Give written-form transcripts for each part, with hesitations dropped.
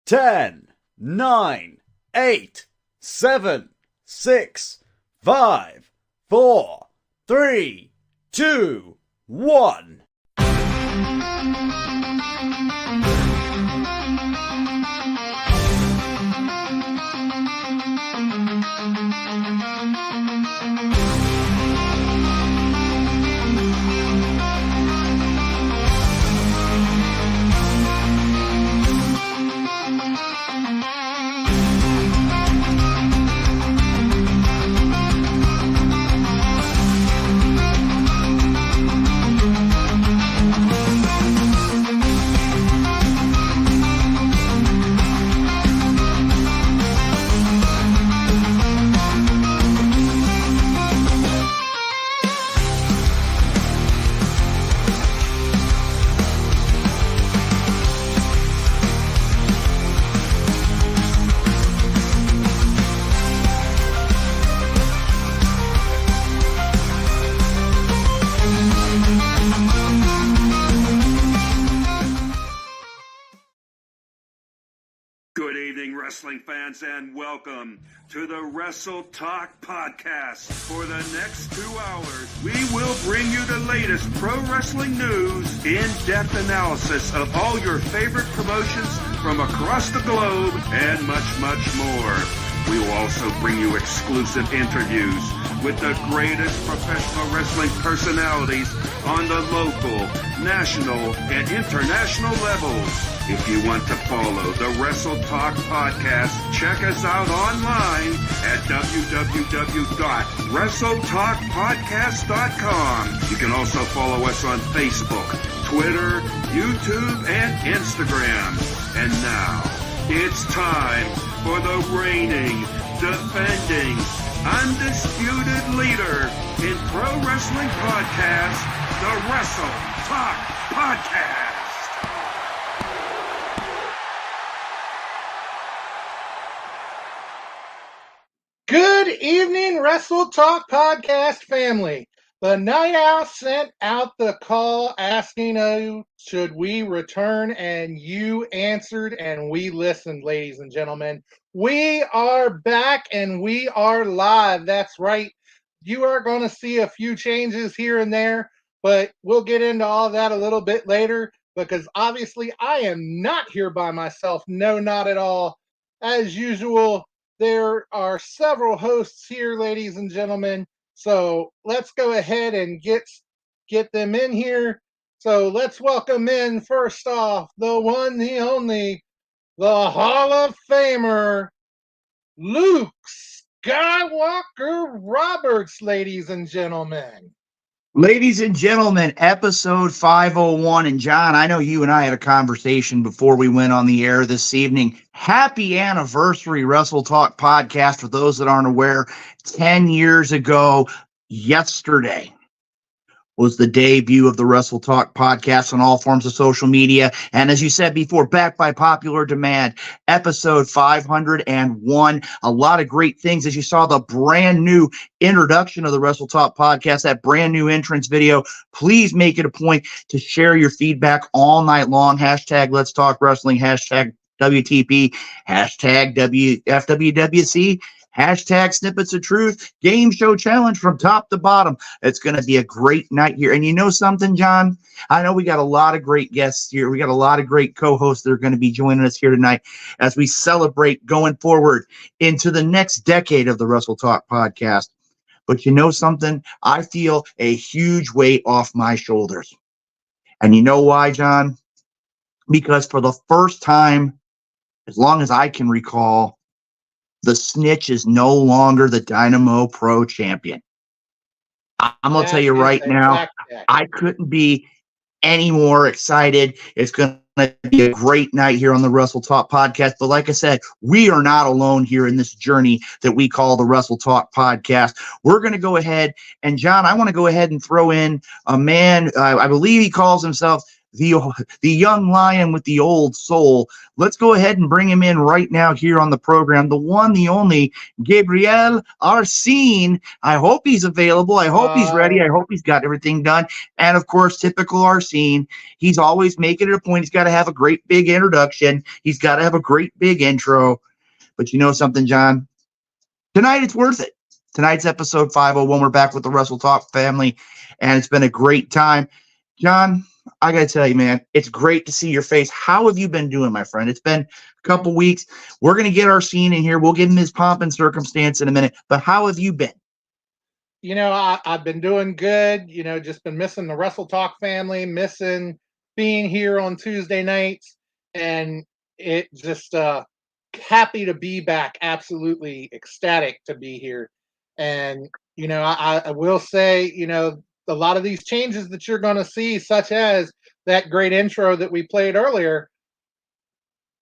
10, 9, 8, 7, 6, 5, 4, 3, 2, 1. Good evening, wrestling fans, and welcome to the Wrestle Talk Podcast. For the next 2 hours, we will bring you the latest pro wrestling news, in-depth analysis of all your favorite promotions from across the globe, and much, much more. We will also bring you exclusive interviews with the greatest professional wrestling personalities on the local, national, and international levels. If you want to follow the Wrestle Talk Podcast, check us out online at www.wrestletalkpodcast.com. You can also follow us on Facebook, Twitter, YouTube, and Instagram. And now, it's time for the reigning, defending, undisputed leader in pro wrestling podcast, the Wrestle Talk Podcast. Good evening, Wrestle Talk Podcast family. The Night Owl sent out the call asking, should we return? And you answered, and we listened, ladies and gentlemen. We are back, and we are live. That's right. You are going to see a few changes here and there, but we'll get into all that a little bit later, because obviously I am not here by myself. No, not at all. As usual, there are several hosts here, ladies and gentlemen. So let's go ahead and get them in here. So let's welcome in, first off, the one, the only, the Hall of Famer, Luke Skywalker Roberts, ladies and gentlemen. Ladies and gentlemen, episode 501. And John, I know you and I had a conversation before we went on the air this evening. Happy anniversary, Wrestle Talk Podcast. For those that aren't aware, 10 years ago, yesterday, was the debut of the Wrestle Talk Podcast on all forms of social media. And as you said before, back by popular demand, episode 501. A lot of great things. As you saw the brand new introduction of the Wrestle Talk Podcast, that brand new entrance video, please make it a point to share your feedback all night long. Hashtag Let's Talk Wrestling, hashtag WTP, hashtag WFWWC, hashtag Snippets of Truth, Game Show Challenge from top to bottom. It's going to be a great night here. And you know something, John? I know we got a lot of great guests here. We got a lot of great co-hosts that are going to be joining us here tonight as we celebrate going forward into the next decade of the Wrestle Talk Podcast. But you know something? I feel a huge weight off my shoulders. And you know why, John? Because for the first time, as long as I can recall, the Snitch is no longer the Dynamo Pro champion. I'm going to tell you right now, I couldn't be any more excited. It's going to be a great night here on the Wrestle Talk Podcast. But like I said, we are not alone here in this journey that we call the Wrestle Talk Podcast. We're going to go ahead, and John, I want to go ahead and throw in a man, I believe he calls himself the young lion with the old soul. Let's go ahead and bring him in right now here on the program. The one, the only, Gabriel Arsene. I hope he's available. I hope he's ready. I hope he's got everything done. And of course, typical Arsene, he's always making it a point. He's got to have a great big introduction. He's got to have a great big intro. But you know something, John? Tonight it's worth it. Tonight's episode 501. We're back with the Wrestle Talk family, and it's been a great time. John, I got to tell you, man, it's great to see your face. How have you been doing, my friend? It's been a couple weeks. We're going to get Arsene in here. We'll give him his pomp and circumstance in a minute. But how have you been? You know, I've been doing good. You know, just been missing the Wrestle Talk family, missing being here on Tuesday nights. And it just happy to be back. Absolutely ecstatic to be here. And, you know, I will say, you know, a lot of these changes that you're going to see, such as that great intro that we played earlier,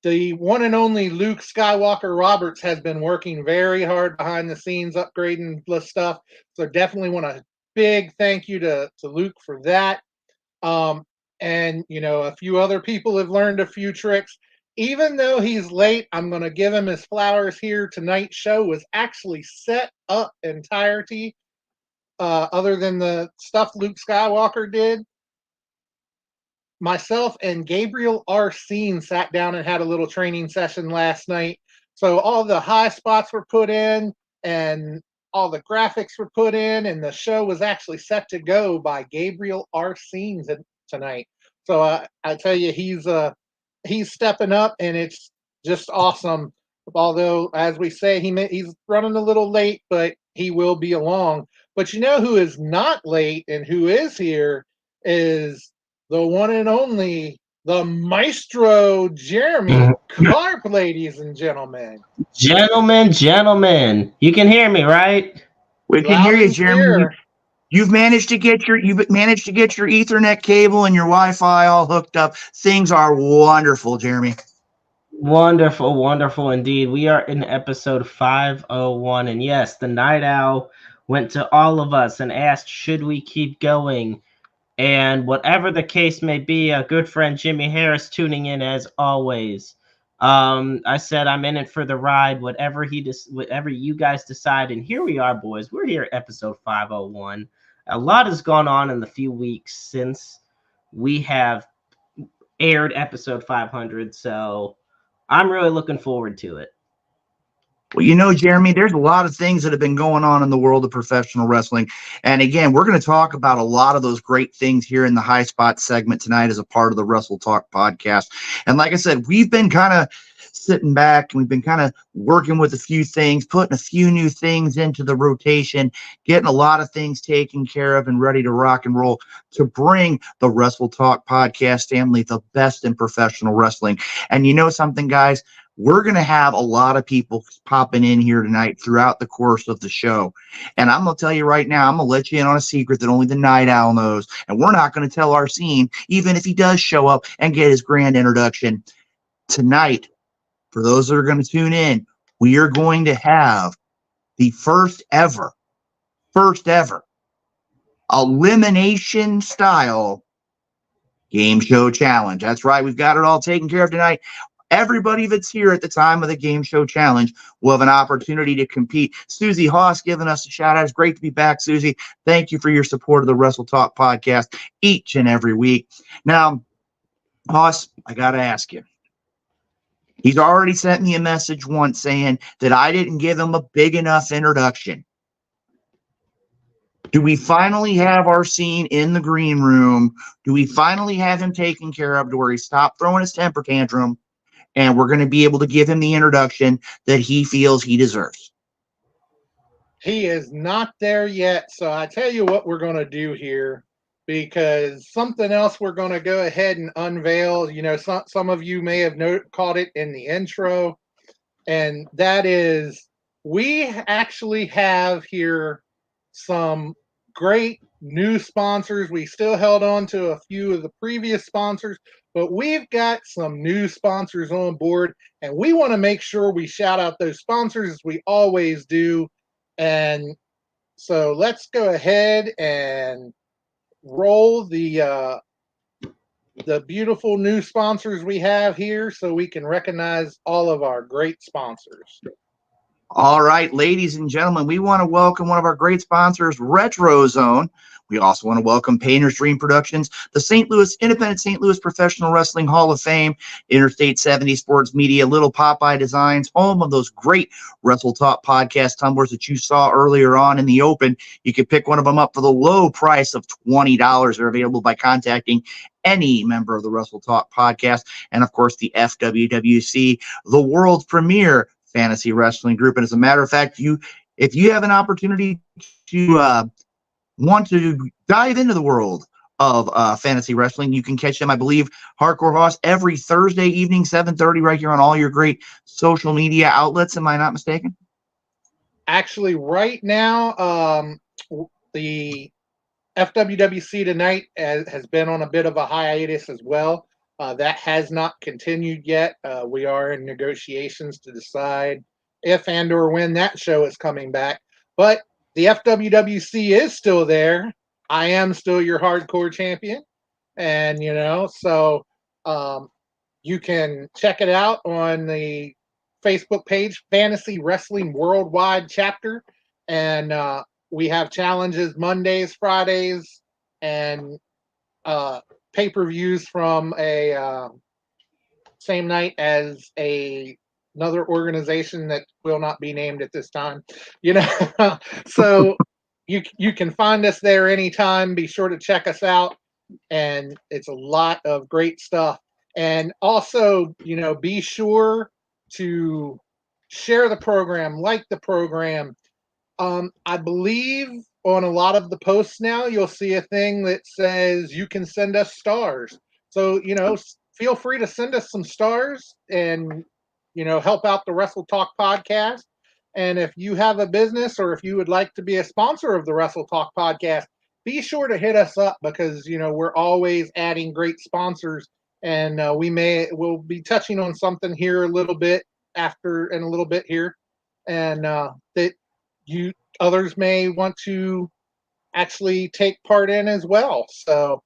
the one and only Luke Skywalker Roberts has been working very hard behind the scenes, upgrading the stuff. So definitely want a big thank you to Luke for that. And, you know, a few other people have learned a few tricks. Even though he's late, I'm going to give him his flowers here. Tonight's show was actually set up entirety, other than the stuff Luke Skywalker did. Myself and Gabriel Arsene sat down and had a little training session last night. So all the high spots were put in and all the graphics were put in, and the show was actually set to go by Gabriel Arsene tonight. So I tell you, he's stepping up, and it's just awesome. Although, as we say, he's running a little late, but he will be along. But you know who is not late and who is here is the one and only, the Maestro Jeremy Carp, ladies and gentlemen. Gentlemen, you can hear me, right? We can hear you, Jeremy. You've managed to get your Ethernet cable and your Wi-Fi all hooked up. Things are wonderful, Jeremy. Wonderful, wonderful indeed. We are in episode 501, and yes, the Night Owl went to all of us and asked, should we keep going? And whatever the case may be, a good friend Jimmy Harris tuning in as always. I said I'm in it for the ride, whatever you guys decide. And here we are, boys. We're here at episode 501. A lot has gone on in the few weeks since we have aired episode 500, so I'm really looking forward to it. Well, you know, Jeremy, there's a lot of things that have been going on in the world of professional wrestling. And again, we're going to talk about a lot of those great things here in the High Spot segment tonight as a part of the Wrestle Talk podcast. And like I said, we've been kind of sitting back and we've been kind of working with a few things, putting a few new things into the rotation, getting a lot of things taken care of and ready to rock and roll to bring the Wrestle Talk podcast family the best in professional wrestling. And you know something, guys? We're going to have a lot of people popping in here tonight throughout the course of the show. And I'm going to tell you right now, I'm going to let you in on a secret that only the Night Owl knows. And we're not going to tell Arsene, even if he does show up and get his grand introduction. Tonight, for those that are going to tune in, we are going to have the first ever elimination style game show challenge. That's right. We've got it all taken care of tonight. Everybody that's here at the time of the game show challenge will have an opportunity to compete. Susie Haas giving us a shout out. It's great to be back, Susie. Thank you for your support of the Wrestle Talk podcast each and every week. Now, Haas, I got to ask you. He's already sent me a message once saying that I didn't give him a big enough introduction. Do we finally have Arsene in the green room? Do we finally have him taken care of to where he stopped throwing his temper tantrum? And we're going to be able to give him the introduction that he feels he deserves. He is not there yet. So I tell you what we're going to do here, because something else we're going to go ahead and unveil. You know, some of you may have caught it in the intro. And that is, we actually have here some great new sponsors. We still held on to a few of the previous sponsors, but we've got some new sponsors on board, and we want to make sure we shout out those sponsors as we always do. And so let's go ahead and roll the the beautiful new sponsors we have here so we can recognize all of our great sponsors. All right, ladies and gentlemen, we want to welcome one of our great sponsors, Retro Zone. We also want to welcome Painter's Dream Productions, the Independent St. Louis Professional Wrestling Hall of Fame, Interstate 70 Sports Media, Little Popeye Designs, home of those great Wrestle Talk podcast tumblers that you saw earlier on in the open. You can pick one of them up for the low price of $20. They're available by contacting any member of the Wrestle Talk podcast. And, of course, the FWWC, the world's premier fantasy wrestling group. And as a matter of fact, if you have an opportunity to want to dive into the world of fantasy wrestling, you can catch them, I believe, Hardcore Hoss every Thursday evening, 7:30, right here on all your great social media outlets. Am I not mistaken? Actually, right now, the FWWC tonight has been on a bit of a hiatus as well. That has not continued yet. We are in negotiations to decide if and or when that show is coming back. But the FWWC is still there. I am still your hardcore champion. And, so you can check it out on the Facebook page, Fantasy Wrestling Worldwide Chapter. And we have challenges Mondays, Fridays, and pay-per-views from a same night as another organization that will not be named at this time. So you can find us there anytime. Be sure to check us out, and it's a lot of great stuff. And also, be sure to share the program, like the program. I believe on a lot of the posts now, you'll see a thing that says you can send us stars. So, feel free to send us some stars and, help out the Wrestle Talk podcast. And if you have a business or if you would like to be a sponsor of the Wrestle Talk podcast, be sure to hit us up because, we're always adding great sponsors. And we'll be touching on something here a little bit here. And that others may want to actually take part in as well. So,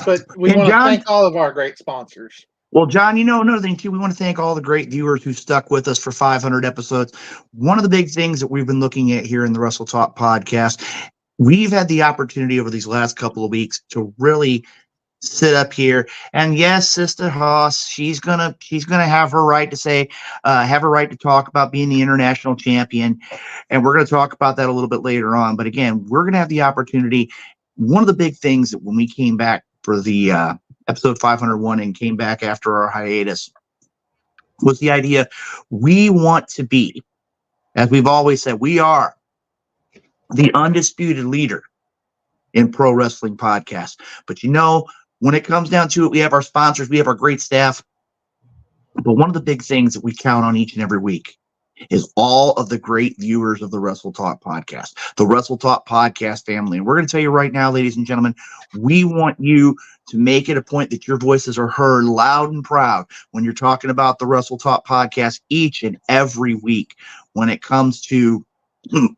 but we want to thank all of our great sponsors. Well, John, another thing too, we want to thank all the great viewers who stuck with us for 500 episodes. One of the big things that we've been looking at here in the Wrestle Talk podcast, we've had the opportunity over these last couple of weeks to really sit up here, and yes, Sister Hoss, she's gonna have her right to say, have her right to talk about being the international champion, and we're gonna talk about that a little bit later on. But again, we're gonna have the opportunity. One of the big things that when we came back for the episode 501 and came back after our hiatus was the idea we want to be, as we've always said, we are the undisputed leader in pro wrestling podcasts. But when it comes down to it, we have our sponsors, we have our great staff. But one of the big things that we count on each and every week is all of the great viewers of the Wrestle Talk podcast, the Wrestle Talk podcast family. And we're going to tell you right now, ladies and gentlemen, we want you to make it a point that your voices are heard loud and proud when you're talking about the Wrestle Talk podcast each and every week when it comes to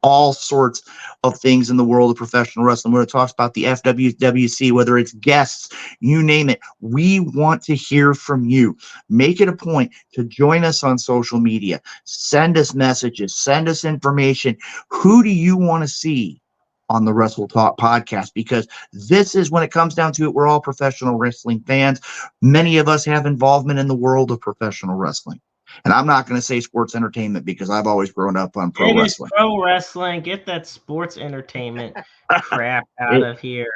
all sorts of things in the world of professional wrestling, where it talks about the FWWC, whether it's guests, you name it. We want to hear from you. Make it a point to join us on social media. Send us messages. Send us information. Who do you want to see on the Wrestle Talk podcast? Because this is, when it comes down to it, we're all professional wrestling fans. Many of us have involvement in the world of professional wrestling. And I'm not going to say sports entertainment because I've always grown up on pro wrestling. Pro wrestling. Get that sports entertainment crap out of here.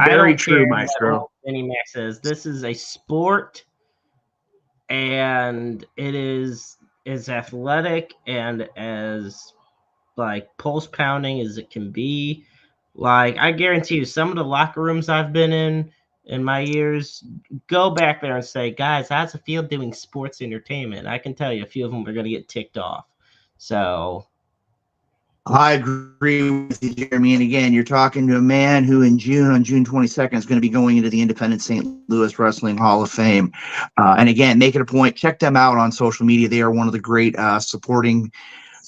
Very true, Maestro. Minimax says this is a sport, and it is as athletic and as pulse pounding as it can be. I guarantee you, some of the locker rooms I've been in my years, go back there and say, guys, how's it feel doing sports entertainment? I can tell you a few of them are going to get ticked off. So I agree with you, Jeremy. And again, you're talking to a man who on June 22nd is going to be going into the Independent St. Louis Wrestling Hall of Fame. And again, make it a point, check them out on social media. They are one of the great supporting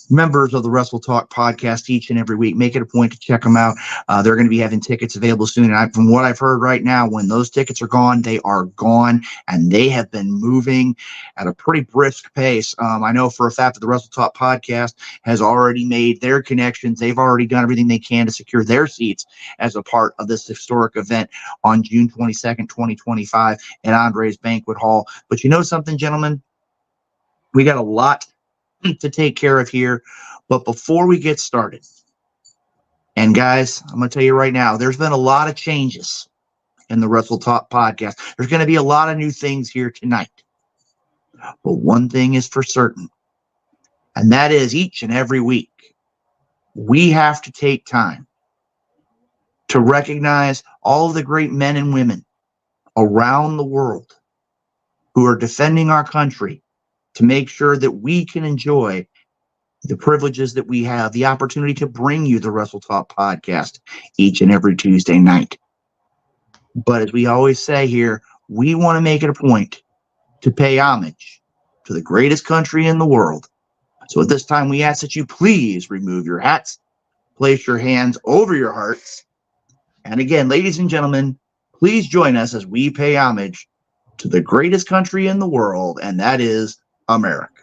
members of the Wrestle Talk podcast each and every week. Make it a point to check them out. They're going to be having tickets available soon. And from what I've heard right now, when those tickets are gone, they are gone, and they have been moving at a pretty brisk pace. I know for a fact that the Wrestle Talk podcast has already made their connections. They've already done everything they can to secure their seats as a part of this historic event on June 22nd, 2025 at Andre's Banquet Hall. But you know something, gentlemen? We got a lot to take care of here. But before we get started, and guys, I'm going to tell you right now, there's been a lot of changes in the Wrestle Talk podcast. There's going to be a lot of new things here tonight. But one thing is for certain, and that is each and every week, we have to take time to recognize all of the great men and women around the world who are defending our country to make sure that we can enjoy the privileges that we have, the opportunity to bring you the Wrestle Talk podcast each and every Tuesday night. But as we always say here, we want to make it a point to pay homage to the greatest country in the world. So at this time, we ask that you please remove your hats, place your hands over your hearts. And again, ladies and gentlemen, please join us as we pay homage to the greatest country in the world, and that is America.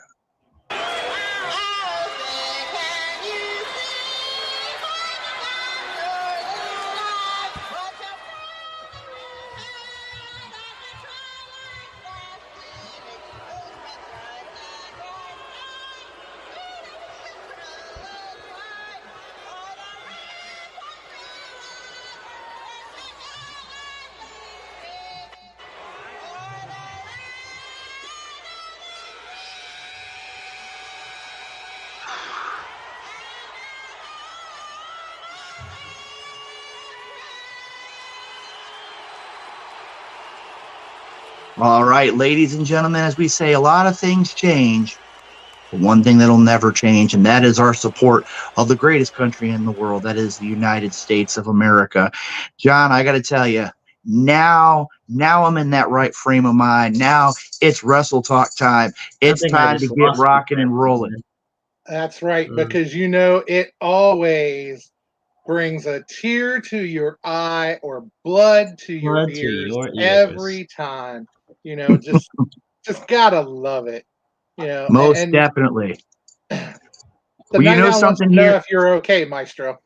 All right, ladies and gentlemen, as we say, a lot of things change, but one thing that'll never change, and that is our support of the greatest country in the world. That is the United States of America. John, I got to tell you, now I'm in that right frame of mind. Now it's Wrestle Talk time. It's time to get rocking and rolling. That's right, because you know it always brings a tear to your eye or blood to your ears every time. You know, just gotta love it. You know, most definitely. Well, you know something here. If you're okay, Maestro.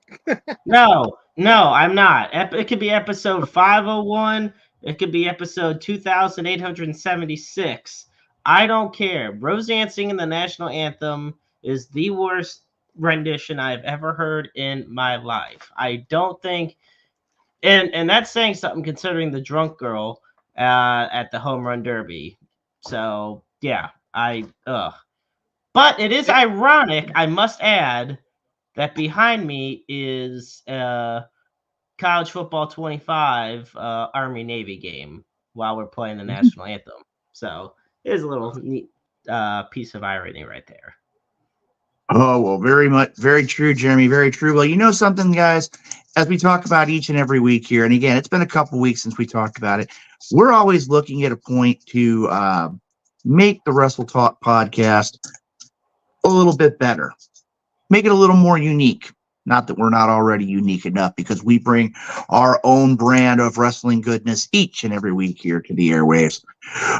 No, I'm not. It could be episode 501. It could be episode 2876. I don't care. Roseanne singing the national anthem is the worst rendition I've ever heard in my life. I don't think, and that's saying something considering the drunk girl at the home run derby. So yeah, but it is ironic, I must add, that behind me is college football 25 Army Navy game while we're playing the national anthem. So there's a little neat piece of irony right there. Oh, well, very true, Jeremy. Very true. Well, you know something, guys, as we talk about each and every week here, and again, it's been a couple weeks since we talked about it. We're always looking at a point to make the Wrestle Talk podcast a little bit better, make it a little more unique. Not that we're not already unique enough, because we bring our own brand of wrestling goodness each and every week here to the airwaves.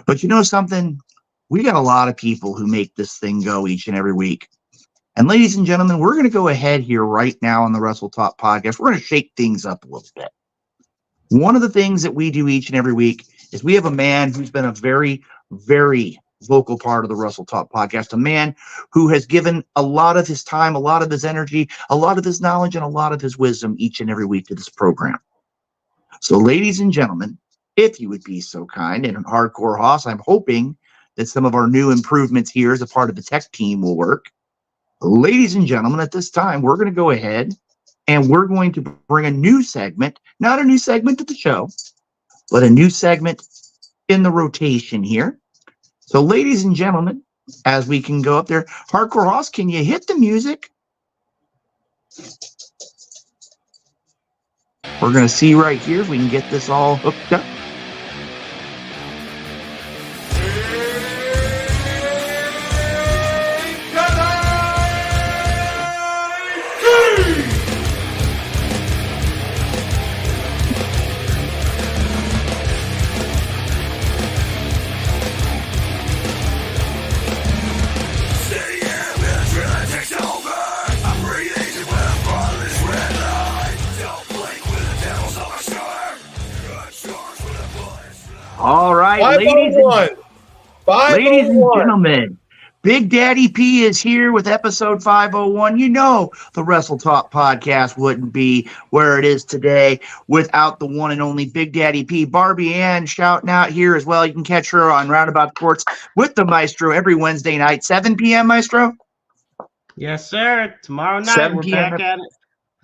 But you know something? We got a lot of people who make this thing go each and every week. And ladies and gentlemen, we're going to go ahead here right now on the Wrestle Talk podcast. We're going to shake things up a little bit. One of the things that we do each and every week is we have a man who's been a very, very vocal part of the Wrestle Talk podcast, a man who has given a lot of his time, a lot of his energy, a lot of his knowledge, and a lot of his wisdom each and every week to this program. So ladies and gentlemen, if you would be so kind, and Hardcore Hoss, I'm hoping that some of our new improvements here as a part of the tech team will work. Ladies and gentlemen, at this time, we're going to go ahead and we're going to bring a new segment, not a new segment to the show, but a new segment in the rotation here. So, ladies and gentlemen, as we can go up there, Hardcore Hoss, can you hit the music? We're going to see right here if we can get this all hooked up. All right, 501. ladies and gentlemen, Big Daddy P is here with episode 501. You know the Wrestle Talk podcast wouldn't be where it is today without the one and only Big Daddy P. Barbie Ann shouting out here as well. You can catch her on Roundabout Courts with the Maestro every Wednesday night, 7 p.m., Maestro? Yes, sir. Tomorrow night 7 we're p.m. back at it.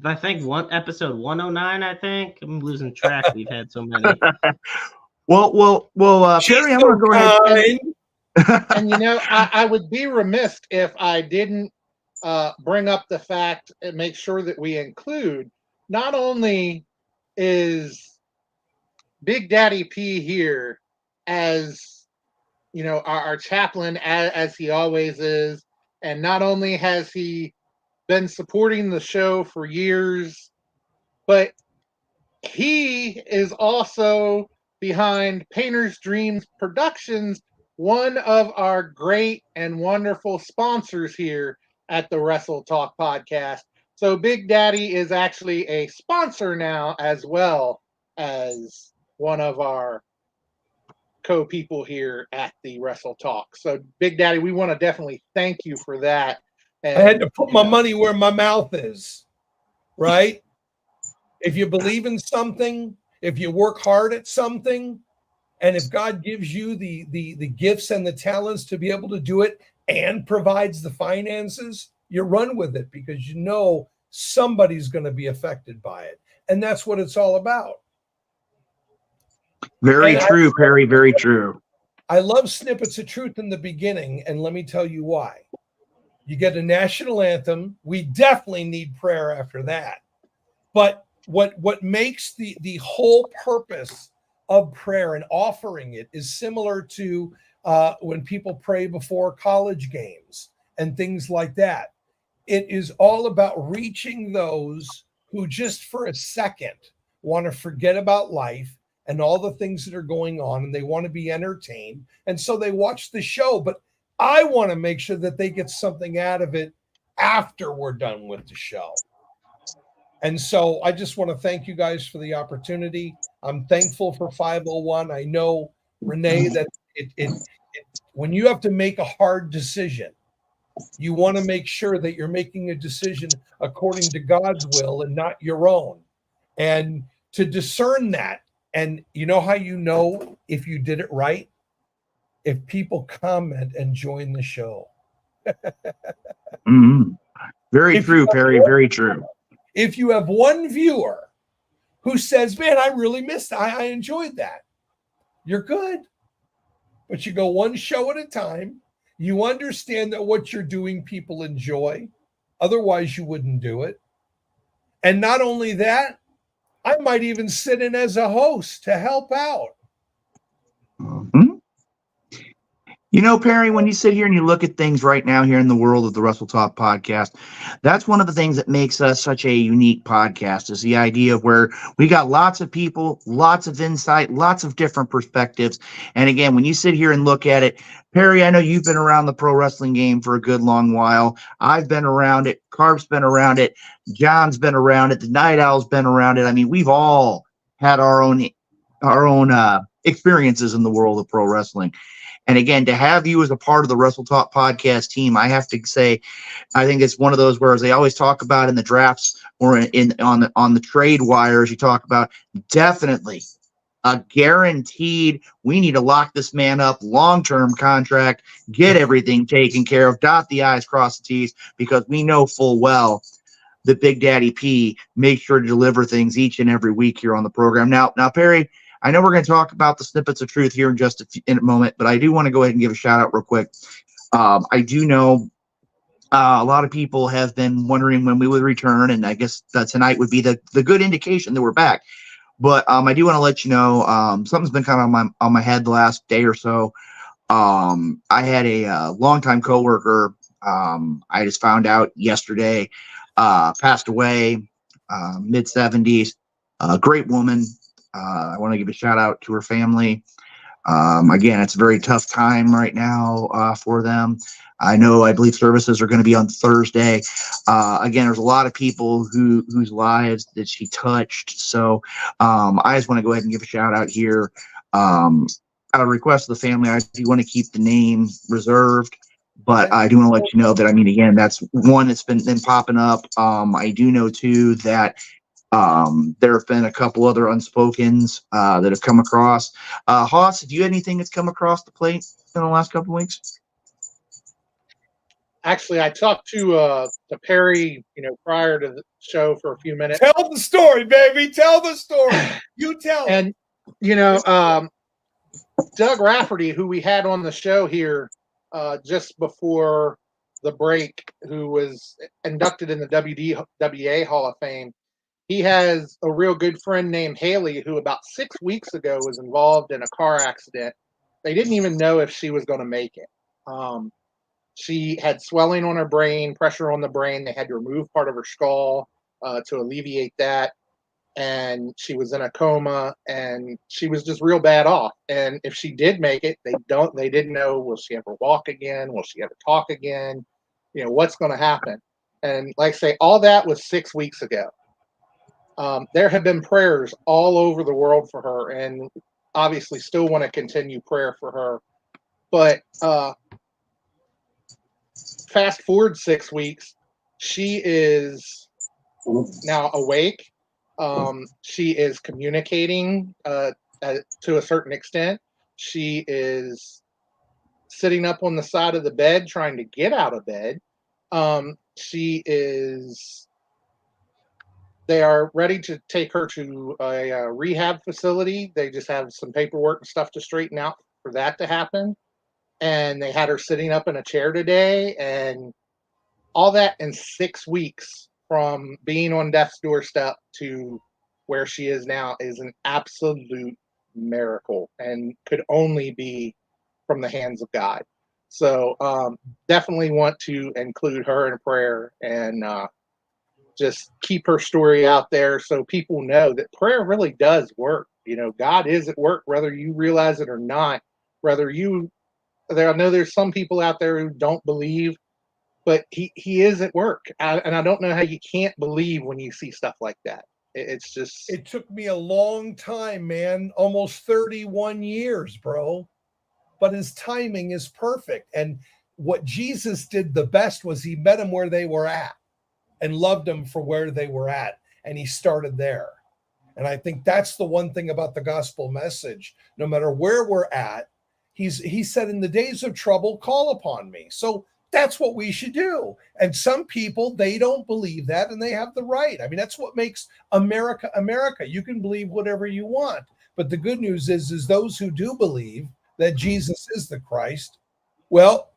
I think episode 109, I think. I'm losing track. We've had so many. Well, Perry, I'm going to go ahead. And you know, I would be remiss if I didn't bring up the fact and make sure that we include not only is Big Daddy P here as, you know, our chaplain as he always is, and not only has he been supporting the show for years, but he is also behind Painter's Dreams Productions, one of our great and wonderful sponsors here at the Wrestle Talk podcast. So Big Daddy is actually a sponsor now, as well as one of our co-people here at the Wrestle Talk. So Big Daddy, we want to definitely thank you for that. And, I had to put my money where my mouth is, right? If you believe in something, if you work hard at something, and if God gives you the gifts and the talents to be able to do it and provides the finances, you run with it because you know somebody's going to be affected by it. And that's what it's all about. Very true, Perry, very true. I love snippets of truth in the beginning, and let me tell you why. You get a national anthem. We definitely need prayer after that. But what makes the whole purpose of prayer and offering it is similar to when people pray before college games and things like that. It is all about reaching those who just for a second want to forget about life and all the things that are going on, and they want to be entertained. And so they watch the show, but I want to make sure that they get something out of it after we're done with the show. And so I just want to thank you guys for the opportunity. I'm thankful for 501. I know, Renee, that it when you have to make a hard decision, you want to make sure that you're making a decision according to God's will and not your own. And to discern that, and you know how you know if you did it right? If people comment and join the show. Mm-hmm. Very true, Perry, very true. If you have one viewer who says, man, I really missed it. I enjoyed that. You're good. But you go one show at a time. You understand that what you're doing, people enjoy. Otherwise, you wouldn't do it. And not only that, I might even sit in as a host to help out. Mm-hmm. You know, Perry, when you sit here and you look at things right now here in the world of the Wrestle Talk podcast, that's one of the things that makes us such a unique podcast is the idea of where we got lots of people, lots of insight, lots of different perspectives. And again, when you sit here and look at it, Perry, I know you've been around the pro wrestling game for a good long while. I've been around it. Carp's been around it. John's been around it. The Night Owl's been around it. I mean, we've all had our own experiences in the world of pro wrestling. And again, to have you as a part of the Wrestle Talk podcast team, I have to say, I think it's one of those where, as they always talk about in the drafts or on the trade wires, you talk about definitely a guaranteed, we need to lock this man up, long-term contract, get everything taken care of, dot the I's, cross the T's, because we know full well that Big Daddy P makes sure to deliver things each and every week here on the program. Now, Perry, I know we're going to talk about the snippets of truth here in a moment, but I do want to go ahead and give a shout out real quick. I do know a lot of people have been wondering when we would return, and I guess that tonight would be the good indication that we're back. But I do want to let you know something's been kind of on my head the last day or so. I had a longtime coworker. I just found out yesterday passed away, mid-70s. Great woman. I want to give a shout out to her family. Again, it's a very tough time right now for them. I believe services are going to be on Thursday. Again, there's a lot of people whose lives that she touched. So I just want to go ahead and give a shout out here. a request of the family, I do want to keep the name reserved. But I do want to let you know that, I mean, again, that's one that's been popping up. I do know, too, that there have been a couple other unspokens that have come across. Hoss, have you had anything that's come across the plate in the last couple of weeks? Actually, I talked to Perry, prior to the show for a few minutes. Tell the story, baby. Tell the story. You tell it. And, Doug Rafferty, who we had on the show here just before the break, who was inducted in the WDWA Hall of Fame, he has a real good friend named Haley, who about 6 weeks ago was involved in a car accident. They didn't even know if she was going to make it. She had swelling on her brain, pressure on the brain. They had to remove part of her skull to alleviate that. And she was in a coma, and she was just real bad off. And if she did make it, they didn't know, will she ever walk again? Will she ever talk again? What's going to happen? And like I say, all that was 6 weeks ago. There have been prayers all over the world for her, and obviously still want to continue prayer for her. But fast forward 6 weeks, she is now awake. She is communicating to a certain extent. She is sitting up on the side of the bed trying to get out of bed. They are ready to take her to a rehab facility. They just have some paperwork and stuff to straighten out for that to happen. And they had her sitting up in a chair today, and all that in 6 weeks from being on death's doorstep to where she is now is an absolute miracle and could only be from the hands of God. So definitely want to include her in prayer and just keep her story out there so people know that prayer really does work. God is at work, whether you realize it or not. I know there's some people out there who don't believe, but he is at work. And I don't know how you can't believe when you see stuff like that. It's just... It took me a long time, man, almost 31 years, bro. But his timing is perfect. And what Jesus did the best was he met them where they were at and loved them for where they were at. And he started there. And I think that's the one thing about the gospel message. No matter where we're at, he said, in the days of trouble, call upon me. So that's what we should do. And some people, they don't believe that, and they have the right. I mean, that's what makes America, America. You can believe whatever you want. But the good news is those who do believe that Jesus is the Christ, well,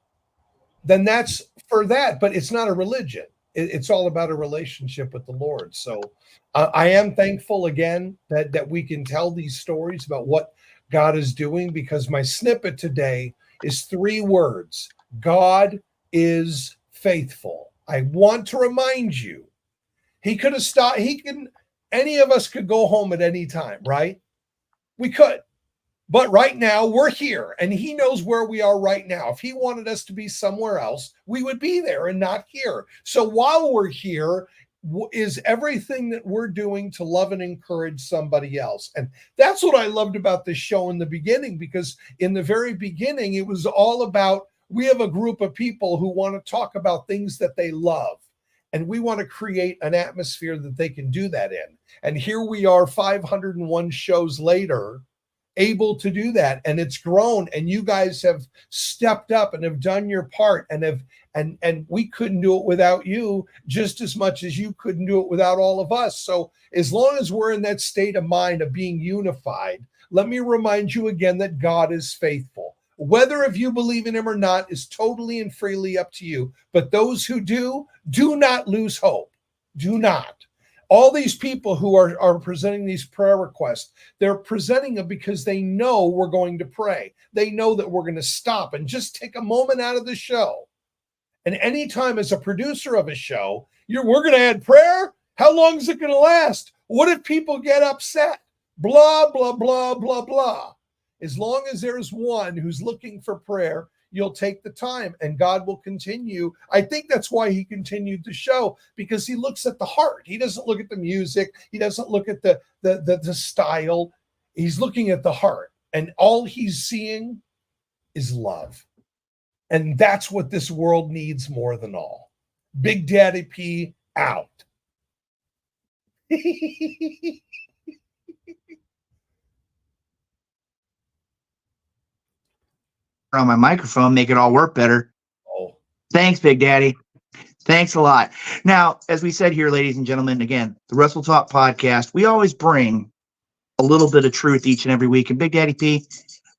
then that's for that. But it's not a religion. It's all about a relationship with the Lord. So I am thankful again that we can tell these stories about what God is doing, because my snippet today is 3 words. God is faithful. I want to remind you, he could have stopped. Any of us could go home at any time, right? We could. But right now we're here, and he knows where we are right now. If he wanted us to be somewhere else, we would be there and not here. So while we're here, is everything that we're doing to love and encourage somebody else. And that's what I loved about this show in the beginning, because in the very beginning, it was all about, we have a group of people who want to talk about things that they love. And we want to create an atmosphere that they can do that in. And here we are 501 shows later, able to do that. And it's grown, and you guys have stepped up and have done your part, and we couldn't do it without you just as much as you couldn't do it without all of us. So as long as we're in that state of mind of being unified, let me remind you again that God is faithful. Whether if you believe in him or not is totally and freely up to you. But those who do not lose hope. Do not. All these people who are presenting these prayer requests, they're presenting them because they know we're going to pray. They know that we're going to stop and just take a moment out of the show. And anytime as a producer of a show, we're going to add prayer? How long is it going to last? What if people get upset? Blah, blah, blah, blah, blah. As long as there's one who's looking for prayer, you'll take the time, and God will continue. I think that's why he continued the show, because he looks at the heart. He doesn't look at the music. He doesn't look at the style. He's looking at the heart. And all he's seeing is love. And that's what this world needs more than all. Big Daddy P out. On my microphone, make it all work better. Oh, Thanks, Big Daddy. Thanks a lot. Now, as we said here, ladies and gentlemen, again, the Wrestle Talk podcast, we always bring a little bit of truth each and every week. And Big Daddy P,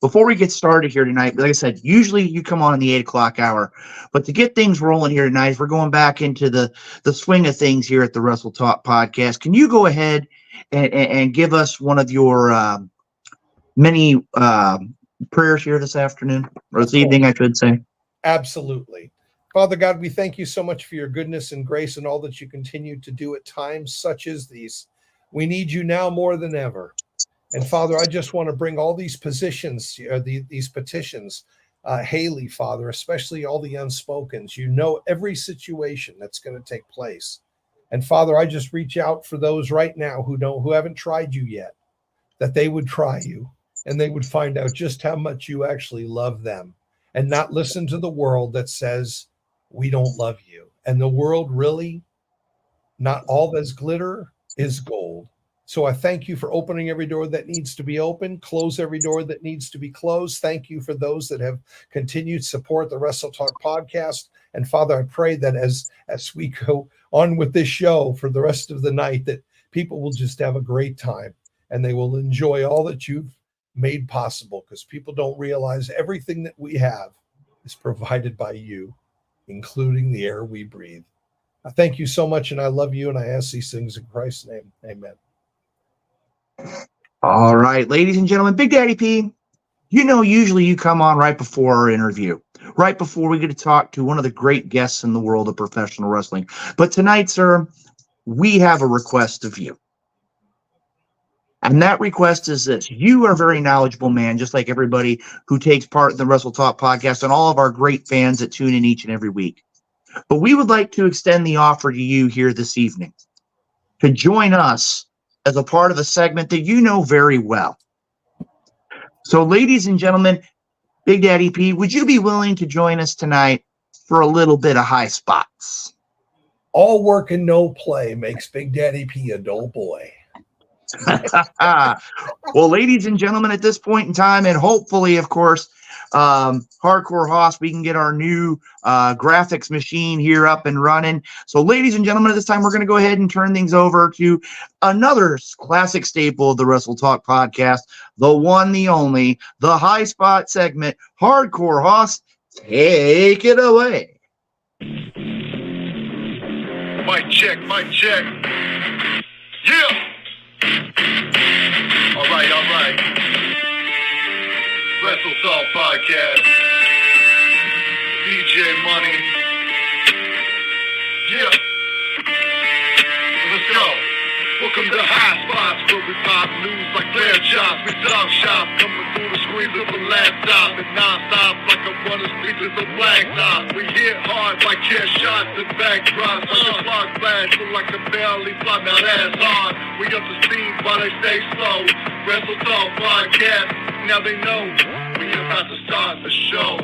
before we get started here tonight, like I said, usually you come on in the 8 o'clock hour, but to get things rolling here tonight, as we're going back into the swing of things here at the Wrestle Talk podcast, can you go ahead and give us one of your many prayers here this afternoon, or this evening, I should say? absolutely. Father God, we thank you so much for your goodness and grace and all that you continue to do at times such as these. We need you now more than ever. And Father, I just want to bring all these positions, these petitions, Haley, Father, especially all the unspokens. You know every situation that's going to take place. And Father, I just reach out for those right now who haven't tried you yet, that they would try you and they would find out just how much you actually love them and not listen to the world that says, we don't love you. And the world really, not all that's glitter is gold. So I thank you for opening every door that needs to be opened, close every door that needs to be closed. Thank you for those that have continued to support the Wrestle Talk podcast. And Father, I pray that as we go on with this show for the rest of the night, that people will just have a great time and they will enjoy all that you've made possible, because people don't realize everything that we have is provided by you, including the air we breathe. I thank you so much, and I love you, and I ask these things in Christ's name. Amen. All right, ladies and gentlemen, Big Daddy P, you know, usually you come on right before our interview, right before we get to talk to one of the great guests in the world of professional wrestling. But tonight, sir, we have a request of you. And that request is this. You are a very knowledgeable man, just like everybody who takes part in the Wrestle Talk podcast and all of our great fans that tune in each and every week. But we would like to extend the offer to you here this evening to join us as a part of a segment that you know very well. So, ladies and gentlemen, Big Daddy P, would you be willing to join us tonight for a little bit of high spots? All work and no play makes Big Daddy P a dull boy. Well, ladies and gentlemen, at this point in time, and hopefully, of course, Hardcore Hoss, we can get our new graphics machine here up and running. So, ladies and gentlemen, at this time, we're going to go ahead and turn things over to another classic staple of the Wrestle Talk podcast, the one, the only, the high spot segment. Hardcore Hoss, take it away. Mic check, mic check. Yeah. All right. Wrestle Talk podcast. DJ Money. Yeah. Let's go. Welcome to High Spots, where we pop news like clear chops. We dog shop, coming through the screens of a laptop and non-stop like I'm running speakers of blacktop. We hit hard like chair shots and backdrops. Like a clock flash, look like a barely fly. Now that's hard. We up to speed while they stay slow. Wrestle Talk podcast, now they know we about to start the show.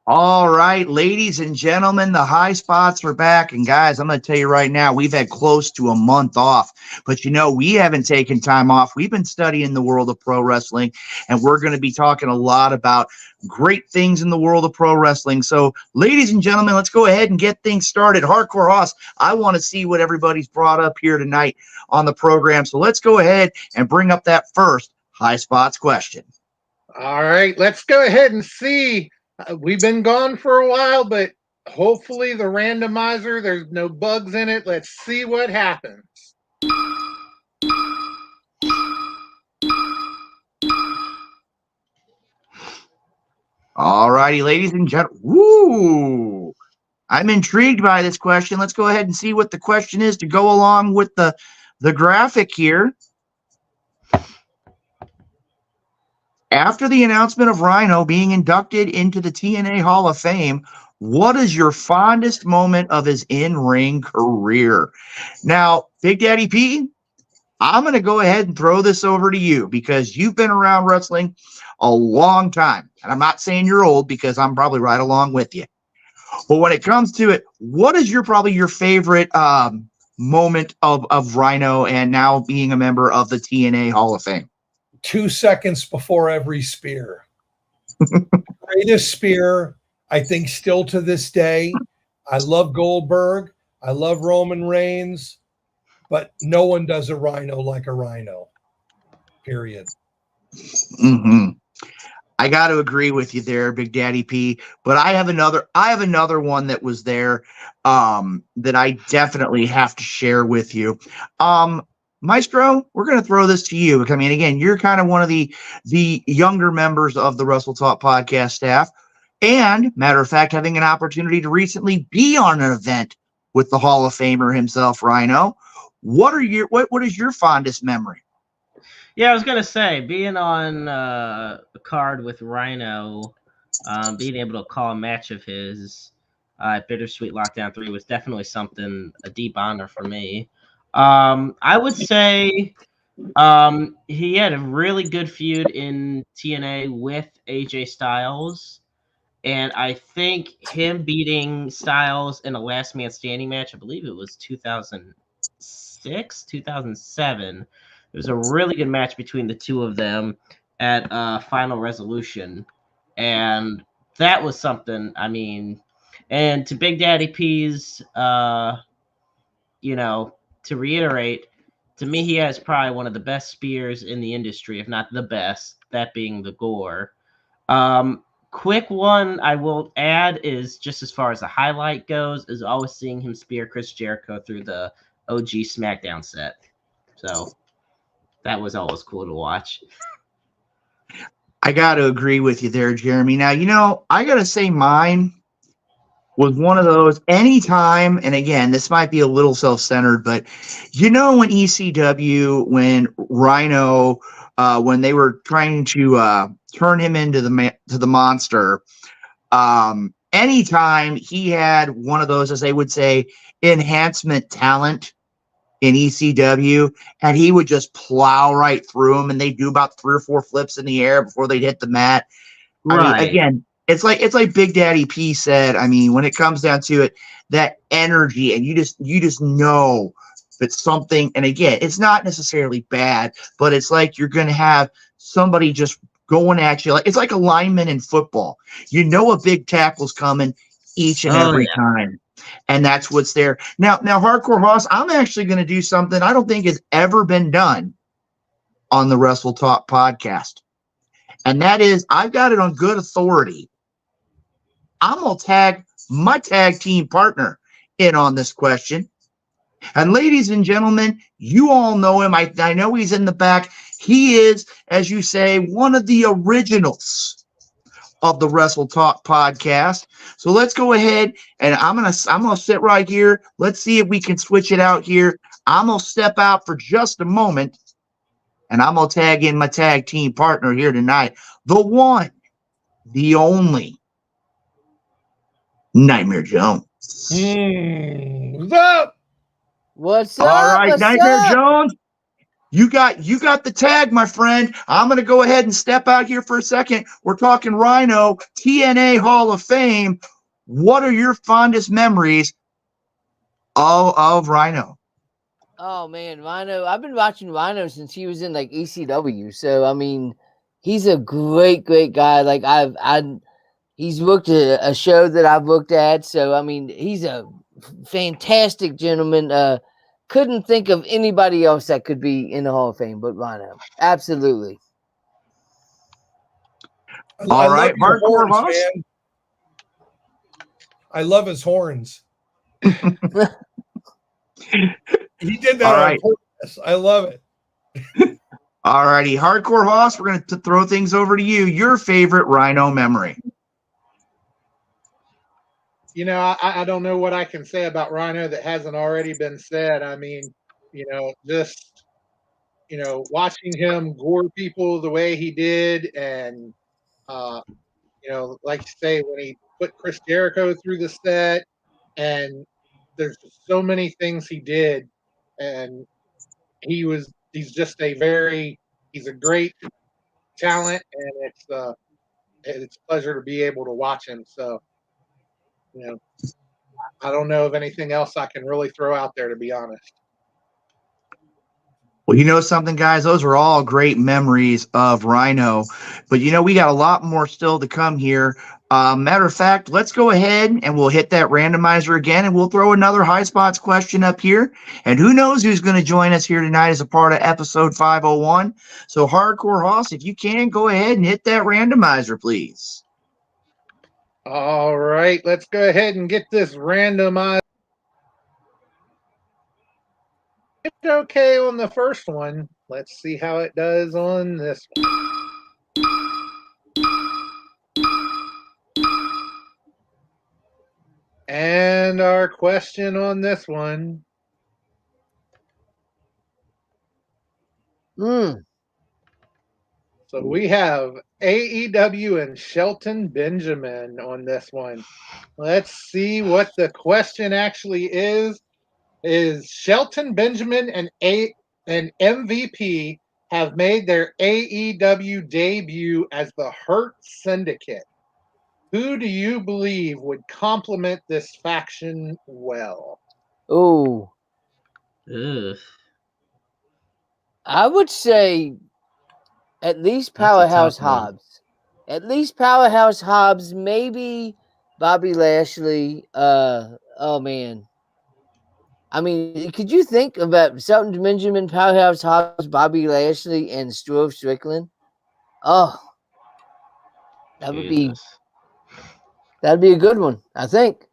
All right, ladies and gentlemen, the high spots are back. And guys, I'm going to tell you right now, we've had close to a month off. But, you know, we haven't taken time off. We've been studying the world of pro wrestling, and we're going to be talking a lot about great things in the world of pro wrestling. So, ladies and gentlemen, let's go ahead and get things started. Hardcore Hoss, I want to see what everybody's brought up here tonight on the program. So let's go ahead and bring up that first high spots question. All right, let's go ahead and see. We've been gone for a while, but hopefully the randomizer, there's no bugs in it. Let's see what happens. All righty, ladies and gentlemen. Woo! I'm intrigued by this question. Let's go ahead and see what the question is to go along with the graphic here. After the announcement of Rhino being inducted into the TNA Hall of Fame, what is your fondest moment of his in-ring career? Now, Big Daddy P, I'm going to go ahead and throw this over to you because you've been around wrestling a long time. And I'm not saying you're old because I'm probably right along with you. But when it comes to it, what is probably your favorite moment of Rhino and now being a member of the TNA Hall of Fame? 2 seconds before every spear. Greatest spear, I think, still to this day. I love Goldberg. I love Roman Reigns. But no one does a Rhino like a Rhino. Period. Mm-hmm. I got to agree with you there, Big Daddy P. But I have another one that was there that I definitely have to share with you. Maestro, we're going to throw this to you. I mean, again, you're kind of one of the younger members of the Wrestle Talk podcast staff. And matter of fact, having an opportunity to recently be on an event with the Hall of Famer himself, Rhino. What is your fondest memory? Yeah, I was gonna say being on a card with Rhino, being able to call a match of his at Bittersweet Lockdown 3 was definitely a deep honor for me. I would say he had a really good feud in TNA with AJ Styles. And I think him beating Styles in a last man standing match, I believe it was 2006, 2007. It was a really good match between the two of them at Final Resolution. And that was something, I mean, and to Big Daddy P's, to reiterate, to me, he has probably one of the best spears in the industry, if not the best, that being the Gore. Quick one I will add is just as far as the highlight goes, is always seeing him spear Chris Jericho through the OG SmackDown set. So that was always cool to watch. I got to agree with you there, Jeremy. Now, I got to say mine was one of those anytime, and again, this might be a little self-centered, but when ECW, when Rhino, when they were trying to turn him into the monster, anytime he had one of those, as they would say, enhancement talent in ECW, and he would just plow right through them, and they do about 3 or 4 flips in the air before they'd hit the mat. Right. I mean, again, it's like Big Daddy P said. I mean, when it comes down to it, that energy, and you just know that something. And again, it's not necessarily bad, but it's like you're going to have somebody just going at you. It's like a lineman in football. A big tackle's coming each and every time, and that's what's there. Now, Hardcore Hoss, I'm actually going to do something I don't think has ever been done on the Wrestle Talk podcast. And that is, I've got it on good authority. I'm going to tag my tag team partner in on this question. And ladies and gentlemen, you all know him. I know he's in the back. He is, as you say, one of the originals of the Wrestle Talk podcast. So let's go ahead, and I'm gonna sit right here. Let's see if we can switch it out here. I'm going to step out for just a moment. And I'm going to tag in my tag team partner here tonight. The one, the only, Nightmare Jones. What's up? What's up? All right, What's Nightmare up? Jones. You got the tag, my friend. I'm going to go ahead and step out here for a second. We're talking Rhino, TNA Hall of Fame. What are your fondest memories of Rhino? Oh man, Rhino. I've been watching Rhino since he was in like ECW. So I mean, he's a great guy. Like he's booked a show that I've looked at. So I mean, he's a fantastic gentleman. Couldn't think of anybody else that could be in the Hall of Fame but Rhino. Absolutely. All right, Hardcore Hoss. I love his horns. He did that on purpose. I love it. All righty, Hardcore Hoss, we're going to throw things over to you. Your favorite Rhino memory. I don't know what I can say about Rhino that hasn't already been said. I mean, just watching him gore people the way he did, and like you say, when he put Chris Jericho through the set, and there's so many things he did, and he's a great talent, and it's a pleasure to be able to watch him. So, I don't know of anything else I can really throw out there, to be honest. Well, you know something, guys? Those are all great memories of Rhino. But, we got a lot more still to come here. Matter of fact, let's go ahead and we'll hit that randomizer again, and we'll throw another High Spots question up here. And who knows who's going to join us here tonight as a part of episode 501. So, Hardcore Hoss, if you can, go ahead and hit that randomizer, please. All right, let's go ahead and get this randomized. It's okay on the first one. Let's see how it does on this one. And our question on this one. So we have AEW and Shelton Benjamin on this one. Let's see what the question actually is. Is Shelton Benjamin and MVP have made their AEW debut as the Hurt Syndicate. Who do you believe would complement this faction well? Oh. I would say at least Powerhouse Hobbs. At least Powerhouse Hobbs, maybe Bobby Lashley. Oh, man. I mean, could you think about Shelton Benjamin, Powerhouse Hobbs, Bobby Lashley, and Swerve Strickland? Oh, that'd be a good one. I think.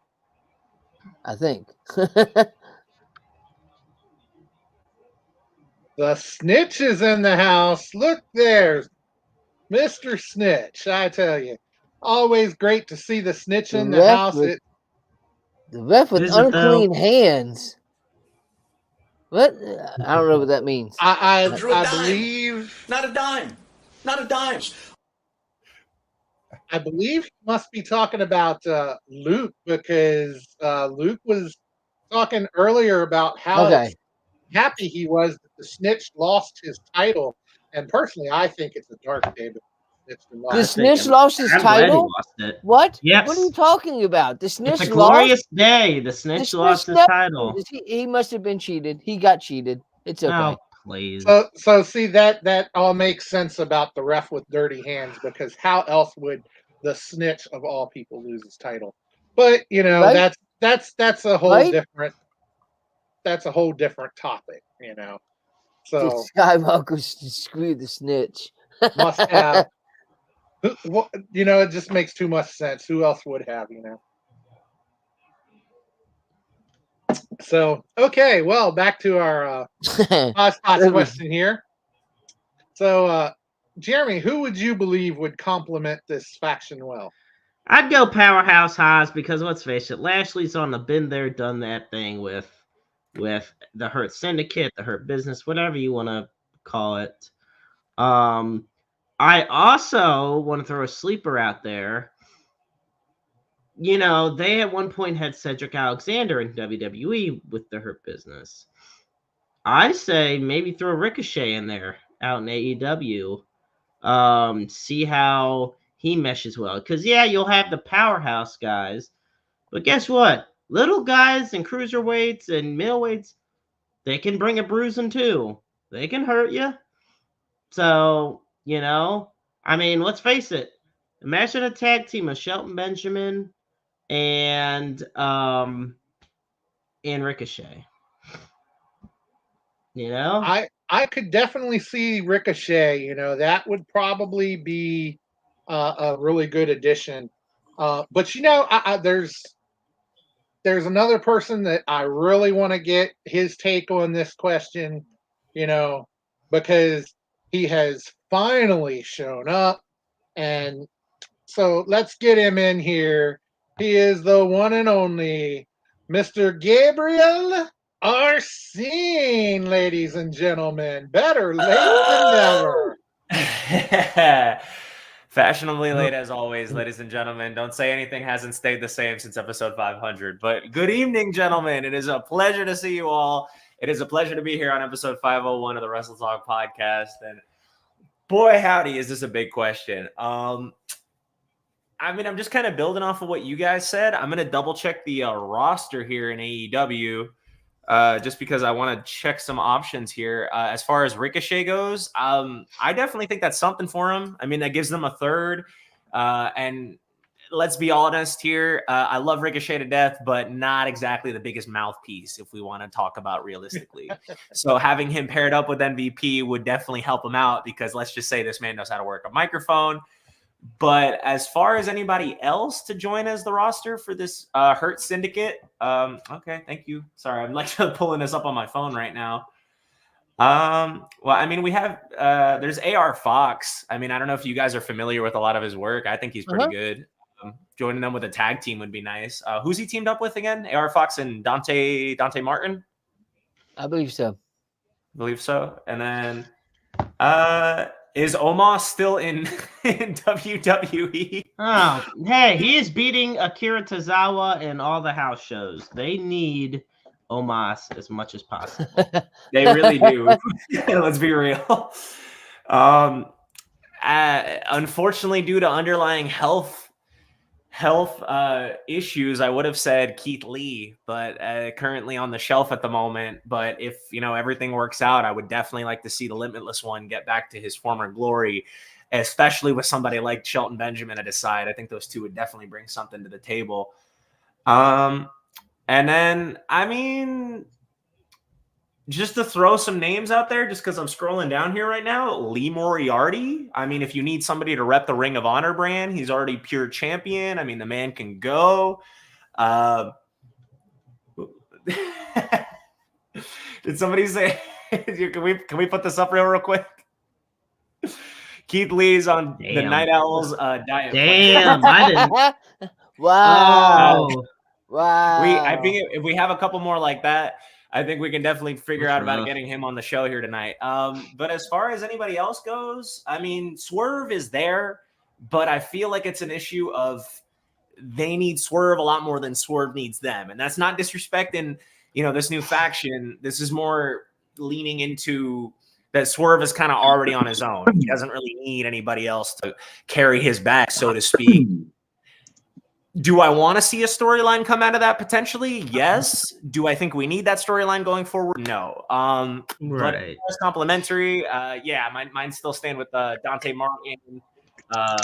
The Snitch is in the house. Look there, Mr. Snitch. I tell you, always great to see the Snitch in the house. The ref with unclean hands. What? I don't know what that means. I believe not a dime. I believe he must be talking about Luke, because Luke was talking earlier about how happy he was that the Snitch lost his title. And personally, I think it's a dark day. The Snitch lost his title? What? Yes. What are you talking about? The Snitch it's a glorious day. The Snitch lost his title. He must have been cheated. He got cheated. It's okay. Oh, please. So see, that all makes sense about the ref with dirty hands, because how else would the Snitch of all people lose his title? But right? that's a whole different topic, So the Skywalker screw the Snitch. Must have. It just makes too much sense. Who else would have, So, okay, well, back to our question here. So, Jeremy, who would you believe would complement this faction well? I'd go Powerhouse Hobbs, because let's face it, Lashley's on the been there, done that thing with the Hurt Syndicate, the Hurt Business, whatever you want to call it. I also want to throw a sleeper out there. They at one point had Cedric Alexander in WWE with the Hurt Business. I say maybe throw Ricochet in there out in AEW. See how he meshes well. Because, you'll have the powerhouse guys. But guess what? Little guys and cruiserweights and middleweights, they can bring a bruising too. They can hurt you. So, let's face it. Imagine a tag team of Shelton Benjamin and Ricochet. I could definitely see Ricochet. That would probably be a really good addition. But there's another person that I really want to get his take on this question. Because he has finally shown up, and so let's get him in here. He is the one and only Mr. Gabriel Arsene, ladies and gentlemen. Better late than never. Fashionably late as always, ladies and gentlemen. Don't say anything hasn't stayed the same since episode 500. But good evening, gentlemen. It is a pleasure to see you all. It is a pleasure to be here on episode 501 of the Wrestle Talk podcast. And boy, howdy, is this a big question. I'm just kind of building off of what you guys said. I'm going to double check the roster here in AEW. Just because I want to check some options here. As far as Ricochet goes, I definitely think that's something for him. I mean, that gives them a third. And let's be honest here. I love Ricochet to death, but not exactly the biggest mouthpiece if we want to talk about realistically. So having him paired up with MVP would definitely help him out because let's just say this man knows how to work a microphone. But as far as anybody else to join as the roster for this Hurt Syndicate, okay, thank you. Sorry, I'm like pulling this up on my phone right now. Well, I mean, we have there's AR Fox. I mean, I don't know if you guys are familiar with a lot of his work. I think he's pretty good. Joining them with a tag team would be nice. Who's he teamed up with again? AR Fox and Dante Martin? I believe so. And then is Omos still in WWE? Oh, hey, he is beating Akira Tozawa in all the house shows. They need Omos as much as possible. They really do. Let's be real. Unfortunately, due to underlying health issues, I would have said Keith Lee, but currently on the shelf at the moment. But if everything works out, I would definitely like to see the Limitless One get back to his former glory, especially with somebody like Shelton Benjamin at his side. I think those two would definitely bring something to the table. And then, I mean, just to throw some names out there, just because I'm scrolling down here right now, Lee Moriarty. I mean, if you need somebody to rep the Ring of Honor brand, he's already pure champion. I mean, the man can go. Did somebody say, can we put this up real quick? Keith Lee's on the Night Owls diet. Damn, I didn't. Wow. Wow. I think if we have a couple more like that, I think we can definitely figure out about getting him on the show here tonight. But as far as anybody else goes, I mean, Swerve is there, but I feel like it's an issue of they need Swerve a lot more than Swerve needs them. And that's not disrespecting, this new faction. This is more leaning into that Swerve is kind of already on his own. He doesn't really need anybody else to carry his back, so to speak. Do I want to see a storyline come out of that potentially? Yes. Do I think we need that storyline going forward? No. But it's complimentary. Mine's still staying with Dante Martin, AR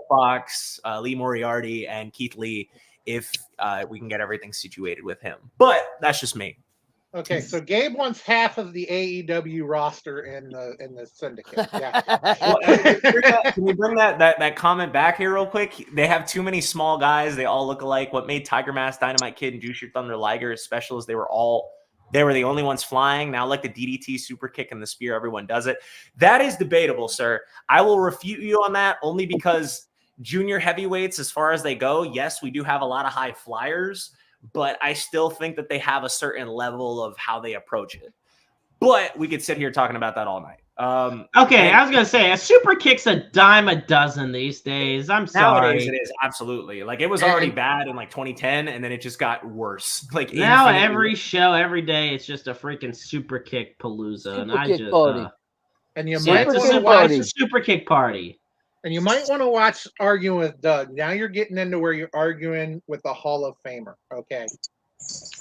Fox, Lee Moriarty, and Keith Lee if we can get everything situated with him. But that's just me. Okay, so Gabe wants half of the AEW roster in the syndicate. Yeah. Well, can we bring that comment back here real quick? They have too many small guys. They all look alike. What made Tiger Mask, Dynamite Kid, and Juice Your Thunder Liger as special is they were the only ones flying. Now, like the DDT super kick and the spear, everyone does it. That is debatable, sir. I will refute you on that only because junior heavyweights, as far as they go, yes, we do have a lot of high flyers, but I still think that they have a certain level of how they approach it. But we could sit here talking about that all night. Okay, I was going to say, a super kick's a dime a dozen these days. I'm sorry. Nowadays it is, absolutely. Like, it was already bad in, 2010, and then it just got worse. Like, now every show, every day, it's just a freaking super kick palooza. And you might want to watch a super kick party. And you might want to watch Arguing with Doug. Now you're getting into where you're arguing with the Hall of Famer. Okay.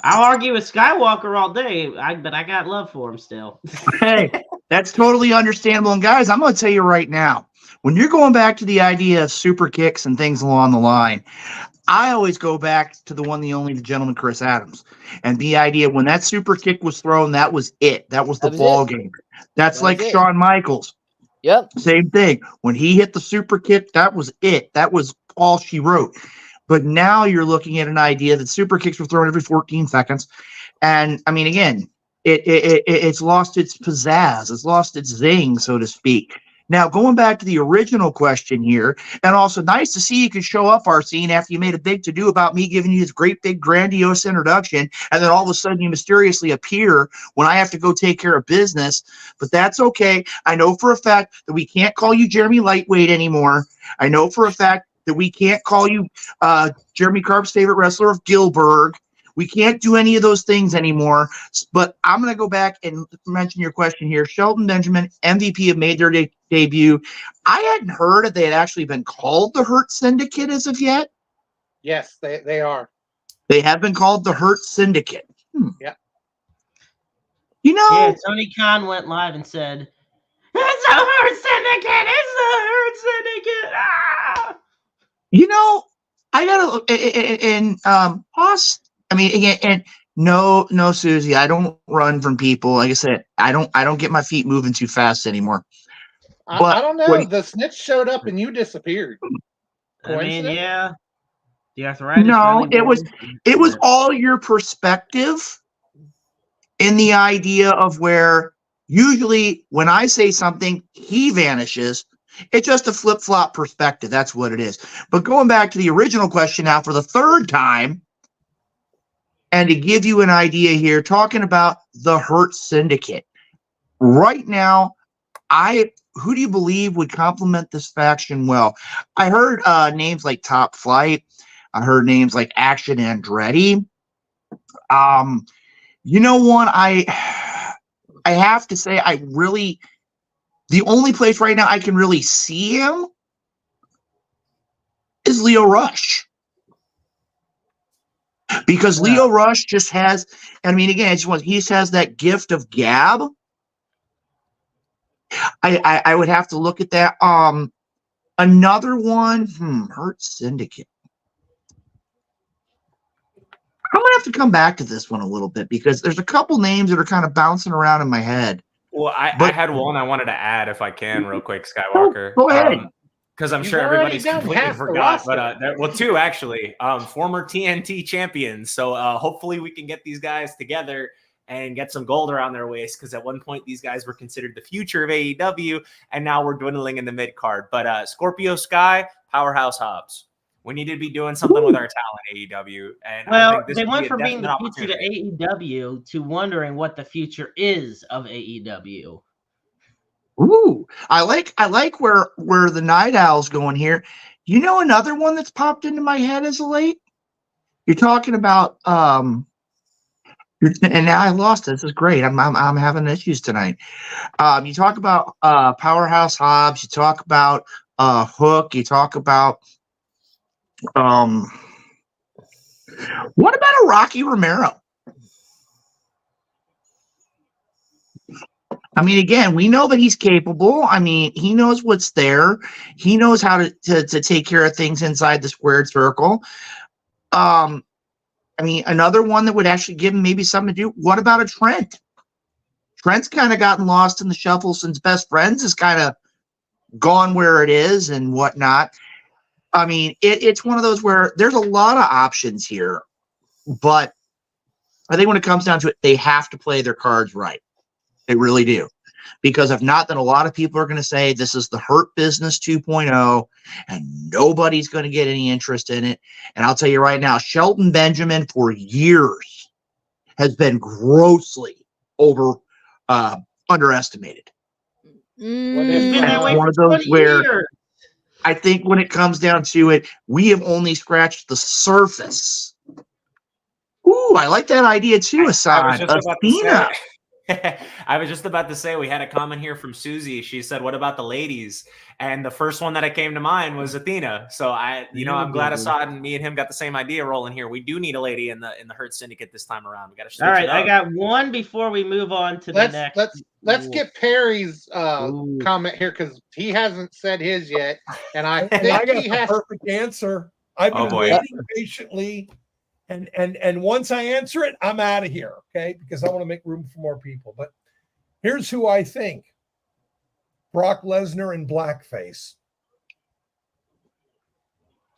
I'll argue with Skywalker all day, but I got love for him still. Hey, that's totally understandable. And guys, I'm going to tell you right now, when you're going back to the idea of super kicks and things along the line, I always go back to the one, the only, the gentleman, Chris Adams. And the idea when that super kick was thrown, that was it. That was the ball game. That's like Shawn Michaels. Yep. Same thing. When he hit the super kick, that was it. That was all she wrote. But now you're looking at an idea that super kicks were thrown every 14 seconds. And, I mean, again, it's lost its pizzazz. It's lost its zing, so to speak. Now, going back to the original question here, and also nice to see you could show up, Arsene, after you made a big to-do about me giving you this great, big, grandiose introduction, and then all of a sudden you mysteriously appear when I have to go take care of business. But that's okay. I know for a fact that we can't call you Jeremy Lightweight anymore. I know for a fact that we can't call you Jeremy Carp's favorite wrestler of Gilbert. We can't do any of those things anymore. But I'm going to go back and mention your question here. Shelton Benjamin, MVP, have made their debut. I hadn't heard that they had actually been called the Hurt Syndicate as of yet. Yes, they are. They have been called the Hurt Syndicate. Yeah. You know, Yeah, Tony Khan went live and said, "It's the Hurt Syndicate! It's the Hurt Syndicate!" Ah! you know, I gotta and us. I mean, again, and no, Susie, I don't run from people. Like I said, I don't get my feet moving too fast anymore. I don't know. The snitch showed up and you disappeared. I mean, yeah. The arthritis. No, really it was all your perspective in the idea of where usually when I say something, he vanishes. It's just a flip-flop perspective. That's what it is. But going back to the original question now for the third time, and to give you an idea here, talking about the Hurt Syndicate. Right now, who do you believe would complement this faction well? I heard names like Top Flight. I heard names like Action Andretti. You know what? I have to say, the only place right now I can really see him is Leo Rush. Because Leo Rush just has, I mean, again, he just has that gift of gab. I would have to look at that. Another one, Hurt Syndicate. I'm gonna have to come back to this one a little bit because there's a couple names that are kind of bouncing around in my head. Well, I had one I wanted to add if I can, real quick, Skywalker. Go ahead. Because I'm sure everybody's completely forgot. But two actually, former TNT champions. So hopefully we can get these guys together and get some gold around their waist. Because at one point these guys were considered the future of AEW, and now we're dwindling in the mid card. But Scorpio Sky, Powerhouse Hobbs. We need to be doing something with our talent, AEW. And well, they went from being the future to AEW to wondering what the future is of AEW. Ooh, I like where the Night Owl's going here. You know, another one that's popped into my head as of late. You're talking about and now I lost it. This is great. I'm having issues tonight. You talk about Powerhouse Hobbs. You talk about Hook. You talk about what about a Rocky Romero? I mean, again, we know that he's capable. I mean, he knows what's there. He knows how to take care of things inside the squared circle. I mean, another one that would actually give him maybe something to do. What about a Trent? Trent's kind of gotten lost in the shuffle since Best Friends is kind of gone where it is and whatnot. I mean, it's one of those where there's a lot of options here, but I think when it comes down to it, they have to play their cards right. They really do. Because if not, then a lot of people are going to say this is the Hurt Business 2.0 and nobody's going to get any interest in it. And I'll tell you right now, Shelton Benjamin for years has been grossly underestimated. One of those where I think when it comes down to it, we have only scratched the surface. Ooh, I like that idea too, Assad. Athena. I was just about to say we had a comment here from Susie. She said, "What about the ladies?" And the first one that came to mind was Athena. So I'm glad Assad and me and him got the same idea rolling here. We do need a lady in the Hurt Syndicate this time around. We got to. All right, I got one before we move on to the next. Let's get Perry's comment here because he hasn't said his yet, and I think I got he has the perfect answer. I've been waiting patiently. And once I answer it, I'm out of here, okay? Because I want to make room for more people. But here's who I think. Brock Lesnar in blackface.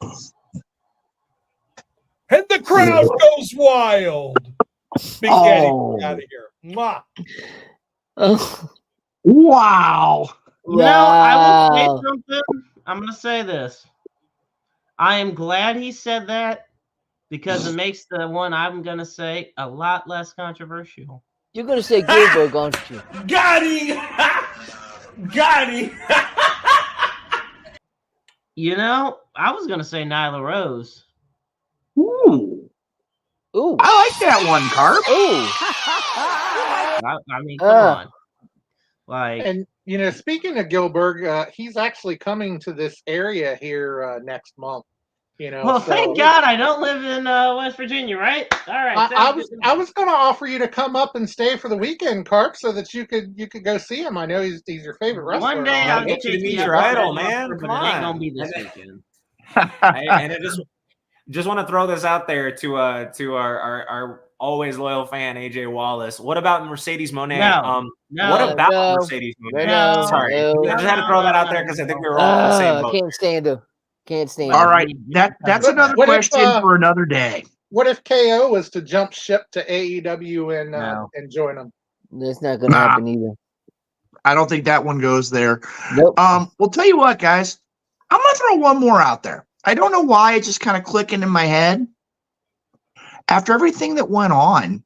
And the crowd goes wild. Big Daddy, out of here. Mwah. Wow. You know, I will say Wow. something. I'm going to say this. I am glad he said that because it makes the one I'm going to say a lot less controversial. You're gonna say Gilbert, aren't you? Got him! Got him! You know, I was going to say Nyla Rose. Ooh, Ooh. I like that one, Carp. Ooh. I mean, come on. Like, And speaking of Gilbert, he's actually coming to this area here next month. well, thank God I don't live in West Virginia, right? All right. I was going to offer you to come up and stay for the weekend, Carp, so that you could go see him. I know he's your favorite wrestler. One day Gotta I'll get you to take meet you your up idol, that man. offer, Come but it ain't gonna on. be this weekend. And I just want to throw this out there to our always loyal fan AJ Wallace. What about Mercedes Moné? No. What about No. Mercedes Moné? No. Sorry, No. I just had to throw that out there because I think we were all in the same I boat. can't stand her. Can't stand All her. right, that's But another what if, question for another day. What if KO was to jump ship to AEW and join them? That's not gonna happen either. I don't think that one goes there. Nope. Well, tell you what, guys, I'm gonna throw one more out there. I don't know why it's just kind of clicking in my head. After everything that went on,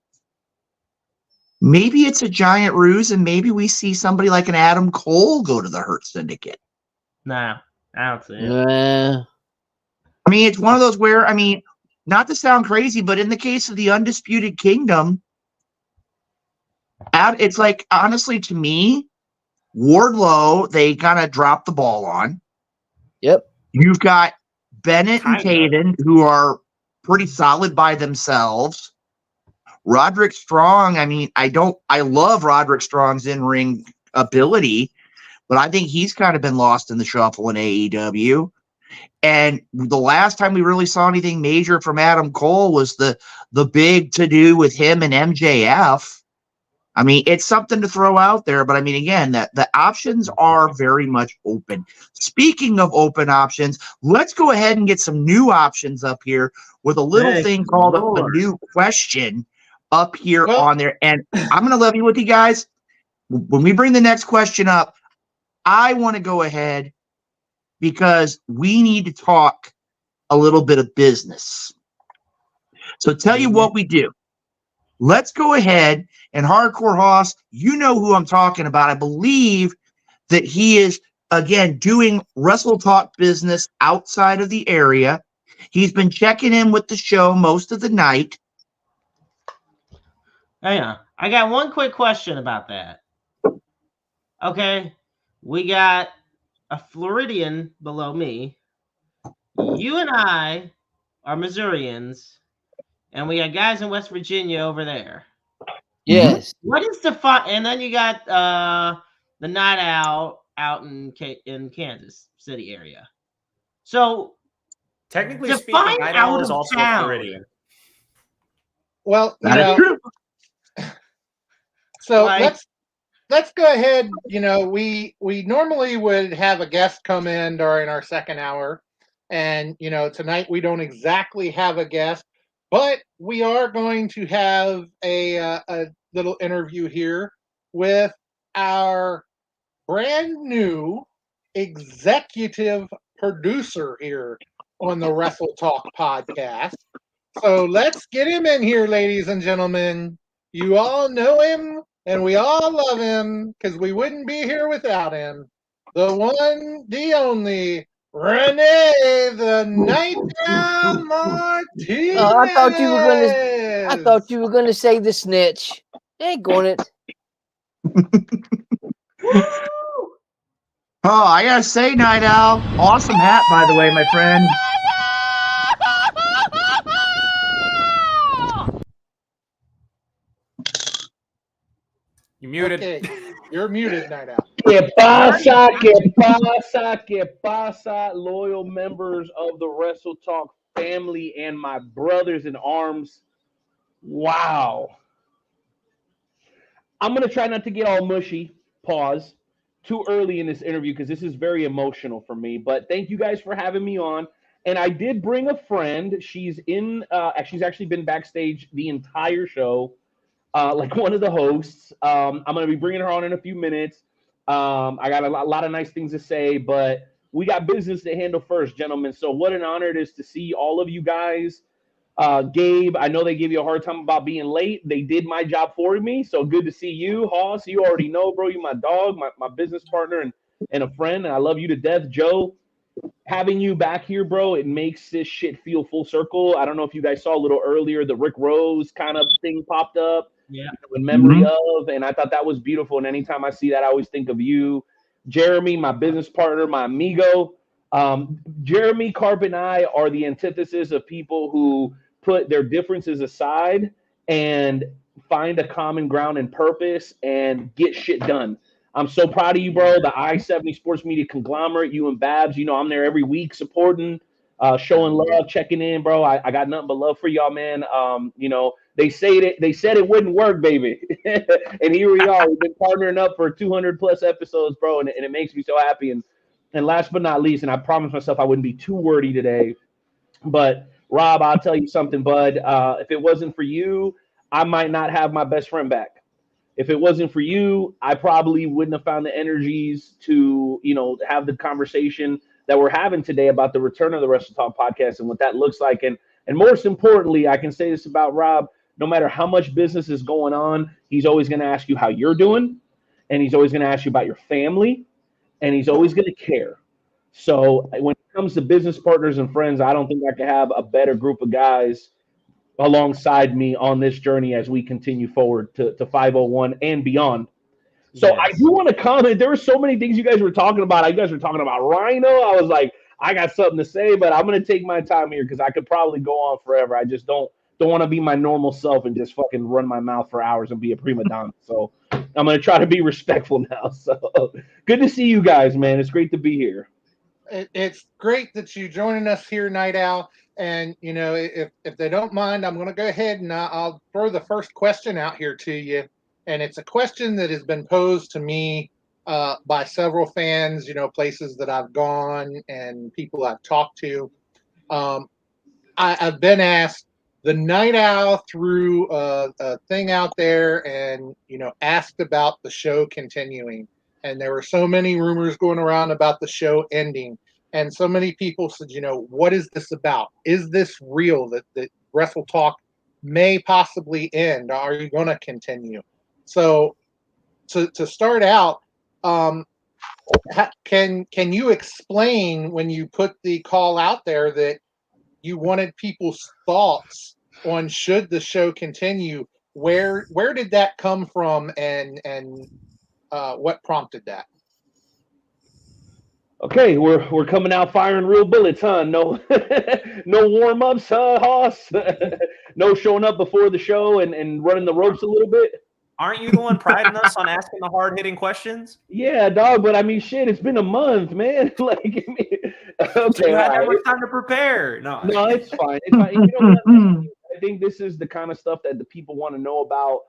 maybe it's a giant ruse, and maybe we see somebody like an Adam Cole go to the Hurt Syndicate. No, I don't see it. Nah. I mean, it's one of those where, I mean, not to sound crazy, but in the case of the Undisputed Kingdom, it's like, honestly, to me, Wardlow, they kind of dropped the ball on. Yep. You've got Bennett and Kinda. Caden, who are pretty solid by themselves. Roderick Strong, I mean, I love Roderick Strong's in-ring ability, but I think he's kind of been lost in the shuffle in AEW. And the last time we really saw anything major from Adam Cole was the big to-do with him and MJF. I mean, it's something to throw out there, but I mean, again, that the options are very much open. Speaking of open options, let's go ahead and get some new options up here with a little Thank thing called a Lord. new question up here Well- on there. And I'm going to love you with you guys. When we bring the next question up, I want to go ahead because we need to talk a little bit of business. So tell you what we do. Let's go ahead and Hardcore Hoss, you know who I'm talking about. I believe that he is, again, doing Wrestle Talk business outside of the area. He's been checking in with the show most of the night. Hang on. I got one quick question about that. Okay. We got a Floridian below me. You and I are Missourians, and we got guys in West Virginia over there. Yes. What is the fun? And then you got the Night Owl out in Kansas City area. So Technically Define speaking, Night Owl out is of also town. Floridian. Well, That is true. so Like- let's go ahead. We normally would have a guest come in during our second hour, and tonight we don't exactly have a guest, but we are going to have a little interview here with our brand new executive producer here on the Wrestle Talk podcast. So let's get him in here, ladies and gentlemen. You all know him, and we all love him because we wouldn't be here without him. The one, the only, Renee the Nightmare Martinez. Oh, I thought you were gonna say the snitch. Ain't going it. Oh, I gotta say, Night Owl, awesome hat, by the way, my friend. You muted. Okay, you're muted, Night Owl. Que pasa, loyal members of the Wrestle Talk family and my brothers in arms. Wow. I'm going to try not to get all mushy. Pause. Too early in this interview because this is very emotional for me. But thank you guys for having me on. And I did bring a friend. She's she's actually been backstage the entire show, like one of the hosts. I'm going to be bringing her on in a few minutes. I got a lot of nice things to say, but we got business to handle first, gentlemen. So what an honor it is to see all of you guys. Gabe, I know they gave you a hard time about being late. They did my job for me, so good to see you. Hoss, you already know, bro. You my dog, my business partner, and a friend, and I love you to death. Joe, having you back here, bro, it makes this shit feel full circle. I don't know if you guys saw a little earlier, the Rick Rose kind of thing popped up. Yeah. In memory of, and I thought that was beautiful. And anytime I see that, I always think of you, Jeremy, my business partner, my amigo. Jeremy Carp and I are the antithesis of people who put their differences aside and find a common ground and purpose and get shit done. I'm so proud of you, bro. The I-70 Sports Media conglomerate, you and Babs, you know, I'm there every week supporting, showing love, checking in, bro. I got nothing but love for y'all, man. You know, they said it wouldn't work, baby. And here we are. We've been partnering up for 200 plus episodes, bro. And it makes me so happy. And last but not least, and I promised myself I wouldn't be too wordy today, but Rob, I'll tell you something, bud. If it wasn't for you, I might not have my best friend back. If it wasn't for you, I probably wouldn't have found the energies to, you know, have the conversation that we're having today about the return of the Wrestle Talk podcast and what that looks like. And most importantly, I can say this about Rob, no matter how much business is going on, he's always going to ask you how you're doing, and he's always going to ask you about your family, and he's always going to care. So when it comes to business partners and friends, I don't think I could have a better group of guys alongside me on this journey as we continue forward to 501 and beyond. So yes. I do want to comment. There were so many things you guys were talking about. You guys were talking about Rhino. I was like, I got something to say, but I'm going to take my time here because I could probably go on forever. I just don't want to be my normal self and just fucking run my mouth for hours and be a prima donna. So I'm going to try to be respectful now. So good to see you guys, man. It's great to be here. It's great that you joining us here, Night Owl. And, you know, if they don't mind, I'm going to go ahead and I'll throw the first question out here to you. And it's a question that has been posed to me by several fans, you know, places that I've gone and people I've talked to. I've been asked, the Night Owl threw a thing out there and, you know, asked about the show continuing. And there were so many rumors going around about the show ending. And so many people said, you know, what is this about? Is this real that Wrestle Talk may possibly end? Are you going to continue? So to start out, can you explain when you put the call out there that you wanted people's thoughts on should the show continue? Where did that come from and what prompted that? Okay, we're coming out firing real bullets, huh? No warm-ups, Hoss? No showing up before the show and running the ropes a little bit? Aren't you the one priding us on asking the hard-hitting questions? Yeah, dog, but I mean, shit, it's been a month, man. Like, okay. You had that much time to prepare. No, it's fine. It's fine. You know what? I think this is the kind of stuff that the people want to know about.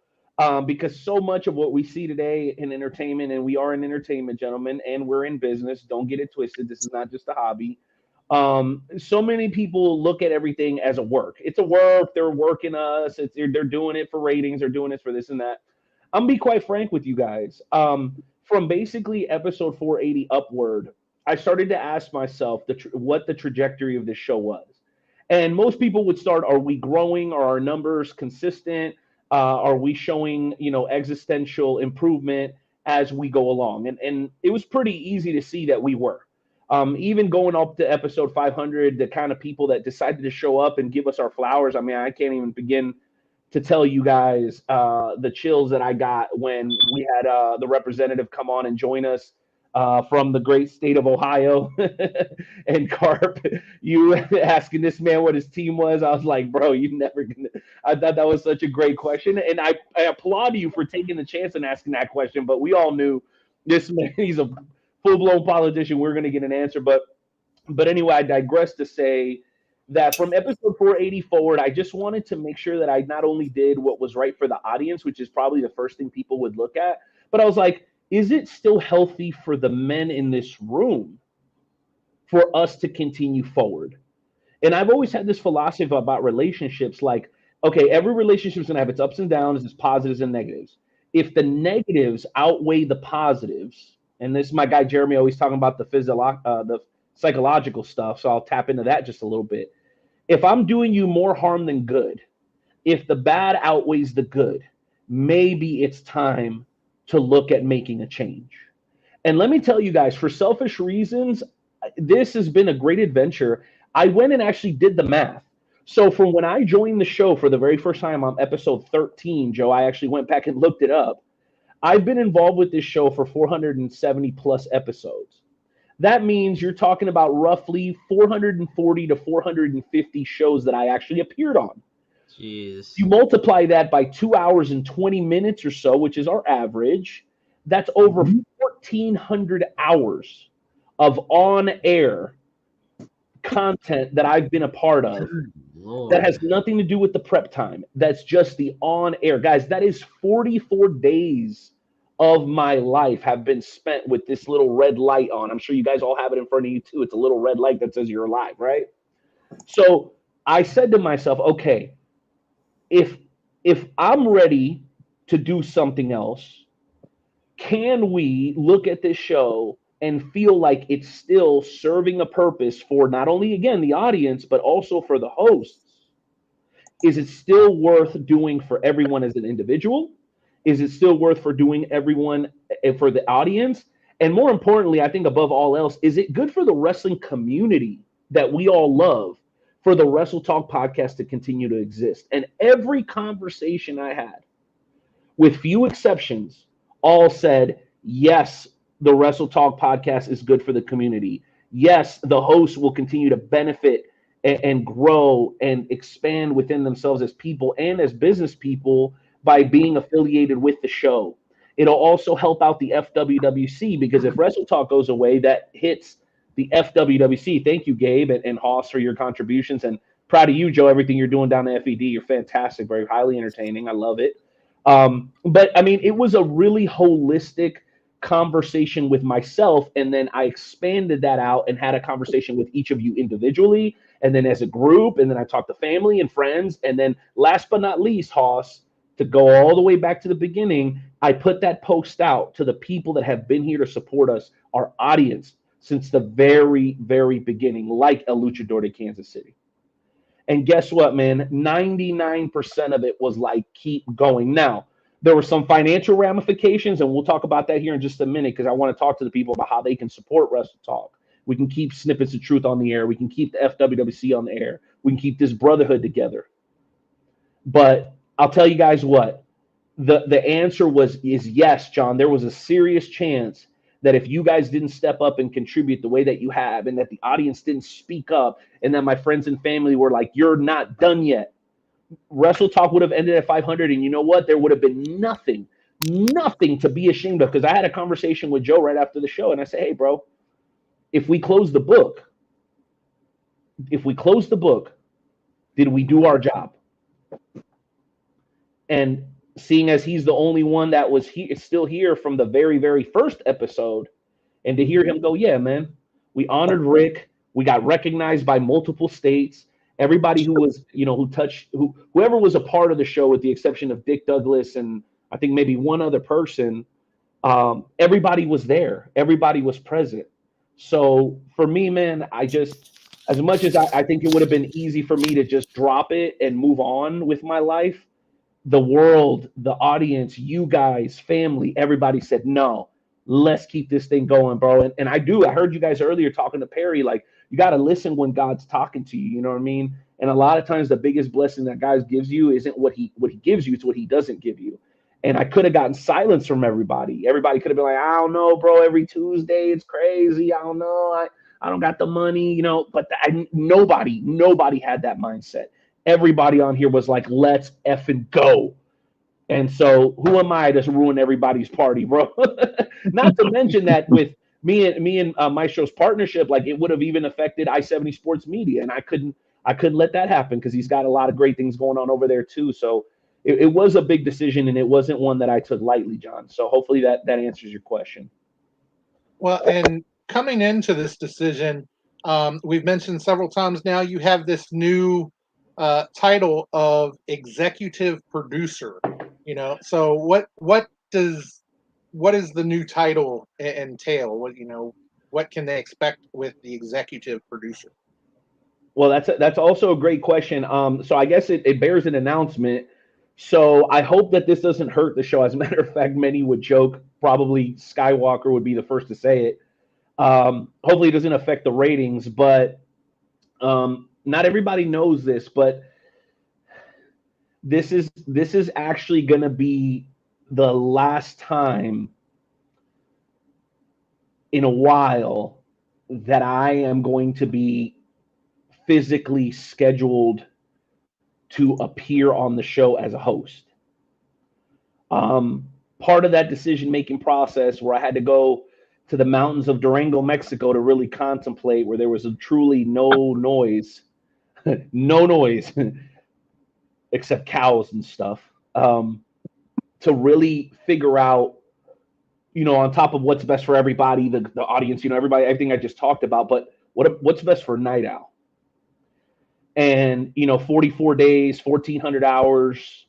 Because so much of what we see today in entertainment, and we are in entertainment, gentlemen, and we're in business. Don't get it twisted. This is not just a hobby. So many people look at everything as a work. It's a work. They're working us. They're doing it for ratings. They're doing it for this and that. I'm gonna be quite frank with you guys. From basically episode 480 upward, I started to ask myself what the trajectory of this show was. And most people would start, are we growing? Are our numbers consistent? Are we showing, you know, existential improvement as we go along? And it was pretty easy to see that we were. Even going up to episode 500, the kind of people that decided to show up and give us our flowers. I mean, I can't even begin to tell you guys the chills that I got when we had the representative come on and join us from the great state of Ohio. And Carp, you asking this man what his team was, I was like, bro, you never gonna. I thought that was such a great question, and I applaud you for taking the chance and asking that question. But we all knew this man, he's a full-blown politician. We're gonna get an answer, but anyway, I digress to say that from episode 480 forward, I just wanted to make sure that I not only did what was right for the audience, which is probably the first thing people would look at, but I was like, is it still healthy for the men in this room for us to continue forward? And I've always had this philosophy about relationships, like, okay, every relationship is going to have its ups and downs, its positives and negatives. If the negatives outweigh the positives, and this is my guy Jeremy always talking about the psychological stuff, so I'll tap into that just a little bit. If I'm doing you more harm than good, if the bad outweighs the good, maybe it's time to look at making a change. And let me tell you guys, for selfish reasons, this has been a great adventure. I went and actually did the math. So from when I joined the show for the very first time on episode 13, Joe, I actually went back and looked it up. I've been involved with this show for 470 plus episodes. That means you're talking about roughly 440 to 450 shows that I actually appeared on. Jeez. You multiply that by 2 hours and 20 minutes or so, which is our average, that's over 1,400 hours of on-air content that I've been a part of. Lord. That has nothing to do with the prep time. That's just the on-air. Guys, that is 44 days of my life have been spent with this little red light on. I'm sure you guys all have it in front of you too. It's a little red light that says you're alive, right? So I said to myself, okay, if I'm ready to do something else, can we look at this show and feel like it's still serving a purpose for not only, again, the audience, but also for the hosts? Is it still worth doing for everyone as an individual? Is it still worth for doing everyone for the audience? And more importantly, I think above all else, is it good for the wrestling community that we all love for the Wrestle Talk podcast to continue to exist? And every conversation I had, with few exceptions, all said, yes, the Wrestle Talk podcast is good for the community. Yes, the hosts will continue to benefit and grow and expand within themselves as people and as business people by being affiliated with the show. It'll also help out the FWWC, because if Wrestle Talk goes away, that hits the FWWC. Thank you, Gabe and Hoss, for your contributions. And proud of you, Joe, everything you're doing down at FED. You're fantastic, very highly entertaining. I love it. But, I mean, it was a really holistic conversation with myself, and then I expanded that out and had a conversation with each of you individually, and then as a group, and then I talked to family and friends, and then last but not least, Hoss, to go all the way back to the beginning, I put that post out to the people that have been here to support us, our audience, since the very, very beginning, like El Luchador de Kansas City. And guess what, man? 99% of it was like, keep going. Now, there were some financial ramifications, and we'll talk about that here in just a minute, because I want to talk to the people about how they can support Wrestle Talk. We can keep Snippets of Truth on the air. We can keep the FWWC on the air. We can keep this brotherhood together. But I'll tell you guys what, the answer is yes, John. There was a serious chance that if you guys didn't step up and contribute the way that you have, and that the audience didn't speak up, and that my friends and family were like, you're not done yet, Wrestle Talk would have ended at 500, and you know what? There would have been nothing to be ashamed of, because I had a conversation with Joe right after the show, and I said, hey, bro, if we close the book, did we do our job? And seeing as he's the only one that was still here from the very, very first episode, and to hear him go, yeah, man, we honored Rick. We got recognized by multiple states. Everybody who was, whoever was a part of the show, with the exception of Dick Douglas and I think maybe one other person, everybody was there. Everybody was present. So for me, man, as much as I think it would have been easy for me to just drop it and move on with my life, the world, the audience, you guys, family, everybody said, no, let's keep this thing going, bro. And I heard you guys earlier talking to Perry, like, you got to listen when God's talking to you. You know what I mean? And a lot of times the biggest blessing that God gives you isn't what he gives you, it's what he doesn't give you. And I could have gotten silence from everybody. Everybody could have been like, I don't know, bro, every Tuesday it's crazy. I don't know. I don't got the money, but nobody had that mindset. Everybody on here was like, let's effing go. And so who am I to ruin everybody's party, bro? Not to mention that with me and Maestro's partnership, like, it would have even affected I-70 Sports Media. And I couldn't let that happen, because he's got a lot of great things going on over there too. So it was a big decision, and it wasn't one that I took lightly, John. So hopefully that answers your question. Well, and coming into this decision, we've mentioned several times now, you have this new title of executive producer. So what does what does the new title entail? What can they expect with the executive producer? Well, that's also a great question. So I guess it bears an announcement. So I hope that this doesn't hurt the show. As a matter of fact, many would joke. Probably Skywalker would be the first to say it. Hopefully, it doesn't affect the ratings. But not everybody knows this. But this is actually going to be the last time in a while that I am going to be physically scheduled to appear on the show as a host. Part of that decision-making process where I had to go to the mountains of Durango, Mexico to really contemplate, where there was truly no noise, no noise, except cows and stuff, to really figure out, on top of what's best for everybody, the audience, everybody, everything I just talked about, but what's best for Night Owl? And 44 days, 1,400 hours,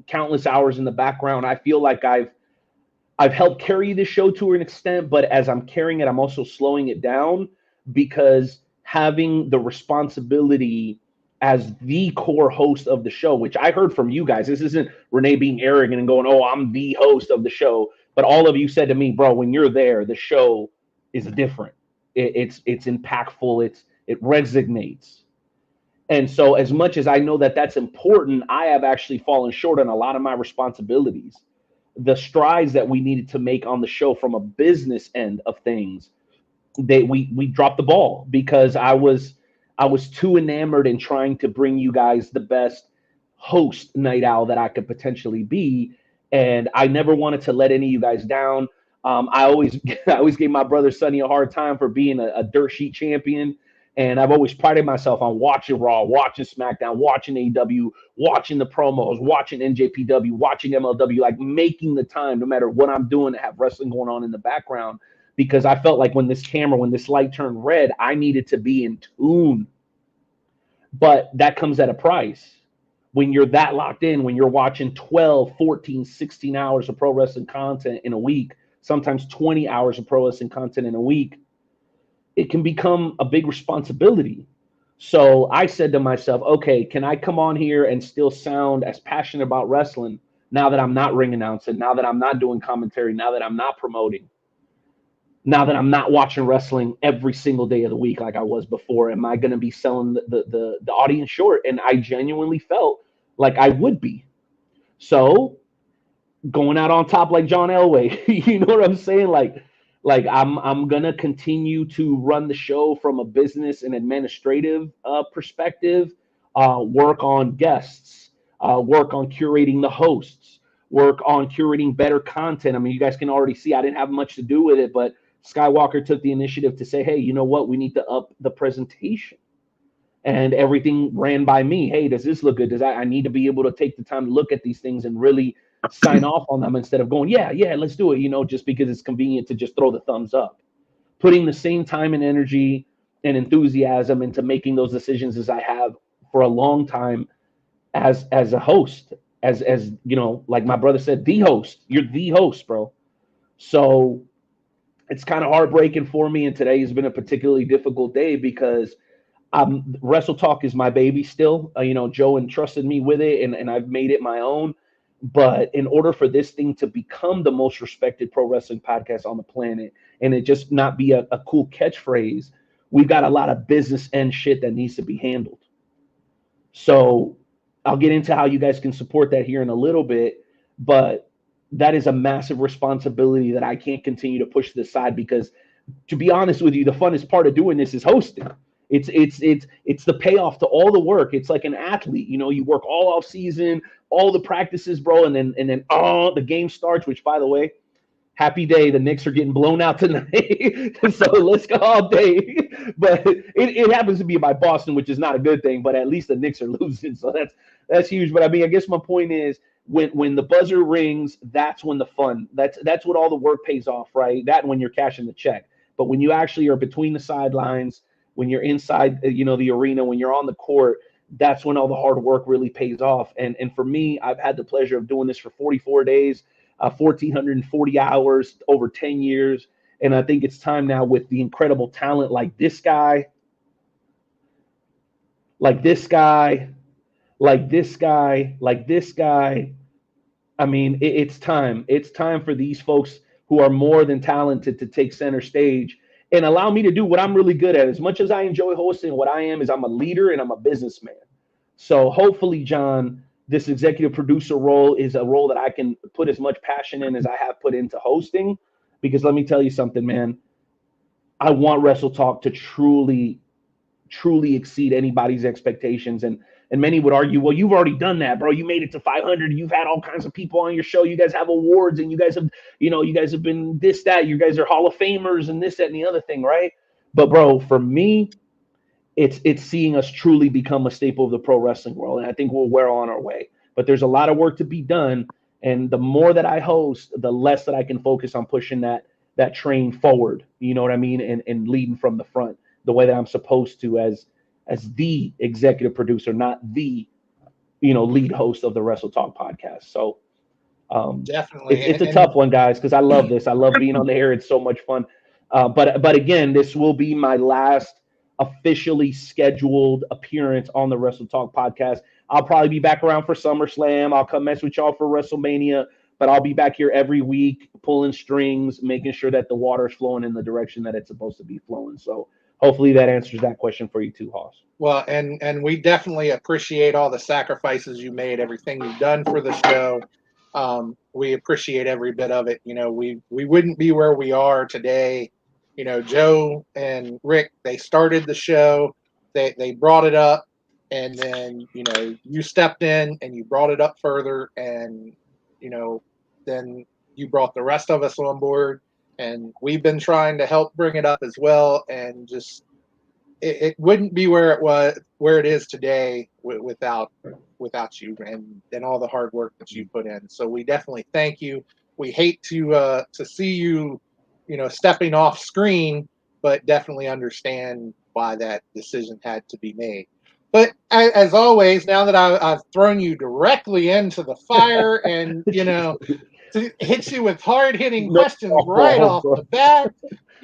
countless hours in the background. I feel like I've helped carry the show to an extent, but as I'm carrying it, I'm also slowing it down, because having the responsibility as the core host of the show, which I heard from you guys, this isn't Renee being arrogant and going, "Oh, I'm the host of the show," but all of you said to me, "Bro, when you're there, the show is different. It's impactful. It resonates." And so as much as I know that that's important, I have actually fallen short on a lot of my responsibilities. The strides that we needed to make on the show from a business end of things, we dropped the ball, because I was too enamored in trying to bring you guys the best host Night Owl that I could potentially be. And I never wanted to let any of you guys down. I always gave my brother Sonny a hard time for being a dirt sheet champion. And I've always prided myself on watching Raw, watching SmackDown, watching AEW, watching the promos, watching NJPW, watching MLW, like making the time, no matter what I'm doing, to have wrestling going on in the background, because I felt like when this light turned red, I needed to be in tune. But that comes at a price. When you're that locked in, when you're watching 12, 14, 16 hours of pro wrestling content in a week, sometimes 20 hours of pro wrestling content in a week, it can become a big responsibility. So I said to myself, okay, can I come on here and still sound as passionate about wrestling now that I'm not ring announcing, now that I'm not doing commentary, now that I'm not promoting, now that I'm not watching wrestling every single day of the week like I was before? Am I going to be selling the audience short? And I genuinely felt like I would be. So going out on top like John Elway, you know what I'm saying? Like I'm gonna continue to run the show from a business and administrative perspective, work on guests, work on curating the hosts, work on curating better content. I mean, you guys can already see I didn't have much to do with it, but Skywalker took the initiative to say, hey, you know what? We need to up the presentation. And everything ran by me. Hey, does this look good? I need to be able to take the time to look at these things and really sign off on them instead of going, yeah, let's do it, just because it's convenient to just throw the thumbs up. Putting the same time and energy and enthusiasm into making those decisions as I have for a long time as a host, as like my brother said, the host. You're the host, bro. So it's kind of heartbreaking for me, and today has been a particularly difficult day because Wrestle Talk is my baby still. Joe entrusted me with it, and I've made it my own. But in order for this thing to become the most respected pro wrestling podcast on the planet, and it just not be a cool catchphrase, we've got a lot of business and shit that needs to be handled. So I'll get into how you guys can support that here in a little bit, but that is a massive responsibility that I can't continue to push to the side, because to be honest with you, the funnest part of doing this is hosting. It's the payoff to all the work. It's like an athlete, you work all off season, all the practices, bro, and then the game starts, which, by the way, happy day, the Knicks are getting blown out tonight. So let's go all day. But it happens to be by Boston, which is not a good thing, but at least the Knicks are losing. So that's huge. But I mean, I guess my point is, when the buzzer rings, that's when the fun, that's what all the work pays off, right? That when you're cashing the check. But when you actually are between the sidelines, when you're inside, the arena, when you're on the court, that's when all the hard work really pays off. And for me, I've had the pleasure of doing this for 44 days. 1,440 hours over 10 years. And I think it's time now with the incredible talent like this guy, like this guy, like this guy, like this guy. I mean, it's time. It's time for these folks who are more than talented to take center stage and allow me to do what I'm really good at. As much as I enjoy hosting, what I am is I'm a leader and I'm a businessman. So hopefully, John, this executive producer role is a role that I can put as much passion in as I have put into hosting. Because let me tell you something, man. I want Wrestle Talk to truly exceed anybody's expectations. And many would argue, well, you've already done that, bro. You made it to 500. You've had all kinds of people on your show. You guys have awards, and you guys have been this, that. You guys are Hall of Famers and this, that, and the other thing, right? But, bro, for me, it's seeing us truly become a staple of the pro wrestling world. And I think we're on our way. But there's a lot of work to be done. And the more that I host, the less that I can focus on pushing that train forward. You know what I mean? And leading from the front the way that I'm supposed to as the executive producer, not the, lead host of the Wrestle Talk podcast. So definitely, it's a tough one, guys, because I love this. I love being on the air. It's so much fun. But again, this will be my last officially scheduled appearance on the Wrestle Talk podcast. I'll probably be back around for SummerSlam. I'll come mess with y'all for WrestleMania, but I'll be back here every week pulling strings, making sure that the water's flowing in the direction that it's supposed to be flowing. So hopefully that answers that question for you too, Hoss. Well, and we definitely appreciate all the sacrifices you made, everything you've done for the show. We appreciate every bit of it. We wouldn't be where we are today. Joe and Rick, they started the show. They brought it up. And then, you stepped in and you brought it up further. And, then you brought the rest of us on board. And we've been trying to help bring it up as well. And just, it wouldn't be where it is today without you and all the hard work that you put in. So we definitely thank you. We hate to see you, stepping off screen, but definitely understand why that decision had to be made. But as always, now that I've thrown you directly into the fire and, to hit you with hard-hitting questions right off the bat,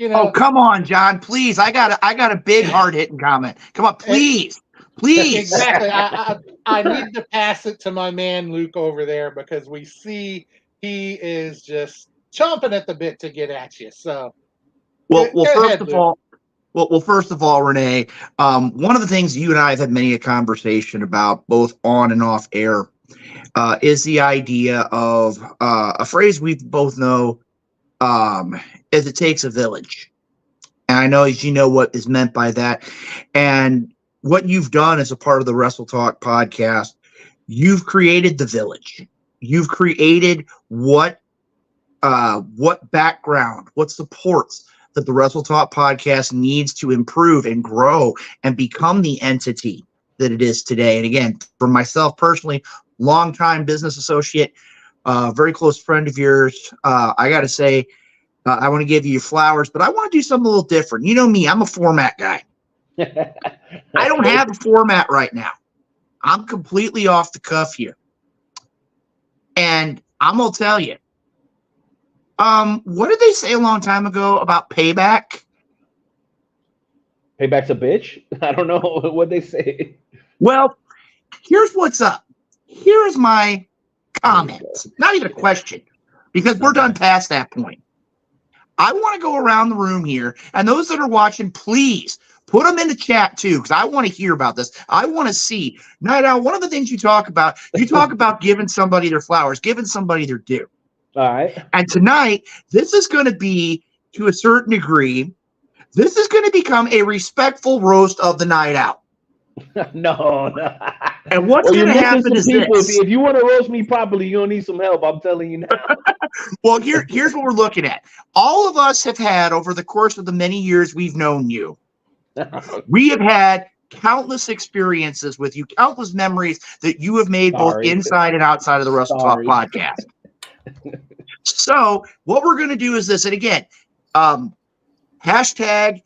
Oh, come on, John, please. I got a big hard-hitting comment. Come on, please. Exactly. I need to pass it to my man Luke over there because we see he is just chomping at the bit to get at you. So, first of all, Renee, one of the things you and I have had many a conversation about, both on and off air, is the idea of a phrase we both know, is it takes a village. And I know, as you know, what is meant by that. And what you've done as a part of the Wrestle Talk podcast, you've created the village. You've created what background, what supports that the Wrestle Talk podcast needs to improve and grow and become the entity that it is today. And again, for myself personally, longtime business associate, very close friend of yours, I got to say, I want to give you your flowers, but I want to do something a little different. You know me, I'm a format guy. I don't have a format right now. I'm completely off the cuff here. And I'm going to tell you, what did they say a long time ago about payback? Payback's a bitch? I don't know what they say. Well, here's what's up. Here is my comment. Not even a question, because we're done past that point. I want to go around the room here, and those that are watching, please put them in the chat too, because I want to hear about this. I want to see. Night Owl, one of the things you talk about giving somebody their flowers, giving somebody their due. All right. And tonight, this is going to be, to a certain degree, this is going to become a respectful roast of the Night Owl. No. And what's going to happen is this. If you want to roast me properly, you're going to need some help. I'm telling you now. Well, here's what we're looking at. All of us have had, over the course of the many years we've known you, we have had countless experiences with you, countless memories that you have made both inside and outside of the Wrestle Talk podcast. So what we're going to do is this. And again, hashtag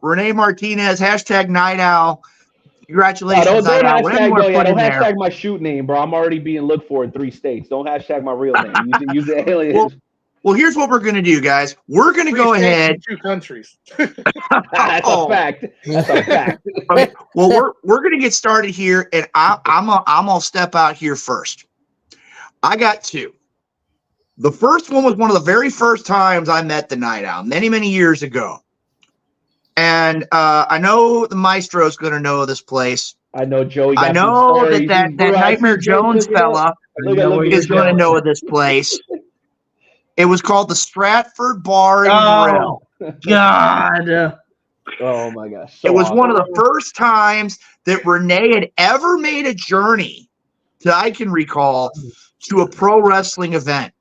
Renee Martinez, hashtag Night Owl. Congratulations, don't Night Owl. Whatever you want to put in don't there. hashtag my shoot name, bro. I'm already being looked for in 3 states. Don't hashtag my real name. Use the alias. Well, here's what we're going to do, guys. We're going to 3 go states ahead. and 2 countries. That's a fact. That's a fact. Okay, well, we're going to get started here, and I'm gonna step out here first. I got 2. The first one was one of the very first times I met the Night Owl, many, many years ago. And I know the Maestro's going to know this place. I know Joey. I know that Nightmare Jones fella is going to know this place. It was called the Stratford Bar and Grill. God. Oh my gosh. It was one of the first times that Renee had ever made a journey that I can recall to a pro wrestling event.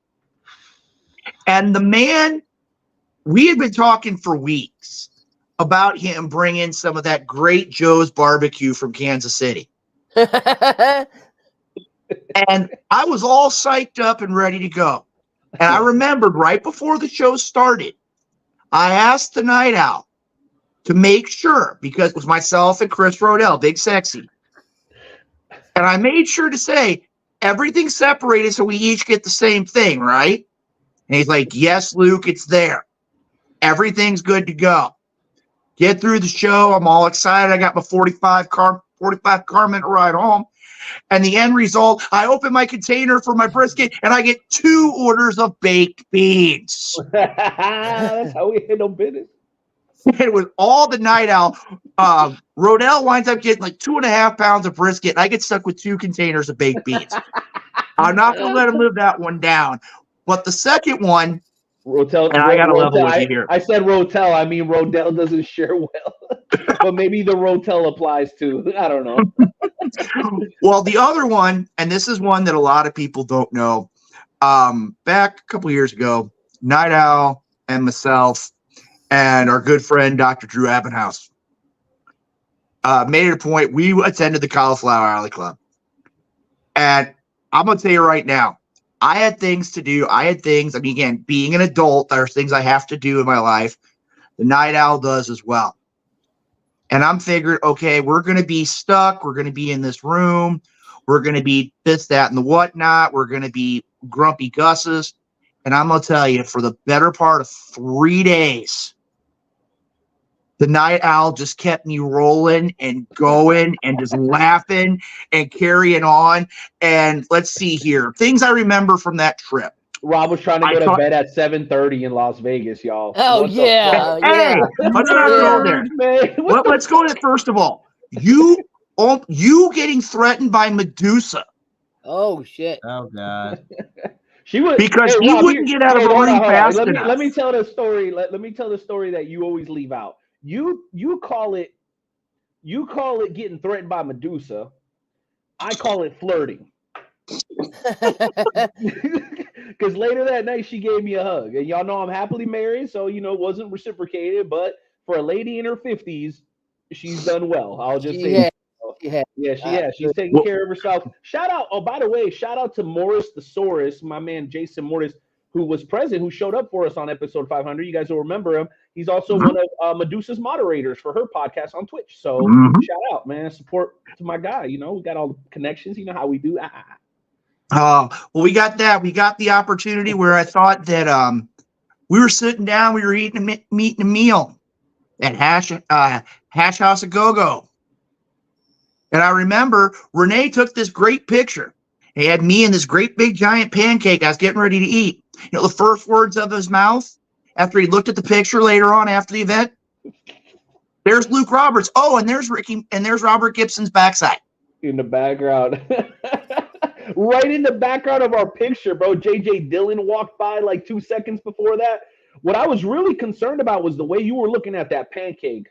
And the man, we had been talking for weeks about him bringing some of that great Joe's barbecue from Kansas City. And I was all psyched up and ready to go. And I remembered right before the show started, I asked the Night Owl to make sure, because it was myself and Chris Rodell, Big Sexy. And I made sure to say, everything's separated so we each get the same thing, right? And he's like, yes, Luke, it's there. Everything's good to go. Get through the show. I'm all excited. I got my 45 car minute ride home. And the end result, I open my container for my brisket, and I get 2 orders of baked beans. That's how we handle business. It was all the Night Owl. Rodell winds up getting like 2.5 pounds of brisket. And I get stuck with 2 containers of baked beans. I'm not going to let him live that one down. But the second one, Rotel, and I got to level with you here. I said Rotel. I mean, Rodell doesn't share well. But maybe the Rotel applies too. I don't know. Well, the other one, and this is one that a lot of people don't know. Back a couple years ago, Night Owl and myself and our good friend Dr. Drew Abbenhouse made it a point. We attended the Cauliflower Alley Club. And I'm going to tell you right now, I had things to do. I mean, again, being an adult, there's things I have to do in my life. The Night Owl does as well. And I'm figuring, okay, we're going to be stuck. We're going to be in this room. We're going to be this, that, and the whatnot. We're going to be grumpy Gus's. And I'm going to tell you, for the better part of 3 days, the Night Owl just kept me rolling and going and just laughing and carrying on. And let's see here. Things I remember from that trip. Rob was trying to go to bed at 7:30 in Las Vegas, y'all. Oh, yeah. Hey, let's not go there. Let's go to, first of all, you getting threatened by Medusa. Oh, shit. Oh, God. She was because he wouldn't get out of the ring fast enough. Let me tell the story. Let me tell the story that you always leave out. You call it getting threatened by Medusa. I call it flirting. Because later that night she gave me a hug, and y'all know I'm happily married, so it wasn't reciprocated. But for a lady in her 50s, she's done well. I'll just say, she's taking care of herself. Shout out! Oh, by the way, shout out to Morris Thesaurus, my man Jason Morris, who was present, who showed up for us on episode 500. You guys will remember him. He's also one of Medusa's moderators for her podcast on Twitch. So shout out, man! Support to my guy. We got all the connections. You know how we do. Well, we got that. We got the opportunity where I thought that we were sitting down, we were eating a meal at Hash House a Go-Go. And I remember Renee took this great picture. He had me in this great big giant pancake I was getting ready to eat. The first words of his mouth after he looked at the picture later on after the event, there's Luke Roberts. Oh, and there's Ricky, and there's Robert Gibson's backside. In the background. Right in the background of our picture, bro. JJ Dillon walked by like 2 seconds before that. What I was really concerned about was the way you were looking at that pancake.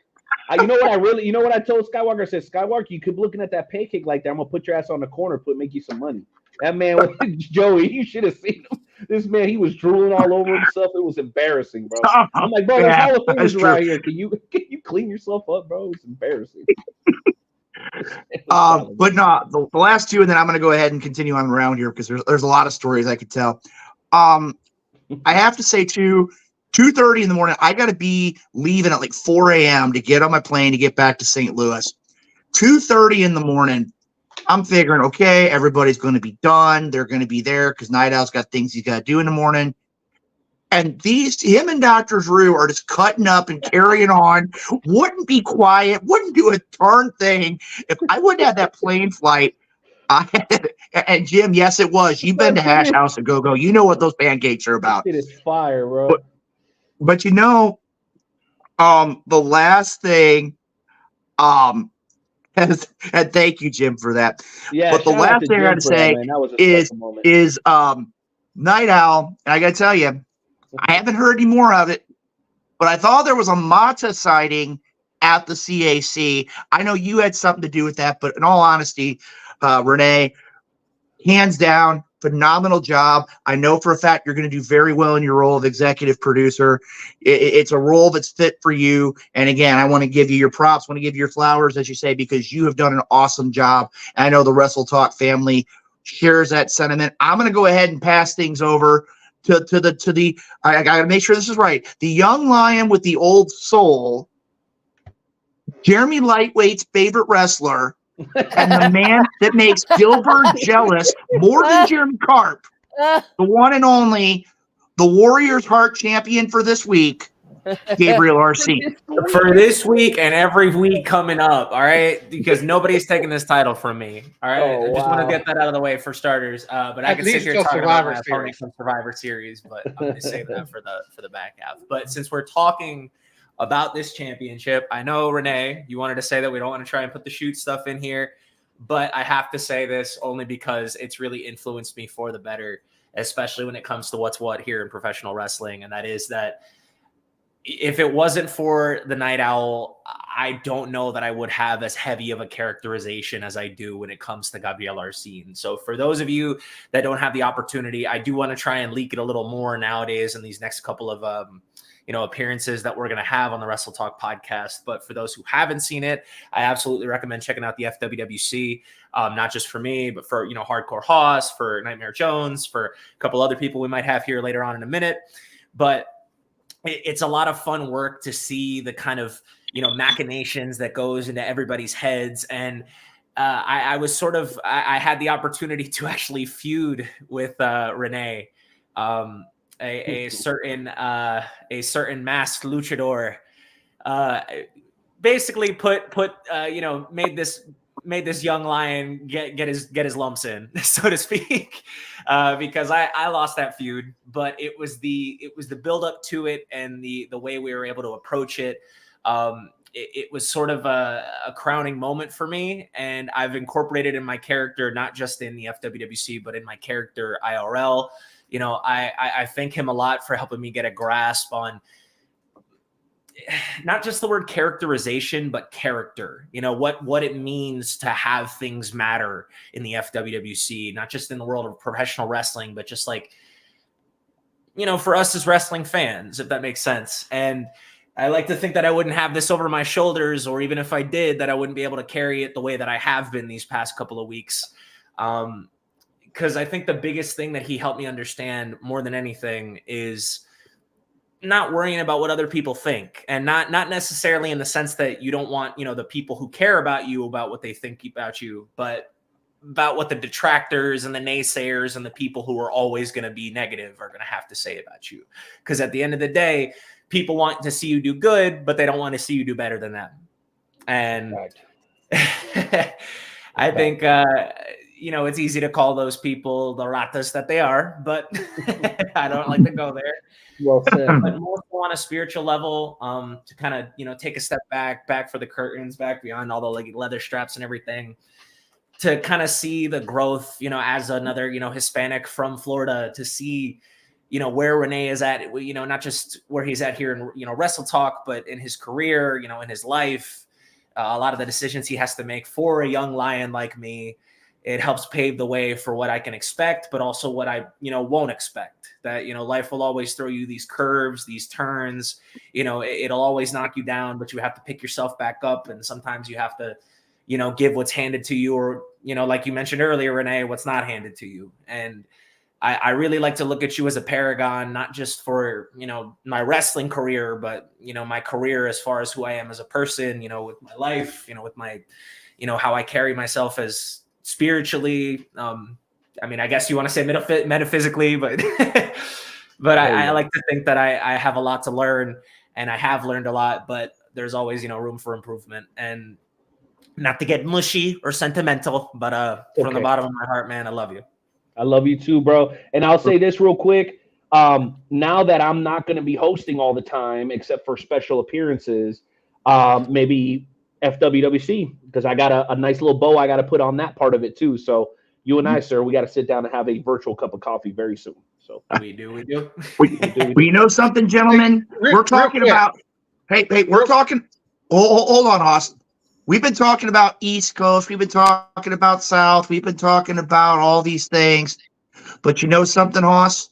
You know what I told Skywalker? I said, Skywalker, you could be looking at that pancake like that. I'm gonna put your ass on the corner, make you some money. That man was Joey. You should have seen him. This man, he was drooling all over himself. It was embarrassing, bro. I'm like, bro, there's Hall of Famers around here. Can you clean yourself up, bro? It's embarrassing. But no, the last two, and then I'm going to go ahead and continue on around here because there's a lot of stories I could tell. I have to say, 2:30 in the morning, I got to be leaving at like 4 a.m. to get on my plane to get back to St. Louis 2:30 in the morning, I'm figuring, okay, everybody's going to be done. They're going to be there because Night Owl's got things he's got to do in the morning. And him and Dr. Drew are just cutting up and carrying on. Wouldn't be quiet. Wouldn't do a darn thing. If I wouldn't have that plane flight, and Jim, yes, it was. You've been to Hash House and Go-Go. You know what those pancakes are about. It is fire, bro. But the last thing, and thank you, Jim, for that. Yeah, but the last thing I got to say is Night Owl, and I got to tell you, I haven't heard any more of it, but I thought there was a Mata sighting at the CAC. I know you had something to do with that, but in all honesty, Renee, hands down, phenomenal job. I know for a fact you're going to do very well in your role of executive producer. It's a role that's fit for you. And again, I want to give you your props, want to give you your flowers, as you say, because you have done an awesome job. And I know the Wrestle Talk family shares that sentiment. I'm going to go ahead and pass things over to the I got to make sure this is right. The young lion with the old soul, Jeremy Lightweight's favorite wrestler, and the man that makes Gilbert jealous more than Jeremy Carp, the one and only, the Warriors Heart champion for this week, Gabriel RC. For this week and every week coming up, all right? Because nobody's taking this title from me, all right? Oh, I just want wow. to get that out of the way for starters. But I At can sit least here till talking about Survivor my opponent from Survivor Series, but I'm going to save that for the back half. But since we're talking about this championship, I know, Renee, you wanted to say that we don't want to try and put the shoot stuff in here, but I have to say this only because it's really influenced me for the better, especially when it comes to what's what here in professional wrestling, and that is that if it wasn't for the Night Owl, I don't know that I would have as heavy of a characterization as I do when it comes to Gabriel Arcine. So for those of you that don't have the opportunity, I do want to try and leak it a little more nowadays in these next couple of appearances that we're going to have on the Wrestle Talk podcast. But for those who haven't seen it, I absolutely recommend checking out the FWWC, not just for me, but for, Hardcore Hoss, for Nightmare Jones, for a couple other people we might have here later on in a minute. But it's a lot of fun work to see the kind of, machinations that goes into everybody's heads. And I had the opportunity to actually feud with Renee, a certain masked luchador, basically made this young lion get his lumps in, so to speak, because I lost that feud, but it was the build up to it and the way we were able to approach it. It was sort of a crowning moment for me, and I've incorporated in my character, not just in the FWWC, but in my character IRL. I thank him a lot for helping me get a grasp on not just the word characterization, but character, what it means to have things matter in the FWWC, not just in the world of professional wrestling, but just like, for us as wrestling fans, if that makes sense. And I like to think that I wouldn't have this over my shoulders, or even if I did, that I wouldn't be able to carry it the way that I have been these past couple of weeks. Because I think the biggest thing that he helped me understand more than anything is not worrying about what other people think, and not necessarily in the sense that you don't want, the people who care about you about what they think about you, but about what the detractors and the naysayers and the people who are always going to be negative are going to have to say about you. Because at the end of the day, people want to see you do good, but they don't want to see you do better than them. And I think, it's easy to call those people the ratas that they are, but I don't like to go there. Well said. But more on a spiritual level, to kind of, take a step back for the curtains, back beyond all the leather straps and everything, to kind of see the growth, as another, Hispanic from Florida, to see, where Renee is at, not just where he's at here in, Wrestle Talk, but in his career, in his life, a lot of the decisions he has to make for a young lion like me. It helps pave the way for what I can expect, but also what I, won't expect. That, life will always throw you these curves, these turns, it'll always knock you down, but you have to pick yourself back up. And sometimes you have to, give what's handed to you, or, like you mentioned earlier, Renee, what's not handed to you. And I really like to look at you as a paragon, not just for, my wrestling career, but, my career as far as who I am as a person, with my life, with my, how I carry myself as spiritually. I mean, I guess you want to say metaphysically, but but I like to think that I have a lot to learn, and I have learned a lot, but there's always, room for improvement. And not to get mushy or sentimental, but from the bottom of my heart, man, I love you. I love you too, bro. And I'll say this real quick. Now that I'm not going to be hosting all the time, except for special appearances, maybe FWWC, because I got a nice little bow I got to put on that part of it too. So you and I, sir, we got to sit down and have a virtual cup of coffee very soon. So we do. You know something, gentlemen? We're talking about. Hey, we're talking. Hold on, Austin. We've been talking about East Coast. We've been talking about South. We've been talking about all these things. But you know something, Hoss?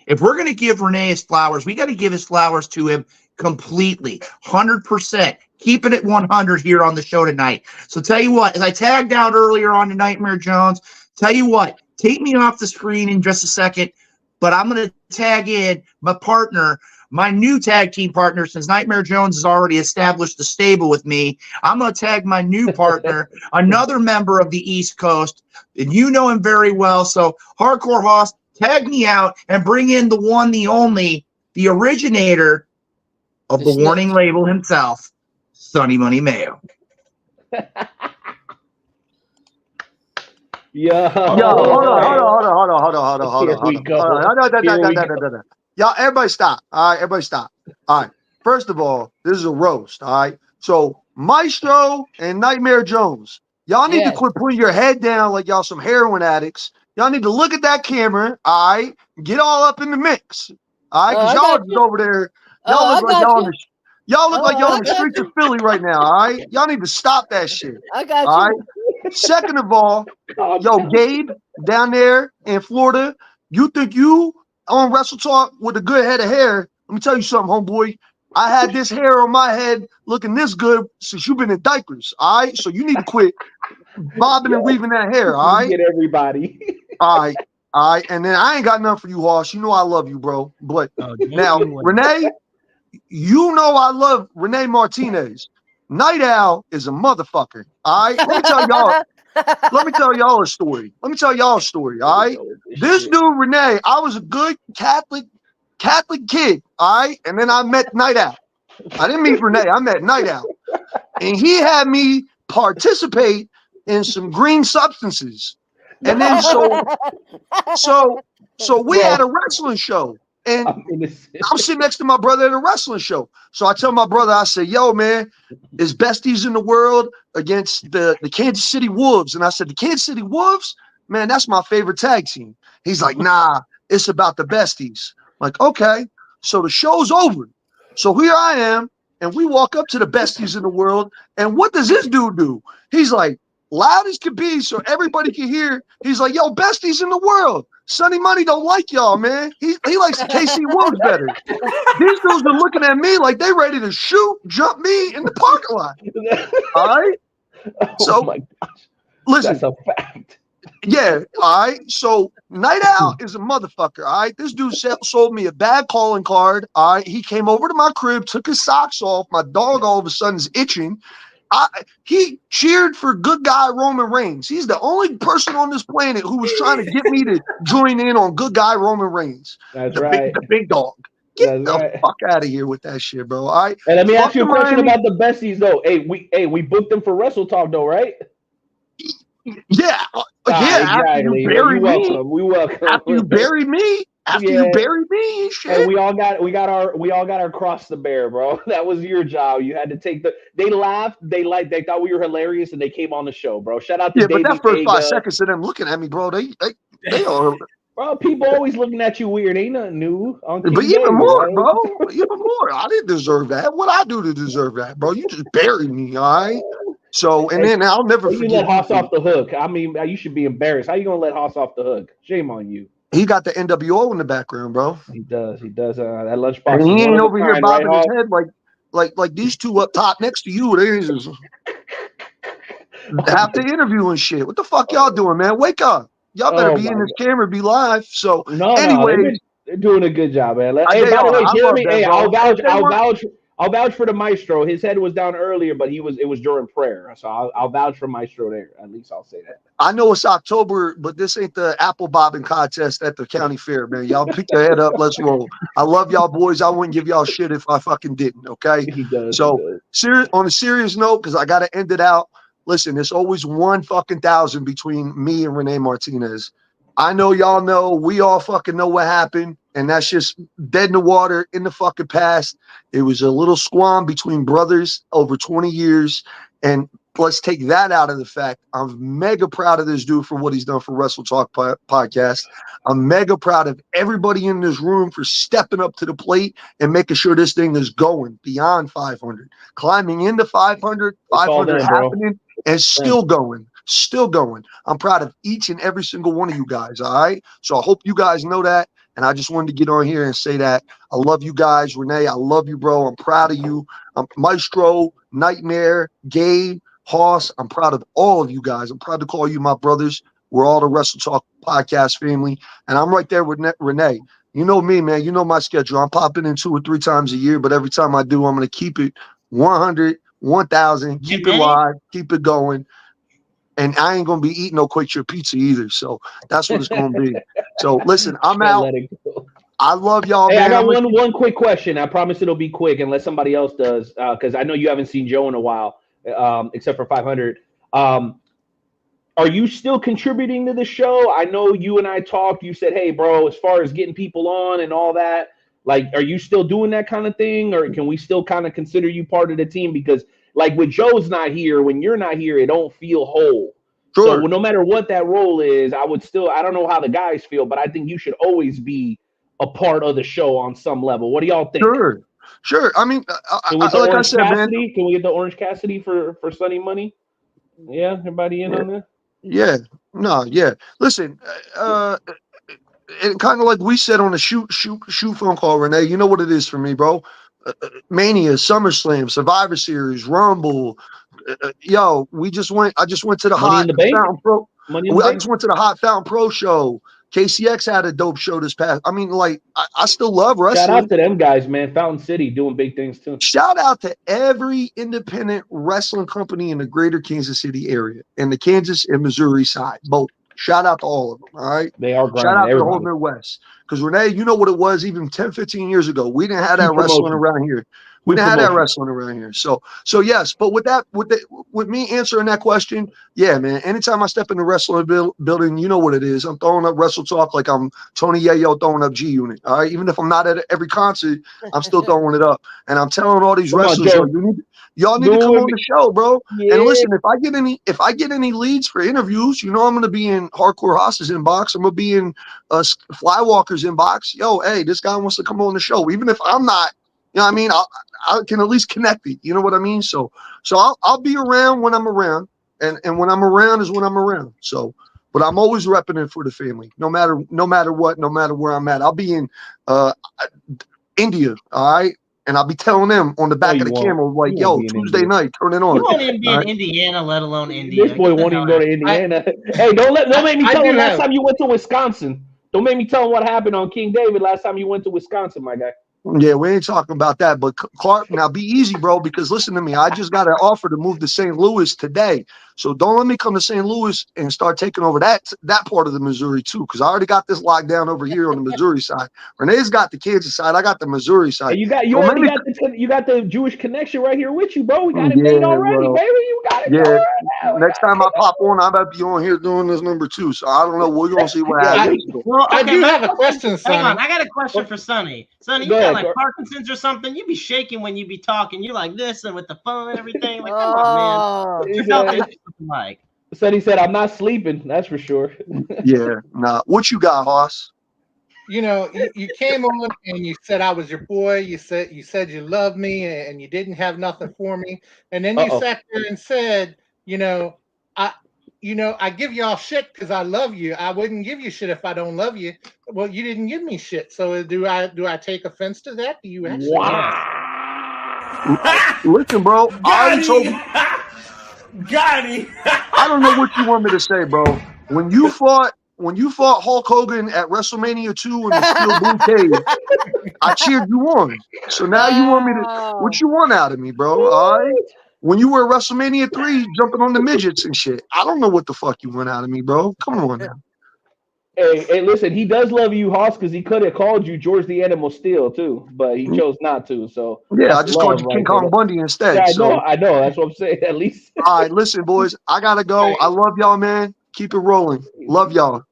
If we're going to give Renee his flowers, we got to give his flowers to him completely, 100%. Keeping it 100 here on the show tonight. So tell you what, as I tagged out earlier on to Nightmare Jones, tell you what, take me off the screen in just a second, but I'm going to tag in my partner, my new tag team partner, since Nightmare Jones has already established the stable with me. I'm going to tag my new partner, another member of the East Coast, and you know him very well. So, Hardcore Hoss, tag me out and bring in the one, the only, the originator of the warning label himself, Sonny Money Mayo. Yo, hold on. Y'all, everybody stop. All right, everybody stop. All right. First of all, this is a roast. All right. So Maestro and Nightmare Jones, y'all need to quit putting your head down like y'all some heroin addicts. Y'all need to look at that camera. All right. Get all up in the mix. All right. Because y'all are just over there. Y'all look like y'all on the streets of Philly right now. All right. Y'all need to stop that shit. I got all you. Right. Second of all, Gabe down there in Florida, you think you on Wrestle Talk with a good head of hair? Let me tell you something, homeboy. I had this hair on my head looking this good since you've been in diapers. All right, so you need to quit bobbing and weaving that hair. All right, get everybody. all right, and then I ain't got nothing for you, Hoss. You know I love you, bro. But now, Renee, you know I love Renee Martinez. Night Owl is a motherfucker. All right, let me tell y'all. Let me tell y'all a story. All right. This dude, Renee, I was a good Catholic kid. All right. And then I met Night Owl. I didn't meet Renee. I met Night Owl. And he had me participate in some green substances. And then so we had a wrestling show. And I'm sitting next to my brother at a wrestling show. So I tell my brother, I say, yo, man, it's besties in the world against the Kansas City Wolves. And I said, the Kansas City Wolves? Man, that's my favorite tag team. He's like, nah, it's about the besties. I'm like, okay. So the show's over. So here I am, and we walk up to the besties in the world. And what does this dude do? He's like, loud as can be so everybody can hear. He's like, yo, besties in the world. Sonny Money don't like y'all, man. He likes the KC Wolves better. These dudes are looking at me like they ready to jump me in the parking lot. All right? So, my gosh. Listen. That's a fact. Yeah, all right. So Night Owl is a motherfucker, all right? This dude sold me a bad calling card. All right. He came over to my crib, took his socks off. My dog all of a sudden is itching. He cheered for good guy Roman Reigns. He's the only person on this planet who was trying to get me to join in on good guy Roman Reigns. That's right. The big dog. Get the fuck out of here with that shit, bro. All right. And let me ask you a question about the besties, though. Hey, we booked them for Wrestle Talk, though, right? Yeah. Exactly. After you bury me. We welcome. After you bury me. You buried me and shit. And we all got our cross to bear, bro. That was your job. You had to take they laughed, they thought we were hilarious, and they came on the show, bro. Shout out to David. But that first 5 seconds of them looking at me, bro, they are. Bro, people always looking at you weird. Ain't nothing new. But even more, bro. Even more. I didn't deserve that. What I do to deserve that, bro? You just buried me, all right? So, and then I'll never forget. You let Hoss off the hook. I mean, you should be embarrassed. How you gonna let Hoss off the hook? Shame on you. He got the NWO in the background, bro. He does. That lunchbox. And he ain't over here bobbing his head like these two up top next to you. They just have to interview and shit. What the fuck y'all doing, man? Wake up. Y'all better be in this camera, be live. So anyway, they're doing a good job, man. Hey, by the way, Jeremy, hey, I'll vouch I'll vouch for the Maestro. His head was down earlier, but it was during prayer. So I'll vouch for Maestro there. At least I'll say that. I know it's October, but this ain't the apple bobbing contest at the county fair, man. Y'all pick your head up. Let's roll. I love y'all boys. I wouldn't give y'all shit if I fucking didn't, okay? He does. So on a serious note, because I got to end it out, listen, it's always 1,000 between me and Renee Martinez. I know y'all know. We all fucking know what happened, and that's just dead in the water in the fucking past. It was a little squam between brothers over 20 years, and let's take that out of the fact. I'm mega proud of this dude for what he's done for Wrestle Talk podcast. I'm mega proud of everybody in this room for stepping up to the plate and making sure this thing is going beyond 500, climbing into 500, 500 happening, and still going. Still going. I'm proud of each and every single one of you guys. All right. So I hope you guys know that. And I just wanted to get on here and say that I love you guys. Renee, I love you, bro. I'm proud of you. Maestro, Nightmare, Gabe, Hoss. I'm proud of all of you guys. I'm proud to call you my brothers. We're all the Wrestle Talk podcast family. And I'm right there with Renee. You know me, man. You know my schedule. I'm popping in 2 or 3 times a year, but every time I do, I'm going to keep it 100, 1,000, keep it live, keep it going. And I ain't going to be eating no Quick Trip pizza either. So that's what it's going to be. So listen, I'm out. I love y'all, man. I got one quick question. I promise it'll be quick unless somebody else does, because I know you haven't seen Joe in a while, except for 500. Are you still contributing to the show? I know you and I talked. You said, hey, bro, as far as getting people on and all that, like, are you still doing that kind of thing? Or can we still kind of consider you part of the team? Because like when Joe's not here, when you're not here, it don't feel whole. Sure. So no matter what that role is, I don't know how the guys feel, but I think you should always be a part of the show on some level. What do y'all think? Sure. I mean, like I said, man. Can we get the Orange Cassidy for Sunny Money? Yeah, everybody in on that? Yeah. No, yeah. Listen, and kind of like we said on the shoot phone call, Renee, you know what it is for me, bro. Mania, SummerSlam, Survivor Series, Rumble. Yo, I just went to the Hot Fountain Pro. I just went to the Hot Fountain Pro show. KCX had a dope show this past. I mean, like, I still love wrestling. Shout out to them guys, man. Fountain City doing big things too. Shout out to every independent wrestling company in the greater Kansas City area and the Kansas and Missouri side. Both. Shout out to all of them. All right. They are grinding. Shout out to the whole Midwest. Because Renee, you know what it was even 10, 15 years ago. We didn't have that wrestling around here. We didn't have that wrestling around here. So yes, but with me answering that question, yeah, man. Anytime I step in the wrestling building, you know what it is. I'm throwing up Wrestle Talk like I'm Tony Yayo throwing up G Unit. All right, even if I'm not at every concert, I'm still throwing it up. And I'm telling all these wrestlers, y'all need to come on the show, bro. Yeah. And listen, if I get any leads for interviews, you know I'm gonna be in Hardcore Haas's inbox. I'm gonna be in Flywalker's inbox. Yo, hey, this guy wants to come on the show, even if I'm not. You know what I mean? I can at least connect it. You know what I mean? So I'll be around when I'm around, and when I'm around is when I'm around. So, but I'm always repping it for the family, no matter what, no matter where I'm at. I'll be in India, all right, and I'll be telling them on the back of the camera, like, yo, Tuesday night, turn it on. You won't even be in Indiana, let alone India. This boy won't even go to Indiana. Hey, don't make me tell him last time you went to Wisconsin. Don't make me tell him what happened on King David last time you went to Wisconsin, my guy. Yeah, we ain't talking about that. But Clark, now be easy, bro, because listen to me. I just got an offer to move to St. Louis today. So don't let me come to St. Louis and start taking over that part of the Missouri too, because I already got this locked down over here on the Missouri side. Renee's got the Kansas side. I got the Missouri side. Hey, you got the Jewish connection right here with you, bro. We got it made already, baby. You got it. Yeah. Next time I pop on, I might be on here doing this number 2. So I don't know. We're gonna see what happens. I do have a question, Sonny. Hang on, I got a question for Sonny. Sonny, you got like Parkinson's or something? You be shaking when you be talking. You like this and with the phone and everything. Like, come on, man. You felt like. Sonny said, "I'm not sleeping." That's for sure. Yeah. Nah. What you got, Hoss? You know, you came on and you said I was your boy. You said you loved me and you didn't have nothing for me. And then you sat there and said, I give y'all shit because I love you. I wouldn't give you shit if I don't love you. Well, you didn't give me shit. So do I take offense to that? Do you actually? Wow. Listen, bro. Got him. I don't know what you want me to say, bro. When you fought when you fought Hulk Hogan at WrestleMania 2 in the Steel Blue Cage, I cheered you on. So now you want me to? What you want out of me, bro? All right. When you were at WrestleMania 3 jumping on the midgets and shit, I don't know what the fuck you want out of me, bro. Come on now. Hey, listen, he does love you, Hoss, because he could have called you George the Animal Steel too, but he chose not to. So yeah, I just called you King Kong Bundy instead. Yeah, so. I know. That's what I'm saying. At least. All right, listen, boys. I gotta go. I love y'all, man. Keep it rolling. Love y'all.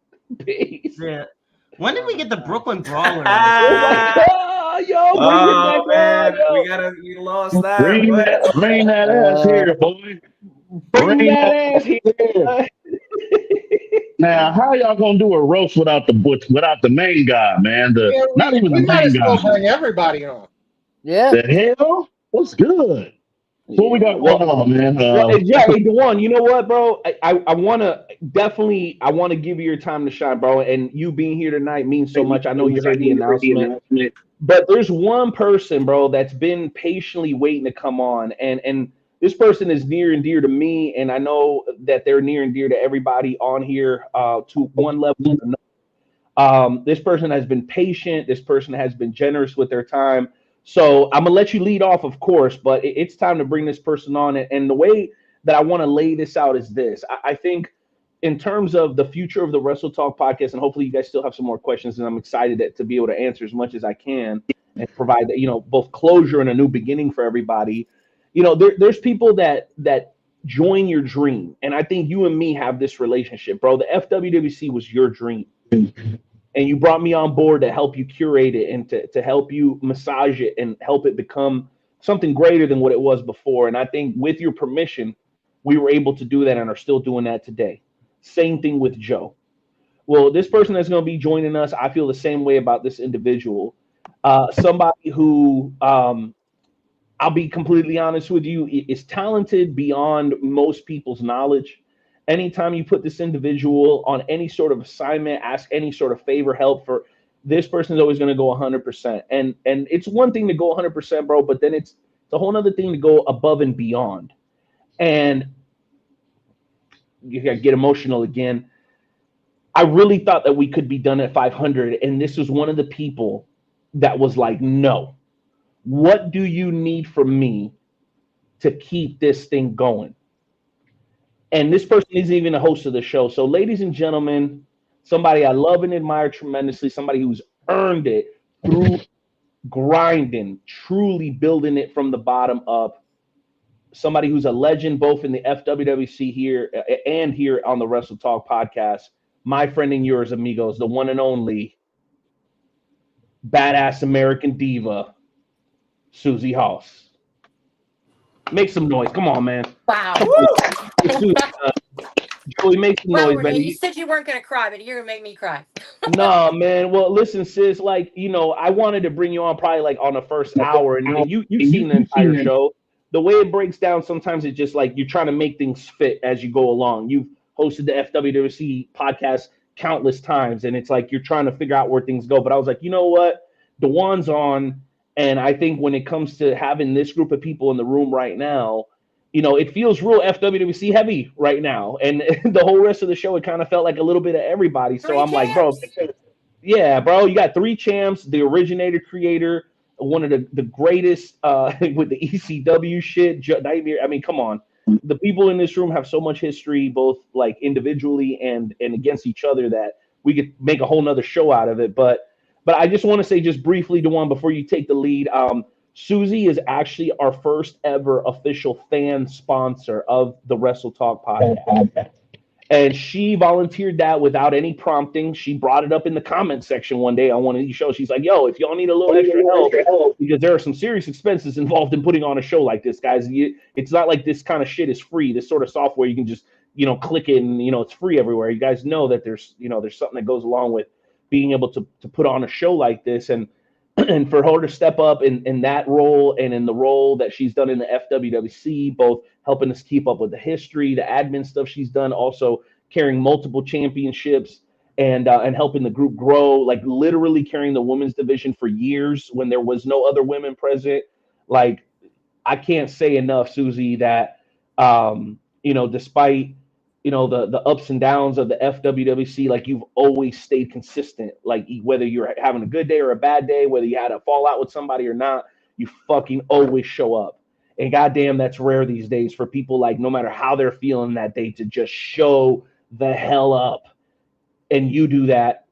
Peace. Yeah. When did we get the Brooklyn Brawler? Yo, bring it back on. We lost that. Bring that ass here, boy. Bring that ass here. Now, how y'all gonna do a roast without the main guy, man? Not even the might main as well guy. bring everybody on. Yeah. The hell? What's good? What we got going on, man? Yeah, hey, Dewan, you know what, bro? I want to give you your time to shine, bro. And you being here tonight means so much. I know you heard the announcement. But there's one person, bro, that's been patiently waiting to come on. And this person is near and dear to me. And I know that they're near and dear to everybody on here to one level or another. This person has been patient. This person has been generous with their time. So I'm going to let you lead off, of course, but it's time to bring this person on. And the way that I want to lay this out is this. I think in terms of the future of the Wrestle Talk podcast, and hopefully you guys still have some more questions, and I'm excited to be able to answer as much as I can and provide, both closure and a new beginning for everybody. There's people that join your dream. And I think you and me have this relationship, bro. The FWWC was your dream. And you brought me on board to help you curate it and to help you massage it and help it become something greater than what it was before. And I think with your permission, we were able to do that and are still doing that today. Same thing with Joe. Well, this person that's going to be joining us, I feel the same way about this individual. Somebody who, I'll be completely honest with you, is talented beyond most people's knowledge. Anytime you put this individual on any sort of assignment, ask any sort of favor, help for this person is always going to go 100%. And it's one thing to go 100%, bro, but then it's a whole other thing to go above and beyond. And you got to get emotional again. I really thought that we could be done at 500. And this was one of the people that was like, no, what do you need from me to keep this thing going? And this person isn't even a host of the show. So, ladies and gentlemen, somebody I love and admire tremendously, somebody who's earned it through grinding, truly building it from the bottom up, somebody who's a legend both in the FWWC here and here on the Wrestle Talk podcast, my friend and yours, amigos, the one and only badass American diva, Susie Hoss. Make some noise. Come on, man. Wow. Joey, make some noise, man. You said you weren't going to cry, but you're going to make me cry. No, man. Well, listen, sis, I wanted to bring you on probably like on the first hour, and you've seen the entire show. The way it breaks down, sometimes it's just like you're trying to make things fit as you go along. You've hosted the FWWC podcast countless times, and it's like you're trying to figure out where things go. But I was like, you know what? DeJuan's on. And I think when it comes to having this group of people in the room right now, it feels real FWWC heavy right now. And the whole rest of the show, it kind of felt like a little bit of everybody. So I'm like, bro, yeah, bro, you got 3 champs, the originator, creator, one of the greatest with the ECW shit. I mean, come on. The people in this room have so much history, both like individually and against each other, that we could make a whole nother show out of it. But I just want to say just briefly, DeJuan, before you take the lead, Susie is actually our first ever official fan sponsor of the Wrestle Talk podcast. And she volunteered that without any prompting. She brought it up in the comment section one day on one of these shows. She's like, yo, if y'all need a little extra help, because there are some serious expenses involved in putting on a show like this, guys. It's not like this kind of shit is free. This sort of software, you can just, click it and, it's free everywhere. You guys know that there's something that goes along with being able to put on a show like this, and for her to step up in that role and in the role that she's done in the FWWC, both helping us keep up with the history, the admin stuff she's done, also carrying multiple championships and helping the group grow, like literally carrying the women's division for years when there was no other women present. Like, I can't say enough, Susie, that, despite the ups and downs of the FWWC, like you've always stayed consistent. Like whether you're having a good day or a bad day, whether you had a fallout with somebody or not, you fucking always show up. And goddamn, that's rare these days for people, like no matter how they're feeling that day, to just show the hell up. And you do that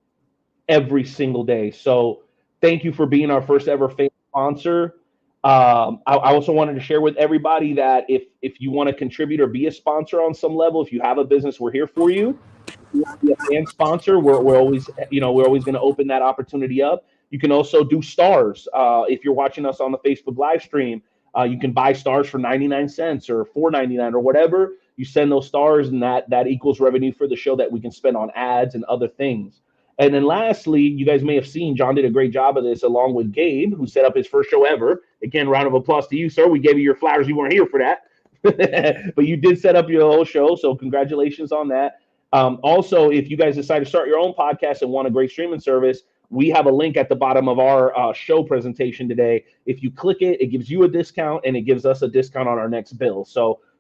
every single day. So thank you for being our first ever fan sponsor. I also wanted to share with everybody that if you want to contribute or be a sponsor on some level, if you have a business, we're here for you. If you want to be a fan sponsor, we're always going to open that opportunity up. You can also do stars. If you're watching us on the Facebook live stream, you can buy stars for 99 cents or $4.99 or whatever. You send those stars, and that equals revenue for the show that we can spend on ads and other things. And then lastly, you guys may have seen John did a great job of this along with Gabe, who set up his first show ever. Again, round of applause to you, sir. We gave you your flowers. You weren't here for that. But you did set up your whole show, so congratulations on that. Also, if you guys decide to start your own podcast and want a great streaming service, we have a link at the bottom of our show presentation today. If you click it, it gives you a discount, and it gives us a discount on our next bill.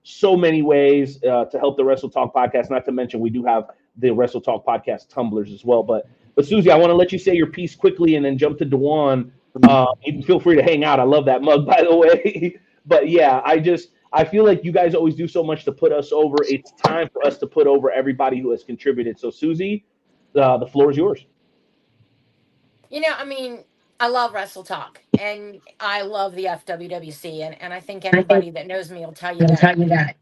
So many ways to help the Wrestle Talk podcast, not to mention we do have the Wrestle Talk podcast tumblers as well. But Susie, I want to let you say your piece quickly and then jump to Dewan. You can feel free to hang out. I love that mug, by the way. But yeah, I feel like you guys always do so much to put us over. It's time for us to put over everybody who has contributed. So Susie, the floor is yours. I love Wrestle Talk, and I love the FWWC, and I think anybody that knows me will tell you that.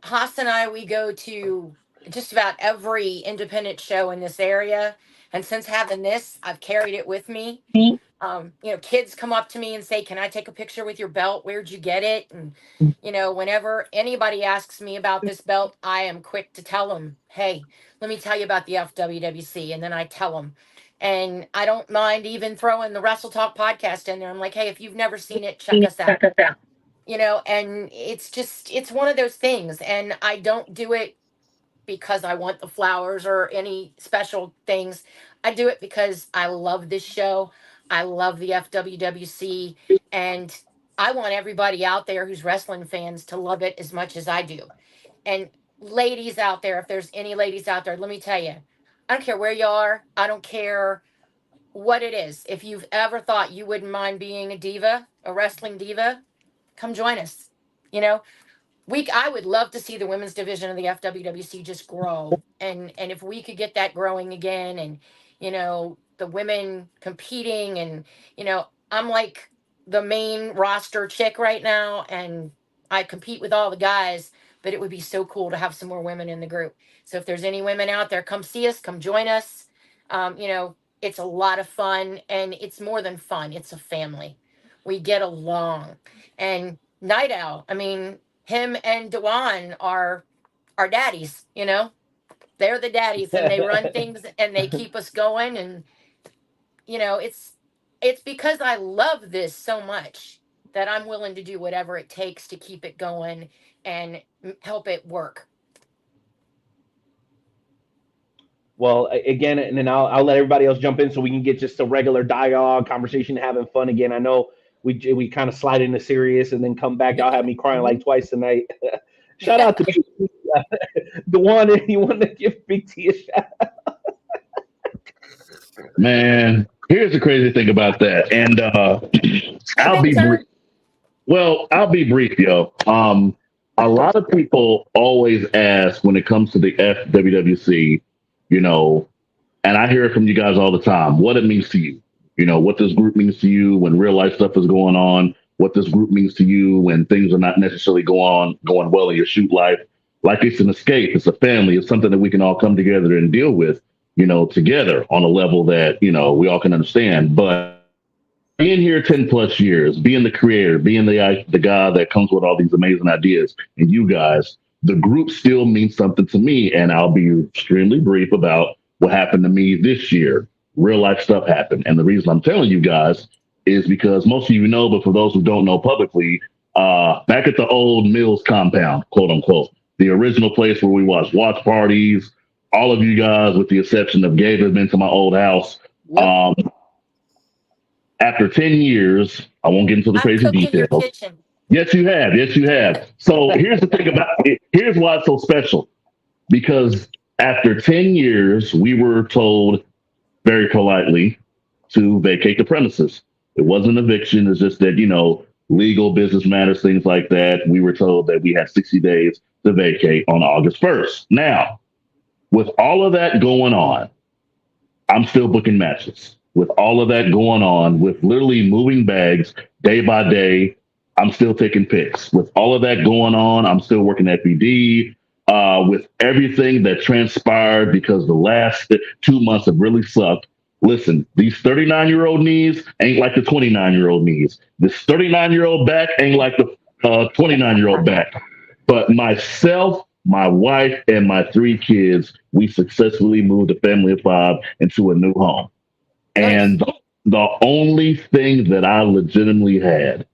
Haas and I, we go to just about every independent show in this area, and since having this, I've carried it with me. Kids come up to me and say, "Can I take a picture with your belt? Where'd you get it?" And whenever anybody asks me about this belt, I am quick to tell them, "Hey, let me tell you about the FWWC," and then I tell them. And I don't mind even throwing the Wrestle Talk podcast in there. I'm like, "Hey, if you've never seen it, check us out." And it's one of those things. And I don't do it because I want the flowers or any special things. I do it because I love this show. I love the FWWC. And I want everybody out there who's wrestling fans to love it as much as I do. And ladies out there, if there's any ladies out there, let me tell you, I don't care where you are. I don't care what it is. If you've ever thought you wouldn't mind being a diva, a wrestling diva, come join us. I would love to see the women's division of the FWWC just grow. And if we could get that growing again, and, the women competing, and, I'm like the main roster chick right now, and I compete with all the guys, but it would be so cool to have some more women in the group. So if there's any women out there, come see us, come join us. It's a lot of fun, and it's more than fun. It's a family. We get along. And Night Owl, him and Dewan are our daddies, They're the daddies, and they run things, and they keep us going. And, it's because I love this so much that I'm willing to do whatever it takes to keep it going and help it work. Well, again, and then I'll let everybody else jump in so we can get just a regular dialogue, conversation, having fun again. I know we kind of slide into serious and then come back. Y'all have me crying like twice tonight. Shout out to the one you want to give Big T a shout out. Man, here's the crazy thing about that, and I'll be brief. Well, I'll be brief, yo. A lot of people always ask when it comes to the FWWC, and I hear it from you guys all the time, what it means to you. What this group means to you when real life stuff is going on, what this group means to you when things are not necessarily going well in your shoot life. Like, it's an escape, it's a family, it's something that we can all come together and deal with, together on a level that, we all can understand. But being here 10 plus years, being the creator, being the guy that comes with all these amazing ideas, and you guys, the group still means something to me. And I'll be extremely brief about what happened to me this year. Real life stuff happened. And the reason I'm telling you guys is because most of you know, but for those who don't know publicly, back at the old Mills compound, quote unquote, the original place where we watch parties, all of you guys, with the exception of Gabe, have been to my old house. After 10 years, I won't get into the crazy details. Yes, you have. Yes, you have. So here's the thing about it. Here's why it's so special. Because after 10 years, we were told very politely to vacate the premises. It wasn't eviction. It's just that, legal business matters, things like that. We were told that we had 60 days to vacate on August 1st. Now, with all of that going on, I'm still booking matches. With all of that going on, with literally moving bags day by day, I'm still taking pics. With all of that going on, I'm still working at BD. With everything that transpired, because the last 2 months have really sucked. Listen, these 39-year-old knees ain't like the 29-year-old knees. This 39-year-old back ain't like the 29-year-old back. But myself, my wife, and my 3 kids, we successfully moved a family of 5 into a new home. And the only thing that I legitimately had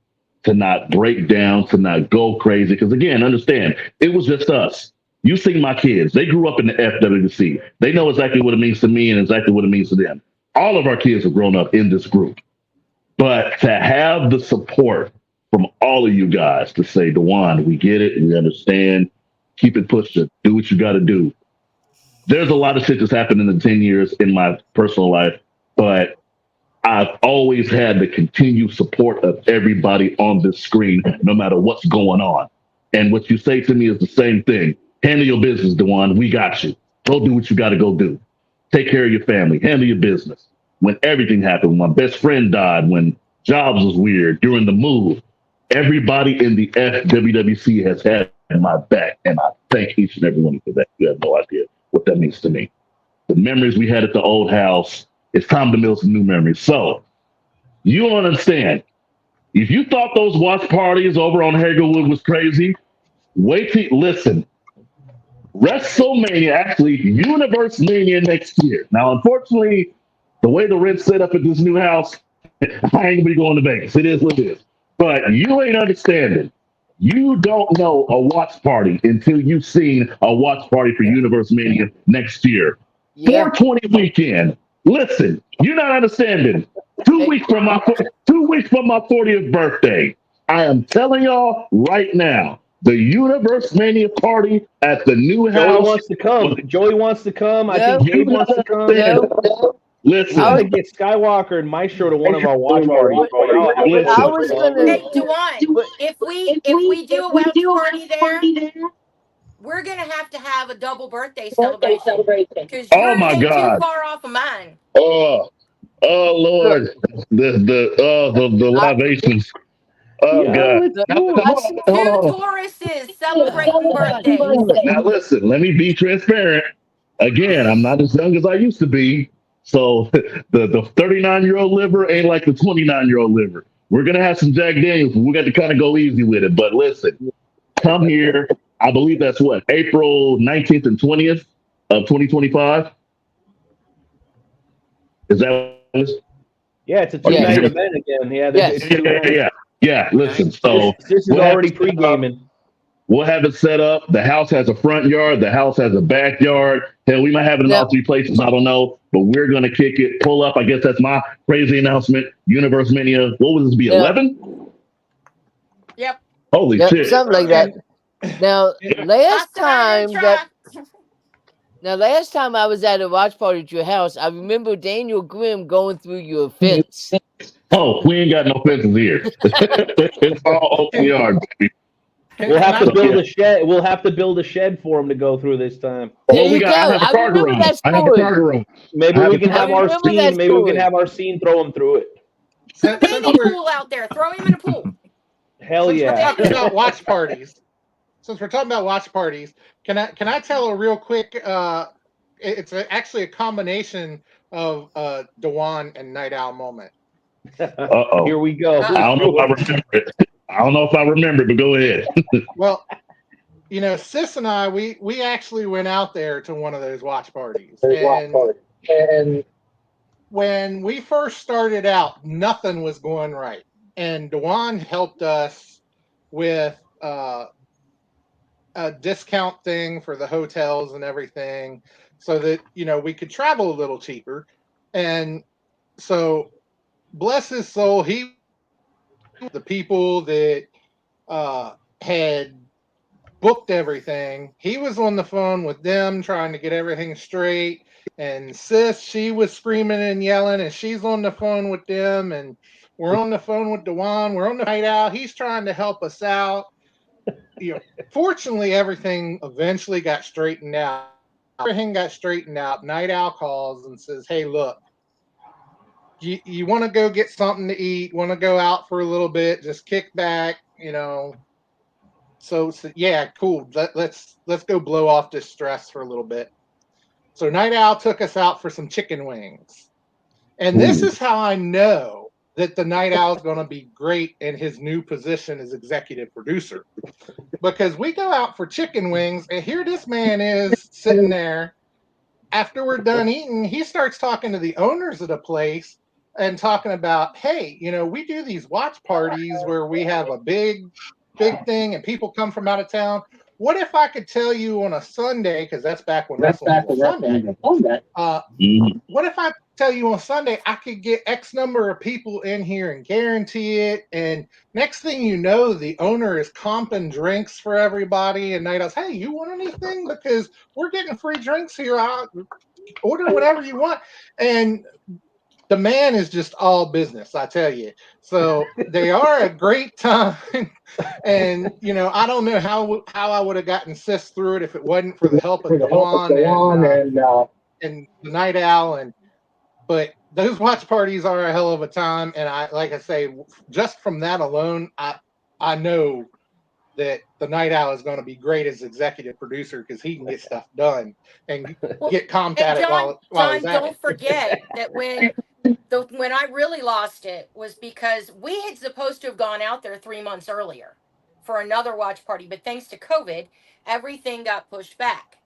to not break down, to not go crazy, because again, understand, it was just us. You see my kids, they grew up in the FWC. They know exactly what it means to me and exactly what it means to them. All of our kids have grown up in this group. But to have the support from all of you guys to say, DeJuan, we get it, we understand, keep it pushing, do what you got to do. There's a lot of shit that's happened in the 10 years in my personal life, but I've always had the continued support of everybody on this screen, no matter what's going on. And what you say to me is the same thing. Handle your business, DeJuan. We got you. Go do what you got to go do. Take care of your family. Handle your business. When everything happened, when my best friend died, when jobs was weird, during the move, everybody in the FWWC has had my back, and I thank each and every one of you for that. You have no idea what that means to me. The memories we had at the old house, it's time to build some new memories. So, you don't understand. If you thought those watch parties over on Hagerwood was crazy, wait till listen. WrestleMania, actually, Universe Mania next year. Now, unfortunately, the way the rent's set up at this new house, I ain't gonna be going to Vegas. It is what it is. But you ain't understanding. You don't know a watch party until you've seen a watch party for Universe Mania next year. 420 weekend. Listen, you're not understanding. 2 weeks from my 40th birthday. I am telling y'all right now. The Universe Mania party at the new house. Joey wants to come. Joey wants to come. I think Gabe wants to come. Listen, I'm gonna get Skywalker and Maestro to one of our watch parties. Hey, DeJuan, if we do a watch party there, we're gonna have to have a double birthday celebration because Oh you're my too God. far off of mine. Oh Lord, the libations. Oh God. Two Tauruses celebrating birthdays. Now listen, let me be transparent. Again, I'm not as young as I used to be. So the 39-year-old liver ain't like the 29-year-old liver. We're gonna have some Jack Daniels. We got to kind of go easy with it. But listen, come here. I believe that's what, April 19th and 20th of 2025. Is that what it is? Yeah, it's a two-night event again. Yeah. Listen, so this is already pre-gaming. We'll have it set up. The house has a front yard. The house has a backyard. Hell, we might have it in all 3 places. I don't know, but we're gonna kick it. Pull up. I guess that's my crazy announcement. Universe Mania. What would this be? 11? Yep. Holy shit! Something like that. Now, last time I was at a watch party at your house, I remember Daniel Grimm going through your fence. Oh, we ain't got no fences here. It's all open yard, baby. We'll have to build a shed. We'll have to build a shed for him to go through this time. I have a car garage. Maybe we can have our scene. Maybe we can have our scene throw him through it. Big pool out there. Throw him in a pool. Hell yeah! We're talking about watch parties. Since we're talking about watch parties, can I tell a real quick? It's actually a combination of DeJuan and Night Owl moment. Uh-oh. Here we go. I don't know if I remember it. But go ahead. Well, Sis and I, we actually went out there to one of those watch parties. And when we first started out, nothing was going right. And DeJuan helped us with a discount thing for the hotels and everything so that, we could travel a little cheaper. And so, bless his soul, the people that had booked everything. He was on the phone with them trying to get everything straight. And Sis, she was screaming and yelling, and she's on the phone with them. And we're on the phone with Dewan. We're on the Night Owl. He's trying to help us out. Fortunately, everything eventually got straightened out. Everything got straightened out. Night Owl calls and says, "Hey, look, you want to go get something to eat? Want to go out for a little bit? Just kick back, So yeah, cool. Let's go blow off this stress for a little bit." So Night Owl took us out for some chicken wings, and this is how I know that the Night Owl is going to be great in his new position as executive producer, because we go out for chicken wings, and here this man is sitting there. After we're done eating, he starts talking to the owners of the place and talking about, "Hey, we do these watch parties where we have a big thing and people come from out of town. What if I could tell you on a Sunday," because that's back when wrestling was Sunday. What if I tell you on Sunday I could get X number of people in here and guarantee it? And next thing you know, the owner is comping drinks for everybody. And Night Owl's, "Hey, you want anything? Because we're getting free drinks here. I'll order whatever you want." And the man is just all business, I tell you. So they are a great time. And, I don't know how I would have gotten Sis through it if it wasn't for the help of Dewan and the Night Owl. But those watch parties are a hell of a time. And like I say, just from that alone, I know that the Night Owl is going to be great as executive producer, because he can get stuff done and get comped at it while he's at it. Don't forget that when I really lost it was because we had supposed to have gone out there 3 months earlier for another watch party, but thanks to COVID, everything got pushed back.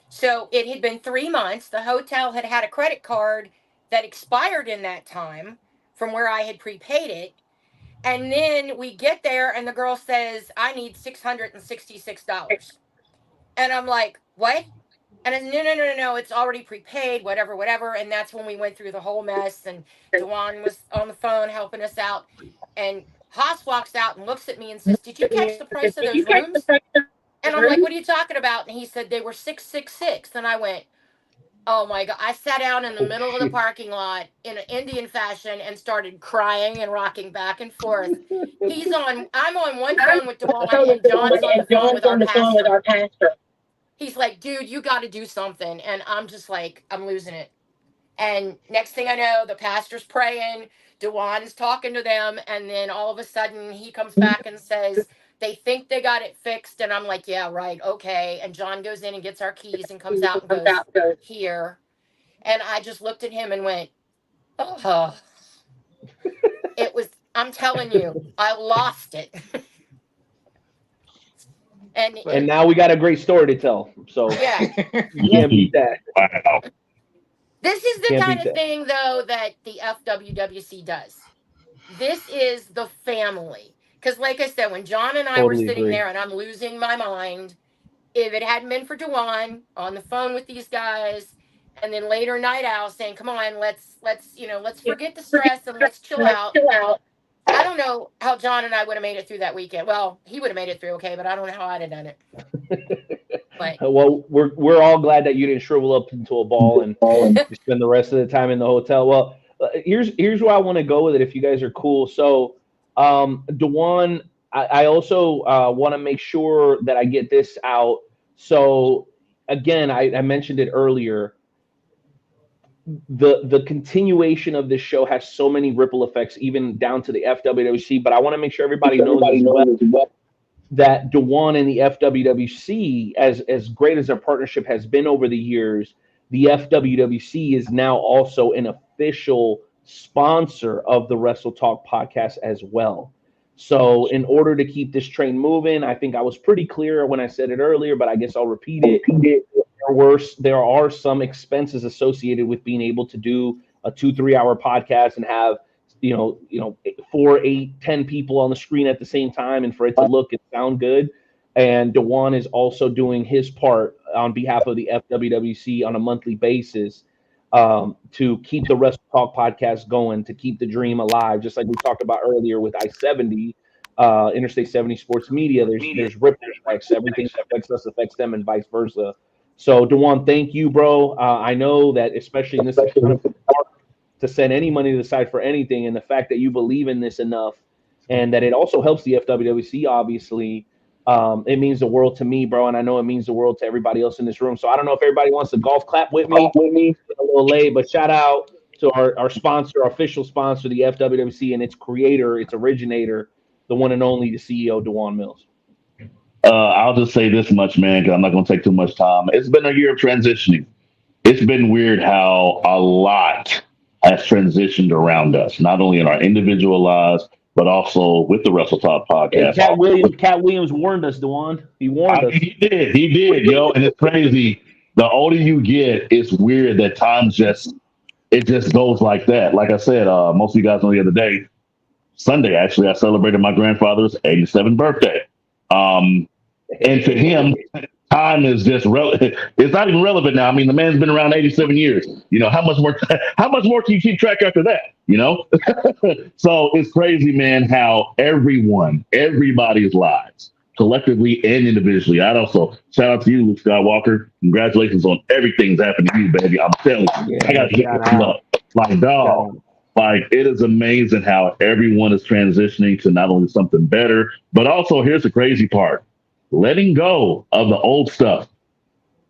So it had been 3 months. The hotel had a credit card that expired in that time from where I had prepaid it. And then we get there and the girl says, "I need $666. And I'm like, "What?" And I said, no, it's already prepaid, whatever. And that's when we went through the whole mess. And Dewan was on the phone helping us out. And Haas walks out and looks at me and says, "Did you catch the price of those rooms?" And I'm like, "What are you talking about?" And he said, "They were $666." And I went, "Oh my God." I sat down in the middle of the parking lot in an Indian fashion and started crying and rocking back and forth. I'm on one phone with Dewan and John's on the phone with our pastor. He's like, "Dude, you got to do something." And I'm just like, I'm losing it. And next thing I know, the pastor's praying, Dewan's talking to them. And then all of a sudden he comes back and says, they think they got it fixed. And I'm like, "Yeah, right. Okay." And John goes in and gets our keys and comes out and goes, "Here." And I just looked at him and went, "Oh." I'm telling you, I lost it. And now we got a great story to tell. So yeah, you can't beat that. Wow. This is the kind of thing, though, that the FWWC does. This is the family. Because like I said, when John and I were sitting there and I'm losing my mind, if it hadn't been for Dewan on the phone with these guys, and then later Night Owl saying, "Come on, let's forget the stress and let's chill out." I don't know how John and I would have made it through that weekend. Well, he would have made it through okay, but I don't know how I'd have done it. But, well, we're all glad that you didn't shrivel up into a ball and spend the rest of the time in the hotel. Well, here's where I want to go with it if you guys are cool. So, Dewan, I also want to make sure that I get this out. So, again, I mentioned it earlier. The continuation of this show has so many ripple effects, even down to the FWWC. But I want to make sure everybody knows that Dewan and the FWWC, as great as their partnership has been over the years, the FWWC is now also an official sponsor of the Wrestle Talk podcast as well. So in order to keep this train moving, I think I was pretty clear when I said it earlier, but I guess I'll repeat it. There are some expenses associated with being able to do a 2-3 hour podcast and have 4, 8, 10 people on the screen at the same time, and for it to look and sound good. And Dewan is also doing his part on behalf of the FWWC on a monthly basis to keep the Wrestle Talk podcast going, to keep the dream alive, just like we talked about earlier with I-70. Interstate 70 Sports Media. There's ripple effects. Everything that affects us affects them, and vice versa. So, Dewan, thank you, bro. I know that especially in this to send any money to the side for anything, and the fact that you believe in this enough, and that it also helps the FWWC, obviously, it means the world to me, bro, and I know it means the world to everybody else in this room. So I don't know if everybody wants to golf clap with me. It's a little late, but shout out to our sponsor, our official sponsor, the FWWC, and its creator, its originator, the one and only, the CEO, Dewan Mills. I'll just say this much, man, because I'm not going to take too much time. It's been a year of transitioning. It's been weird how a lot has transitioned around us, not only in our individual lives, but also with the Wrestle Talk podcast. Cat Williams warned us, Dewan. He warned us. He did, yo. And it's crazy. The older you get, it's weird that time just goes like that. Like I said, most of you guys know the other day, Sunday, actually, I celebrated my grandfather's 87th birthday. And to him, time is just it's not even relevant now. I mean, the man's been around 87 years. You know, how much more can you keep track after that? You know? So it's crazy, man, how everybody's lives, collectively and individually. I'd also shout out to you, Luke Skywalker. Congratulations on everything that's happened to you, baby. I'm telling you, I got to get up. Like, dog. Like, it is amazing how everyone is transitioning to not only something better, but also, here's the crazy part, letting go of the old stuff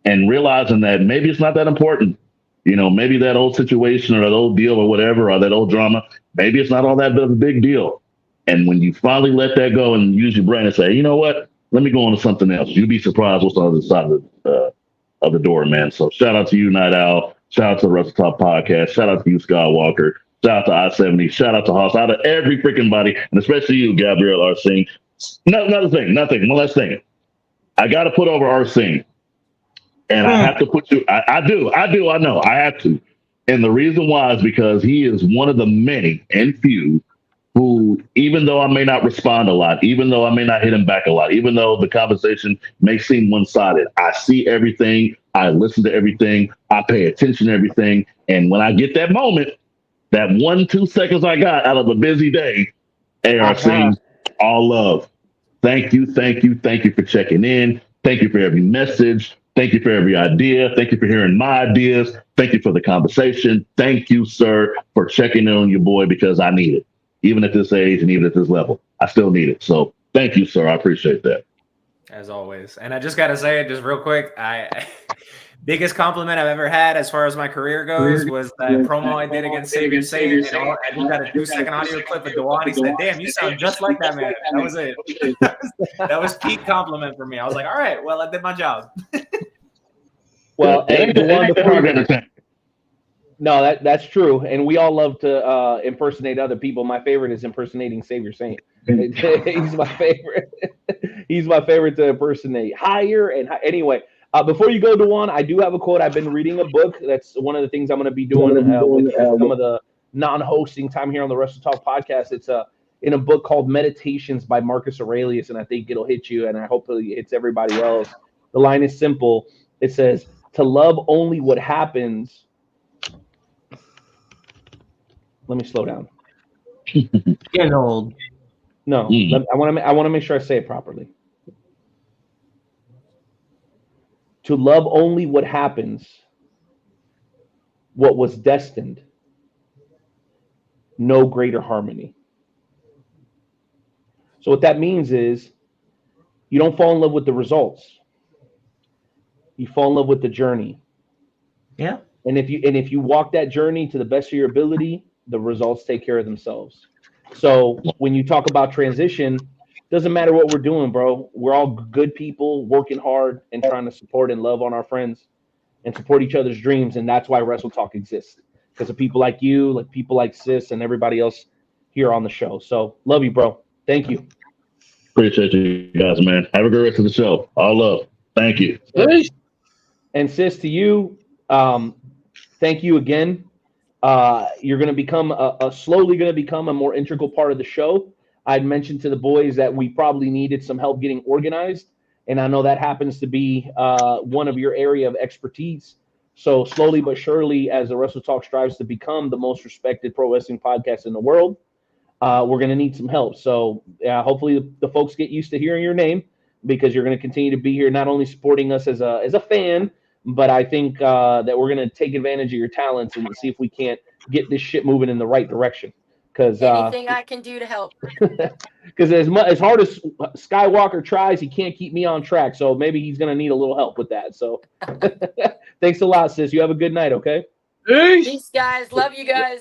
and realizing that maybe it's not that important. You know, maybe that old situation or that old deal or whatever, or that old drama, maybe it's not all that big of a big deal. And when you finally let that go and use your brain and say, you know what, let me go on to something else, you'd be surprised what's on the other side of the door, man. So shout out to you, Night Owl. Shout out to the Wrestle Talk podcast. Shout out to you, Skywalker. Shout out to I-70. Shout out to Hoss. Shout out to every freaking body, and especially you, Gabriel Arsene. One last thing. I got to put over Arsene, and I have to put you. I know. I have to. And the reason why is because he is one of the many and few who, even though I may not respond a lot, even though I may not hit him back a lot, even though the conversation may seem one-sided, I see everything. I listen to everything. I pay attention to everything. And when I get that moment, that 1-2 seconds I got out of a busy day, Arsene, all love. Thank you for checking in. Thank you for every message. Thank you for every idea. Thank you for hearing my ideas. Thank you for the conversation. Thank you, sir, for checking in on your boy, because I need it. Even at this age and even at this level, I still need it. So thank you, sir. I appreciate that. As always. And I just got to say it just real quick. Biggest compliment I've ever had as far as my career goes was that promo I did against Savior Satan. I just got a 2-second audio clip of Dewan. He said, damn, you sound just like that man. That was it. That was peak compliment for me. I was like, all right, well, I did my job. Well, no, that's true. And we all love to impersonate other people. My favorite is impersonating Savior Saint. He's my favorite. He's my favorite to impersonate. Anyway. Before you go, Dewan, I do have a quote. I've been reading a book. That's one of the things I'm going to be doing with some of the non-hosting time here on the Wrestle Talk podcast. It's in a book called Meditations by Marcus Aurelius, and I think it'll hit you, and I hope it hits everybody else. The line is simple. It says, to love only what happens. Let me slow down. Getting old. No, I want to make sure I say it properly. To love only what happens, what was destined, no greater harmony. So what that means is you don't fall in love with the results. You fall in love with the journey. Yeah. And if you walk that journey to the best of your ability, the results take care of themselves. So when you talk about transition, doesn't matter what we're doing, bro. We're all good people working hard and trying to support and love on our friends and support each other's dreams. And that's why Wrestle Talk exists, because of people like you, like people like Sis and everybody else here on the show. So love you, bro. Thank you. Appreciate you guys, man. Have a good rest of the show. All love. Thank you. And Sis, to you, thank you again. You're going to become slowly going to become a more integral part of the show. I'd mentioned to the boys that we probably needed some help getting organized, and I know that happens to be one of your area of expertise. So slowly but surely, as the Wrestle Talk strives to become the most respected pro wrestling podcast in the world, we're going to need some help. So hopefully the folks get used to hearing your name, because you're going to continue to be here, not only supporting us as a fan, but I think that we're going to take advantage of your talents and see if we can't get this shit moving in the right direction. Because anything I can do to help. Because as hard as Skywalker tries, he can't keep me on track. So maybe he's going to need a little help with that. So thanks a lot, sis. You have a good night, okay? Peace, guys. Love you guys.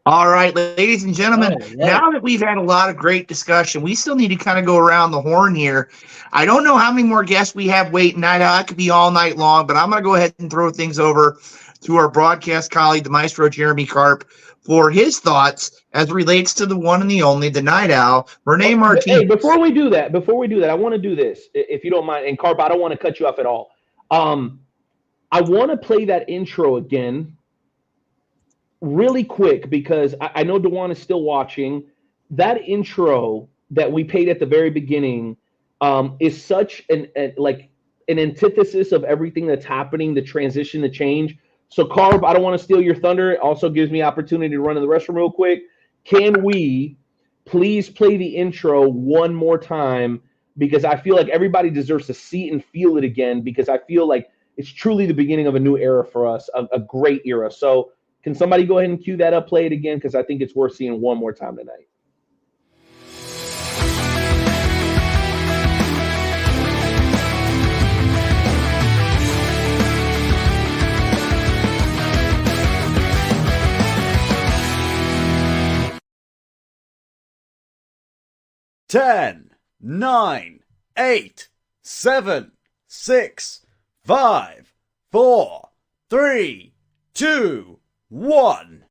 All right, ladies and gentlemen, now that we've had a lot of great discussion, we still need to kind of go around the horn here. I don't know how many more guests we have waiting. I could be all night long, but I'm going to go ahead and throw things over to our broadcast colleague, the maestro Jeremy Karp, for his thoughts as relates to the one and the only, the Night Owl, Renee Martinez. Hey, before we do that, I want to do this, if you don't mind. And Karp, I don't want to cut you off at all. I want to play that intro again really quick, because I know Dewan is still watching. That intro that we played at the very beginning is such an antithesis of everything that's happening, the transition, the change. So, Karp, I don't want to steal your thunder. It also gives me opportunity to run to the restroom real quick. Can we please play the intro one more time? Because I feel like everybody deserves to see and feel it again, because I feel like it's truly the beginning of a new era for us, a great era. So can somebody go ahead and cue that up, play it again? Because I think it's worth seeing one more time tonight. Ten, 9, 8, 7, 6, 5, 4, 3, 2, 1.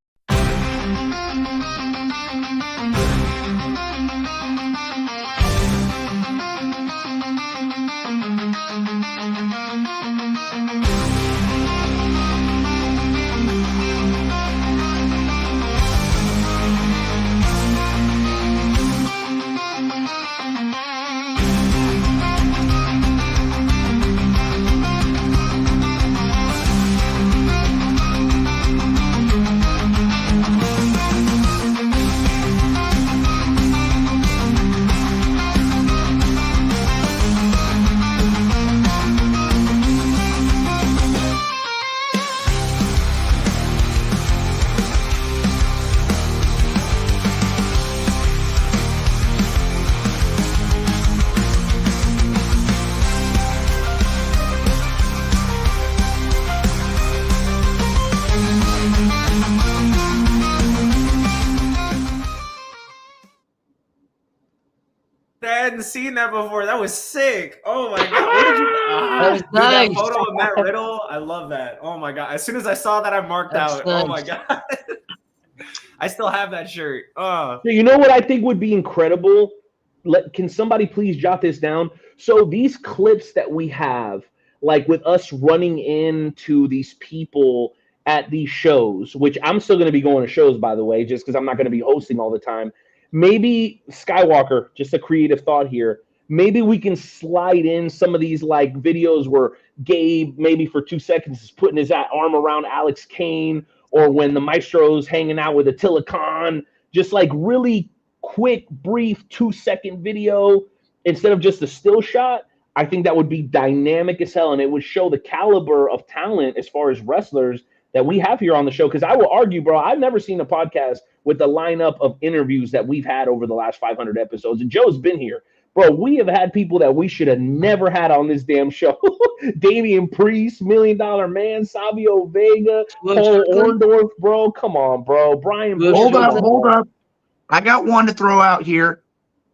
I hadn't seen that before. That was sick. Oh my god! Where did you? That was Dude, nice. that photo of Matt Riddle. I love that. Oh my god! As soon as I saw that, I marked That's out. nice. Oh my god! I still have that shirt. Oh. So you know what I think would be incredible? Can somebody please jot this down? So these clips that we have, like with us running into these people at these shows, which I'm still going to be going to shows, by the way, just because I'm not going to be hosting all the time. Maybe Skywalker, just a creative thought here. Maybe we can slide in some of these like videos where Gabe, maybe for 2 seconds, is putting his arm around Alex Kane, or when the Maestro's hanging out with Attila Khan, just like really quick, brief 2-second video instead of just a still shot. I think that would be dynamic as hell, and it would show the caliber of talent as far as wrestlers that we have here on the show. Because I will argue, bro, I've never seen a podcast with the lineup of interviews that we've had over the last 500 episodes. And Joe's been here. Bro, we have had people that we should have never had on this damn show. Damian Priest, $1 Million Man, Savio Vega, Paul Orndorff, bro. Come on, bro. Brian. Hold up. I got one to throw out here.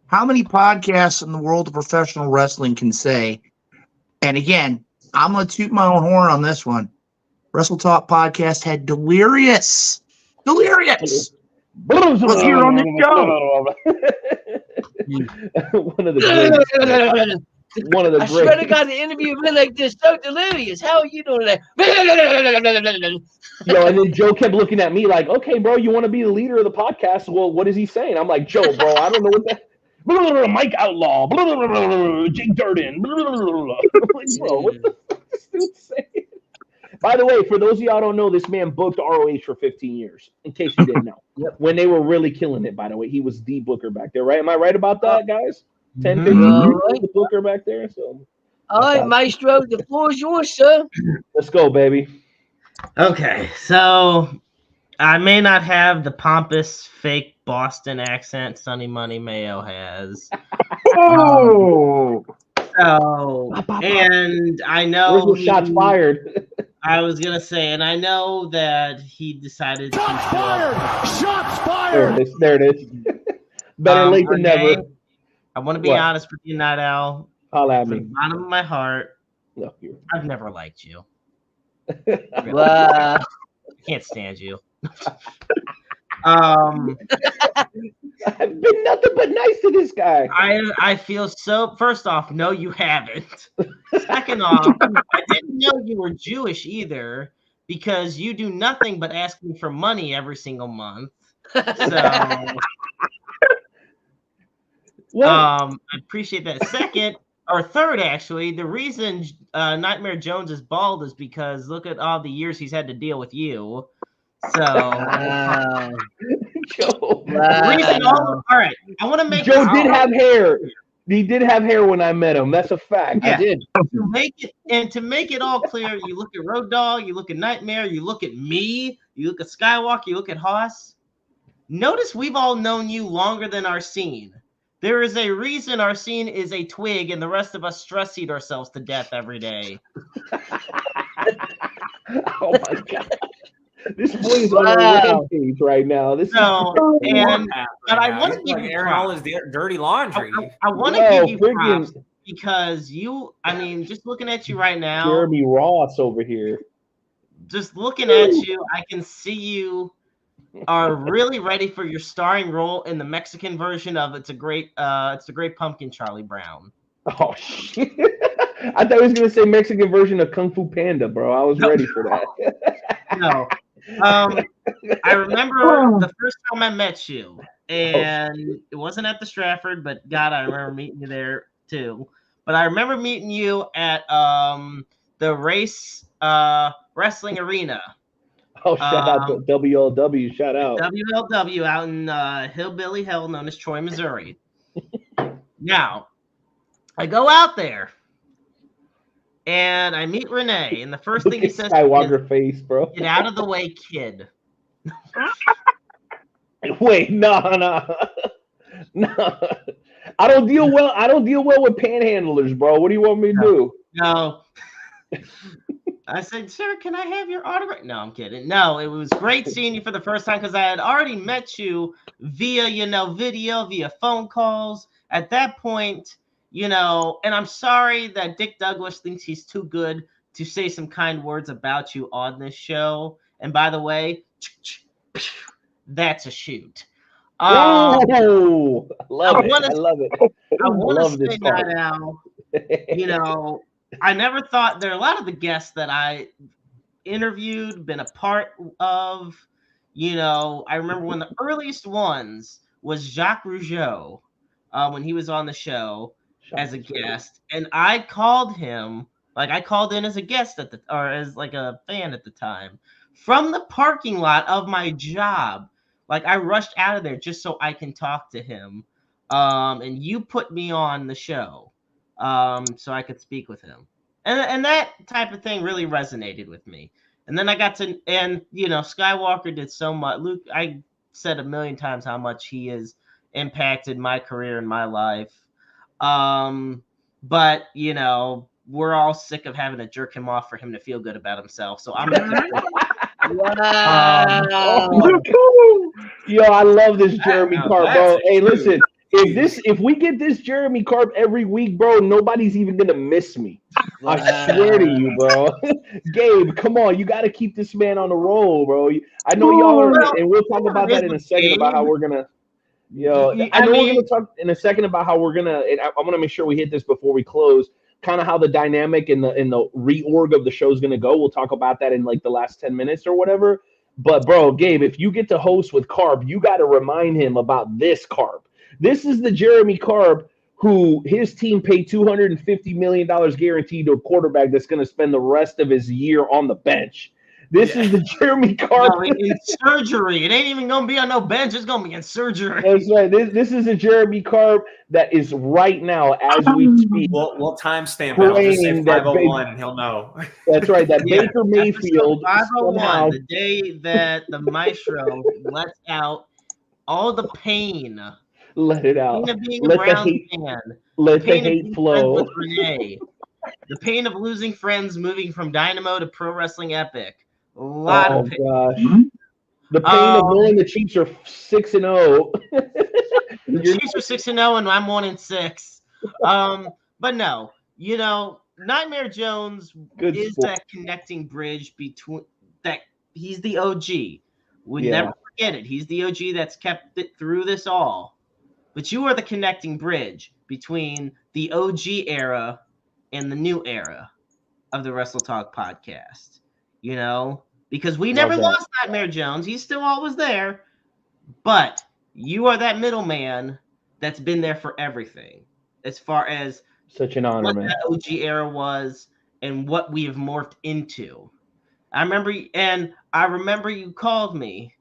How many podcasts in the world of professional wrestling can say, and again, I'm going to toot my own horn on this one. Wrestle Talk Podcast had Delirious. Let's hear on the show. One of the greatest. One of the I swear to God, the interview went like this. So delirious. How are you doing that? Yo, and then Joe kept looking at me like, okay, bro, you want to be the leader of the podcast? Well, what is he saying? I'm like, Joe, bro, I don't know what that. Mike Outlaw, Jake Durden. Like, bro, what the fuck is this dude saying? By the way, for those of y'all don't know, this man booked ROH for 15 years, in case you didn't know. When they were really killing it, by the way. He was the booker back there, right? Am I right about that, guys? 10, 15 years, the booker back there. So, all right, Maestro, the floor is yours, sir. Let's go, baby. Okay, so I may not have the pompous, fake Boston accent Sonny Money Mayo has. And I know shots fired. I was gonna say, and I know that he decided Shots fired! Shots There fired! it is. There it is. Better late than Renee, never. I want to be What? honest with you, Night Owl. Holla at From me. the bottom of my heart, Look here. I've never liked you. Wow. I can't stand you. I've been nothing but nice to this guy. I feel so. First off, no, you haven't. Second off, I didn't know you were Jewish either, because you do nothing but ask me for money every single month. So, I appreciate that. Second or third, actually, the reason Nightmare Jones is bald is because look at all the years he's had to deal with you. So, Joe. all right, I want to make Joe did have hair. He did have hair when I met him. That's a fact. Yeah. I did. To make it all clear, you look at Road Dogg, you look at Nightmare, you look at me, you look at Skywalker, you look at Haas. Notice we've all known you longer than our scene. There is a reason our scene is a twig, and the rest of us stress eat ourselves to death every day. Oh my god. This boy is on a rampage right now. But I want to give you airing all his dirty laundry. I want to give you props because just looking at you right now, Jeremy Ross over here. Just looking at you, I can see you are really ready for your starring role in the Mexican version of It's a Great Pumpkin, Charlie Brown. Oh shit! I thought he was gonna say Mexican version of Kung Fu Panda, bro. I was ready for that. No. I remember the first time I met you, and it wasn't at the Stratford, but God, I remember meeting you there too. But I remember meeting you at the Race Wrestling Arena. Oh, shout out to WLW. Shout out. WLW out in Hillbilly Hell, known as Troy, Missouri. Now, I go out there, and I meat Renee, and the first thing he says Skywalker face, bro. Get out of the way, kid. Wait, no. I don't deal well with panhandlers, bro. What do you want me to do? No. I said, sir, can I have your autograph? No, I'm kidding. No, it was great seeing you for the first time because I had already met you via, video, via phone calls. At that point, and I'm sorry that Dick Douglas thinks he's too good to say some kind words about you on this show. And by the way, that's a shoot. I love it. I want to this say part. that now, I never thought there are a lot of the guests that I interviewed, been a part of, I remember one of the earliest ones was Jacques Rougeau when he was on the show as a guest. And I called him, I called in as a guest or as like a fan at the time from the parking lot of my job. I rushed out of there just so I can talk to him. And you put me on the show. So I could speak with him. And that type of thing really resonated with me. And then I got to, Skywalker did so much. Luke, I said a million times how much he has impacted my career and my life. But, we're all sick of having to jerk him off for him to feel good about himself. So I'm Yo, I love this Jeremy Carp, bro. Hey, listen. If we get this Jeremy Carp every week, bro, nobody's even gonna miss me. I swear to you, bro. Gabe, come on, you got to keep this man on the roll, bro. I know y'all are, and we'll talk about that in a second about how we're gonna. We're gonna talk in a second about how we're gonna. And I'm gonna make sure we hit this before we close. Kind of how the dynamic and the reorg of the show is gonna go. We'll talk about that in the last 10 minutes or whatever. But bro, Gabe, if you get to host with Carp, you got to remind him about this Carp. This is the Jeremy Carp who his team paid $250 million guaranteed to a quarterback that's going to spend the rest of his year on the bench. This is the Jeremy Carp. In surgery. It ain't even going to be on no bench. It's going to be in surgery. That's right. This is a Jeremy Carp that is right now, as we speak. We'll timestamp it. I'll just say 501 and he'll know. That's right. That Baker Mayfield. 501, the day that the maestro lets out all the pain. Let it out. The pain of being Let a Browns the hate, fan. let the pain of hate being flow. friends with Renee. The pain of losing friends moving from Dynamo to Pro Wrestling Epic. A lot of pain. Gosh. The pain of knowing the Chiefs are 6-0. The Chiefs are 6-0 and I'm 1-6. But no, you know, Nightmare Jones is that connecting bridge between that. He's the OG. We never forget it. He's the OG that's kept it through this all. But you are the connecting bridge between the OG era and the new era of the Wrestle Talk podcast. You know, because we never lost Nightmare Jones. He's still always there. But you are that middleman that's been there for everything. As far as such an honor, what man. that OG era was and what we have morphed into. I remember you called me,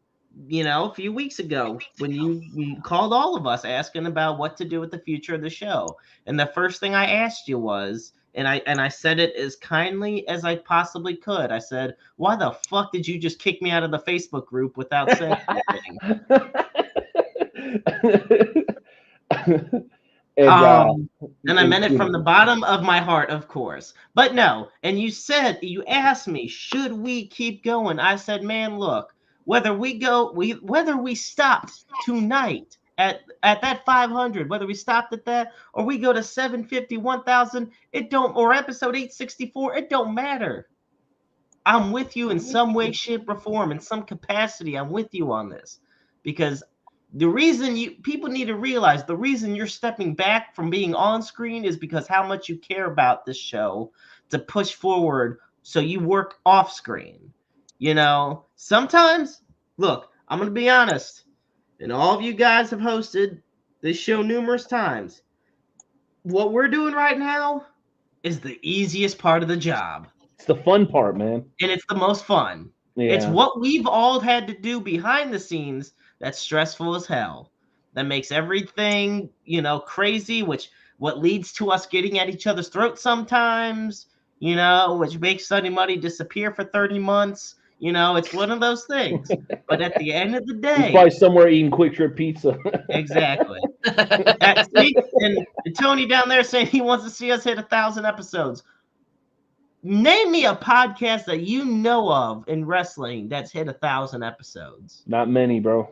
you know, a few weeks ago when you called all of us asking about what to do with the future of the show. And the first thing I asked you was, and I said it as kindly as I possibly could. I said, why the fuck did you just kick me out of the Facebook group without saying anything? And I meant it from the bottom of my heart, of course. But no, and you asked me, should we keep going? I said, man, look, whether we stopped tonight at that 500, whether we stopped at that or we go to 750, 1000, or episode 864, it don't matter. I'm with you in some way, shape, or form, in some capacity. I'm with you on this because the reason people need to realize the reason you're stepping back from being on screen is because how much you care about this show to push forward. So you work off screen, you know, sometimes look, I'm going to be honest. And all of you guys have hosted this show numerous times. What we're doing right now is the easiest part of the job. It's the fun part, man. And it's the most fun. Yeah. It's what we've all had to do behind the scenes that's stressful as hell. That makes everything, you know, crazy, what leads to us getting at each other's throats sometimes, you know, which makes Sunday Money disappear for 30 months. You know, it's one of those things. But at the end of the day, he's probably somewhere eating Quick Trip pizza. Exactly. And Tony down there saying he wants to see us hit 1,000 episodes. Name me a podcast that you know of in wrestling that's hit 1,000 episodes. Not many, bro.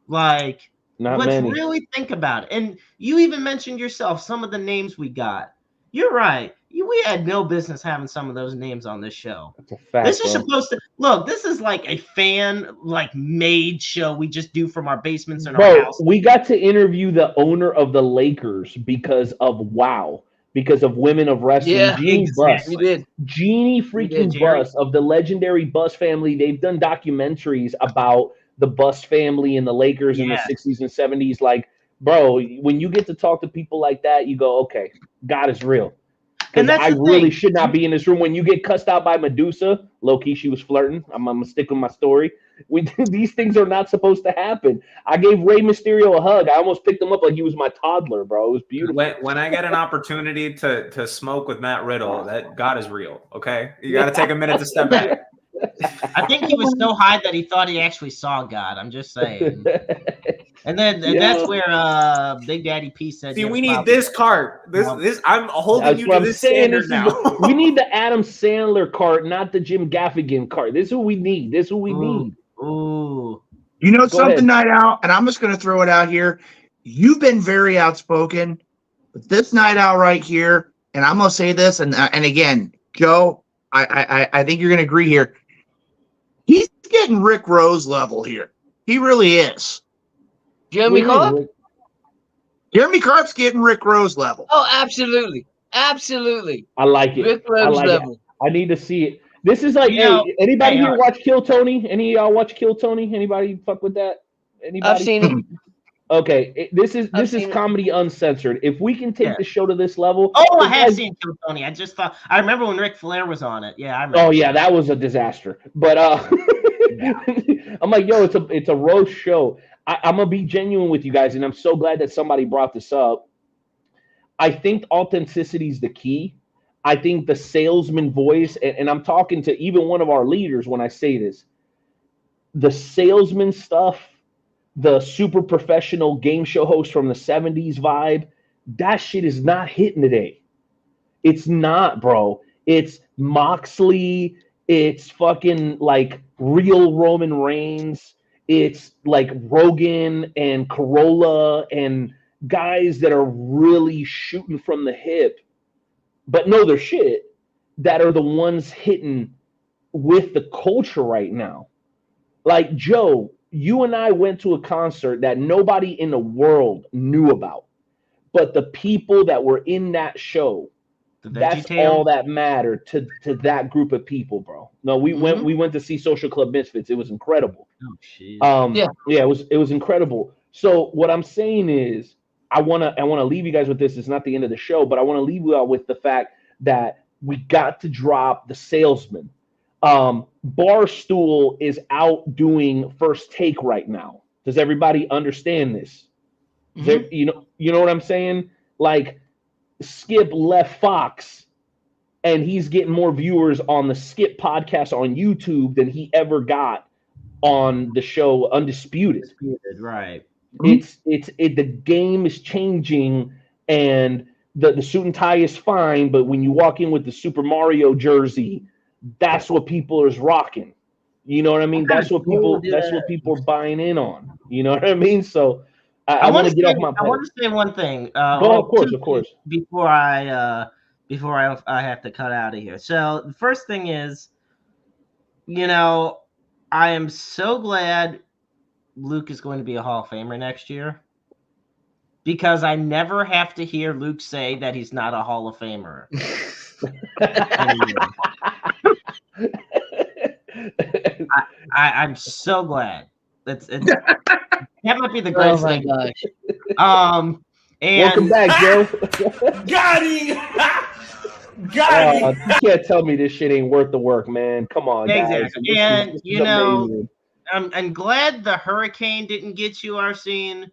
Like, let's really think about it. And you even mentioned yourself some of the names we got. You're right. We had no business having some of those names on this show. That's a fact, this is supposed to look. This is like a made show we just do from our basements and our house. We got to interview the owner of the Lakers because of Women of Wrestling. Yeah, Jeannie Buss. We did. Jeannie freaking Buss of the legendary Buss family. They've done documentaries about the Buss family and the Lakers in the 60s and 70s. Like, bro, when you get to talk to people like that, you go, okay, God is real. Because I really should not be in this room. When you get cussed out by Medusa, low-key, she was flirting. I'm going to stick with my story. These things are not supposed to happen. I gave Rey Mysterio a hug. I almost picked him up like he was my toddler, bro. It was beautiful. When I get an opportunity to smoke with Matt Riddle, that God is real, okay? You got to take a minute to step back. I think he was so high that he thought he actually saw God. I'm just saying. And then that's where Big Daddy P said, "See, we need this cart. This I'm holding you to this standard now. We need the Adam Sandler cart, not the Jim Gaffigan cart. This is who we need. This is who we need." Ooh. You know something, Night Owl, and I'm just going to throw it out here. You've been very outspoken, but this Night Owl right here, and I'm going to say this, and again, Joe, I think you're going to agree here. He's getting Rick Rose level here. He really is. Jeremy Carp? Jeremy Carp's getting Rick Rose level. Oh, absolutely. Absolutely. I like it. Rick Rose level. I need to see it. This is like, anybody here watch Kill Tony? Any of y'all watch Kill Tony? Anybody fuck with that? Anybody? I've seen it. Okay, this is comedy uncensored. If we can take the show to this level, I have seen Kill Tony. I just thought I remember when Ric Flair was on it. Yeah, I remember. Oh yeah, that was a disaster. But I'm like, yo, it's a roast show. I'm gonna be genuine with you guys, and I'm so glad that somebody brought this up. I think authenticity is the key. I think the salesman voice, and I'm talking to even one of our leaders when I say this, the salesman stuff, the super professional game show host from the 70s vibe, that shit is not hitting today. It's not, bro. It's Moxley. It's fucking like real Roman Reigns. It's like Rogan and Corolla and guys that are really shooting from the hip, but know their shit, that are the ones hitting with the culture right now. Like, Joe, you and I went to a concert that nobody in the world knew about, but the people that were in that show, that's all that mattered to that group of people, bro. No, we went to see Social Club Misfits. It was incredible. Oh shit. It was incredible. So what I'm saying is, I wanna leave you guys with this. It's not the end of the show, but I want to leave you out with the fact that we got to drop the salesman. Barstool is out doing First Take right now. Does everybody understand this? You know what I'm saying? Like, Skip left Fox, and he's getting more viewers on the Skip podcast on YouTube than he ever got on the show Undisputed. Right. The game is changing, and the suit and tie is fine, but when you walk in with the Super Mario jersey, that's what people is rocking. You know what I mean? That's what people are buying in on. You know what I mean? So I want to get off my plate. I want to say one thing. Of course. Before I have to cut out of here. So the first thing is, I am so glad Luke is going to be a Hall of Famer next year, because I never have to hear Luke say that he's not a Hall of Famer. I'm so glad. That might be the greatest thing. Gosh. And welcome back, Joe. Got him. Got him. You can't tell me this shit ain't worth the work, man. Come on, exactly. Guys. And I'm glad the hurricane didn't get you, Arsene,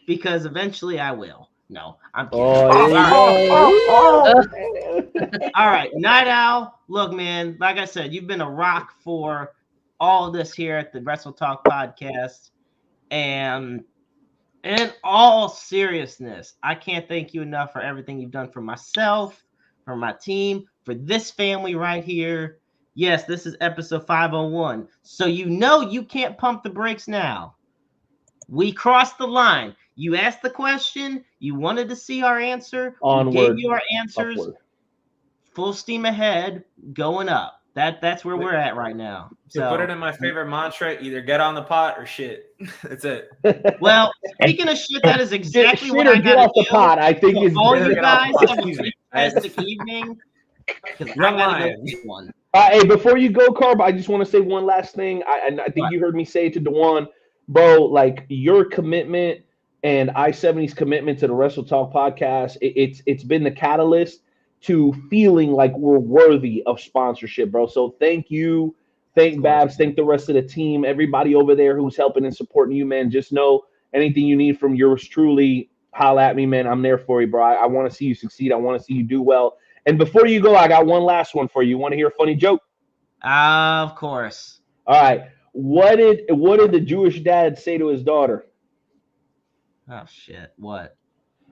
because eventually I will. No, I'm kidding. All right, Night Owl. Look, man, like I said, you've been a rock for all of this here at the Wrestle Talk podcast. And in all seriousness, I can't thank you enough for everything you've done for myself, for my team, for this family right here. Yes, this is episode 501. So you can't pump the brakes now. We crossed the line. You asked the question. You wanted to see our answer. Onward. We gave you our answers. Upward. Full steam ahead, going up. That's where we're at right now. To put it in my favorite mantra, either get on the pot or shit. That's it. Well, speaking of shit, that is exactly shit what or I get got off the pot. I think is all you get off guys the pot. have a fantastic evening. Young Lion. Hey, before you go, Carb, I just want to say one last thing. I think you heard me say it to Dewan, bro. Like, your commitment and I-70's commitment to the Wrestle Talk podcast, it's been the catalyst to feeling like we're worthy of sponsorship, bro. So thank you. Thank Babs. Thank the rest of the team. Everybody over there who's helping and supporting you, man. Just know anything you need from yours truly, holla at me, man. I'm there for you, bro. I want to see you succeed. I want to see you do well. And before you go, I got one last one for you. Want to hear a funny joke? Of course. All right. What did the Jewish dad say to his daughter? Oh, shit. What?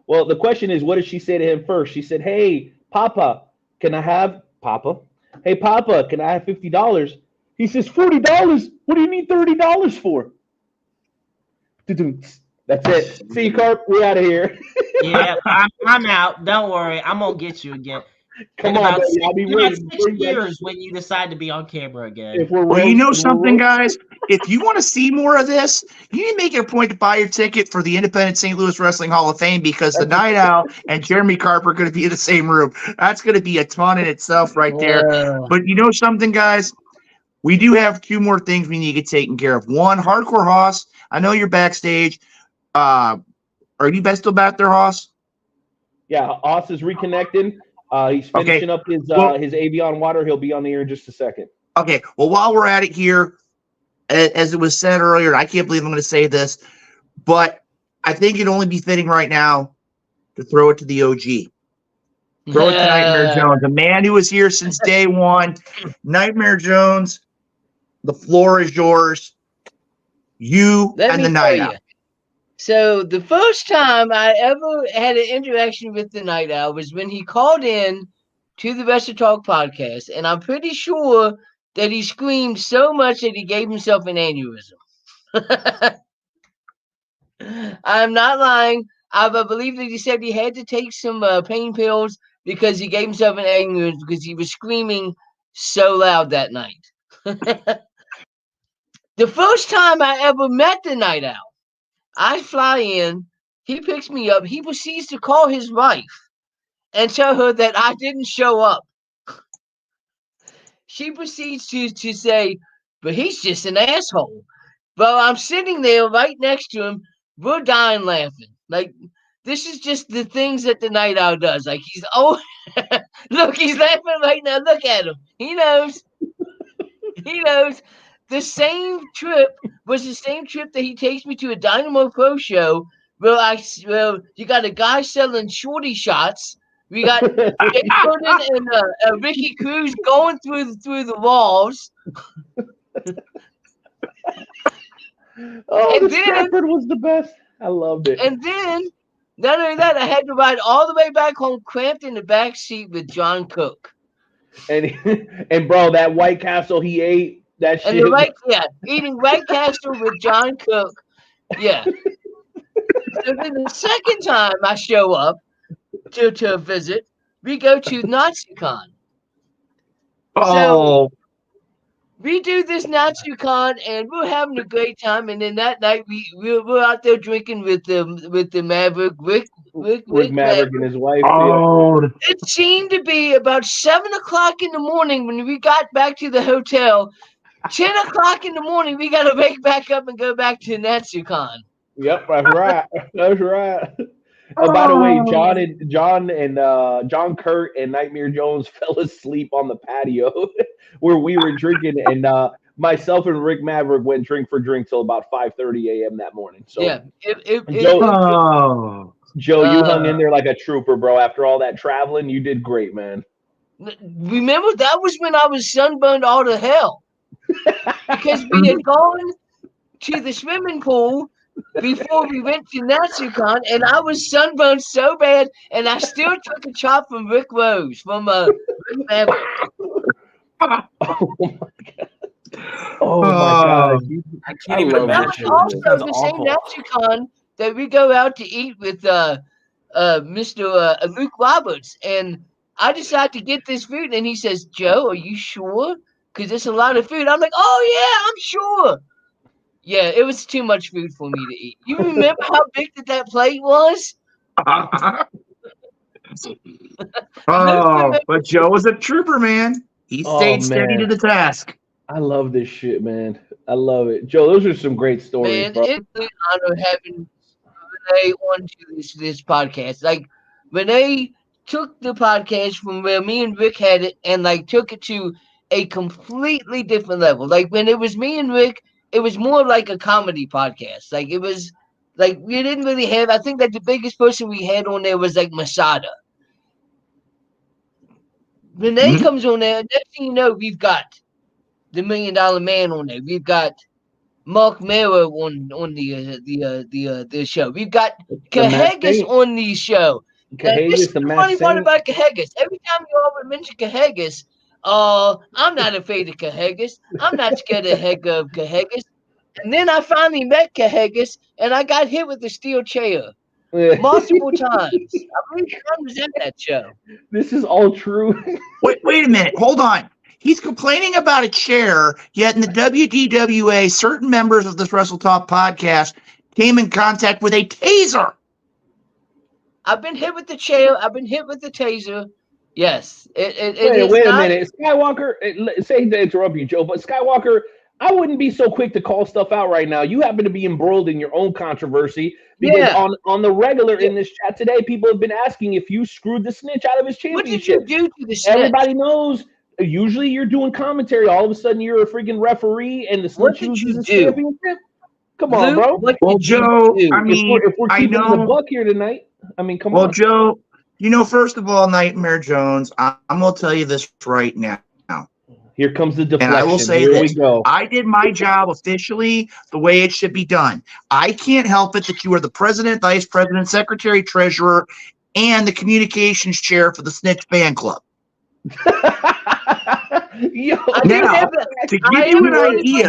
Well, the question is, what did she say to him first? She said, hey, Papa, can I have Hey, Papa, can I have $50? He says, $40? What do you need $30 for? That's it. See you, Carp. We're out of here. Yeah, I'm out. Don't worry. I'm going to get you again. Come on, baby. I'll be waiting. 6 years when you decide to be on camera again. Well, you know something, guys? If you want to see more of this, you need to make it a point to buy your ticket for the Independent St. Louis Wrestling Hall of Fame, because the Night Owl and Jeremy Carper are going to be in the same room. That's going to be a ton in itself right there. Yeah. But you know something, guys? We do have two more things we need to get taken care of. One, Hardcore Hoss, I know you're backstage. Are you best still back there, Hoss? Yeah, Hoss is reconnecting. He's finishing up his Avion water. He'll be on the air in just a second. Okay. Well, while we're at it here, as it was said earlier, I can't believe I'm going to say this, but I think it'd only be fitting right now to throw it to the OG. Throw it to Nightmare Jones, a man who was here since day one. Nightmare Jones, the floor is yours. You and the Night Owl. So the first time I ever had an interaction with the Night Owl was when he called in to the Wrestle Talk podcast, and I'm pretty sure that he screamed so much that he gave himself an aneurysm. I'm not lying. I believe that he said he had to take some pain pills because he gave himself an aneurysm because he was screaming so loud that night. The first time I ever met the Night Owl, I fly in, he picks me up, he proceeds to call his wife and tell her that I didn't show up. She proceeds to say, but he's just an asshole. But I'm sitting there right next to him, we're dying laughing. Like, this is just the things that the Night Owl does. Like, look, he's laughing right now. Look at him. He knows. He knows. The same trip was the same trip that he takes me to a Dynamo Pro show where you got a guy selling shorty shots. We got Jay Jordan and Ricky Cruz going through the walls. The Stratford was the best. I loved it. And then, not only that, I had to ride all the way back home, cramped in the back seat with John Cook. And bro, that White Castle he ate. That shit. Eating White Castle with John Cook. Yeah. So then the second time I show up to visit, we go to NatsuCon. So we do this NatsuCon and we're having a great time. And then that night we're out there drinking with the Maverick, Rick Maverick and his wife. It seemed to be about 7 o'clock in the morning when we got back to the hotel. 10 o'clock in the morning, we got to wake back up and go back to NatsuCon. Yep, that's right. That's right. By the way, John Kurt and Nightmare Jones fell asleep on the patio where we were drinking, and myself and Rick Maverick went drink for drink till about 5:30 a.m. that morning. So yeah, Joe, you hung in there like a trooper, bro. After all that traveling, you did great, man. Remember, that was when I was sunburned all to hell. Because we had gone to the swimming pool before we went to NatsuCon, and I was sunburned so bad, and I still took a chop from Rick Rose, from Rick Maverick. Oh my god! I can't even imagine. Also, the same NatsuCon that we go out to eat with Mr. Luke Roberts, and I decided to get this food, and he says, "Joe, are you sure? Because it's a lot of food." I'm like, "Oh yeah, I'm sure." Yeah, it was too much food for me to eat. You remember how big that plate was? But Joe was a trooper, man. He stayed steady to the task. I love this shit, man. I love it. Joe, those are some great stories, man, bro. it's an honor having Renee on to this podcast. Like, Renee took the podcast from where me and Rick had it and, like, took it to a completely different level. Like, when it was me and Rick, it was more like a comedy podcast. Like, it was, like, we didn't really have, I think that the biggest person we had on there was, like, Masada. Renee comes on there, next thing you know, we've got the $1 Million Man on there. We've got Mark Mero on the show. We've got Cahegas on the show. This is the funny part about Cahegas. Every time you all mention Cahegas, I'm not afraid of Cahegas. I'm not scared of Cahegas. And then I finally met Cahegas, and I got hit with a steel chair multiple times. I believe I was at that show. This is all true. Wait a minute. Hold on. He's complaining about a chair, yet in the WDWA, certain members of this Wrestle Talk podcast came in contact with a taser. I've been hit with the chair. I've been hit with the taser. Yes. Wait a minute. Skywalker, say to interrupt you, Joe, but Skywalker, I wouldn't be so quick to call stuff out right now. You happen to be embroiled in your own controversy because on the regular in this chat today, people have been asking if you screwed the snitch out of his championship. What did you do to the snitch? Everybody knows. Usually you're doing commentary. All of a sudden you're a freaking referee and the snitch uses his championship. Come on, bro. Well, Joe, I mean, if we're keeping the buck here tonight, I mean, come on. Well, Joe, first of all, Nightmare Jones, I'm going to tell you this right now. Here comes the deflection. And I will say here this. We go. I did my job officially the way it should be done. I can't help it that you are the president, vice president, secretary, treasurer, and the communications chair for the Snitch Fan Club. Yo, now, to give you an idea,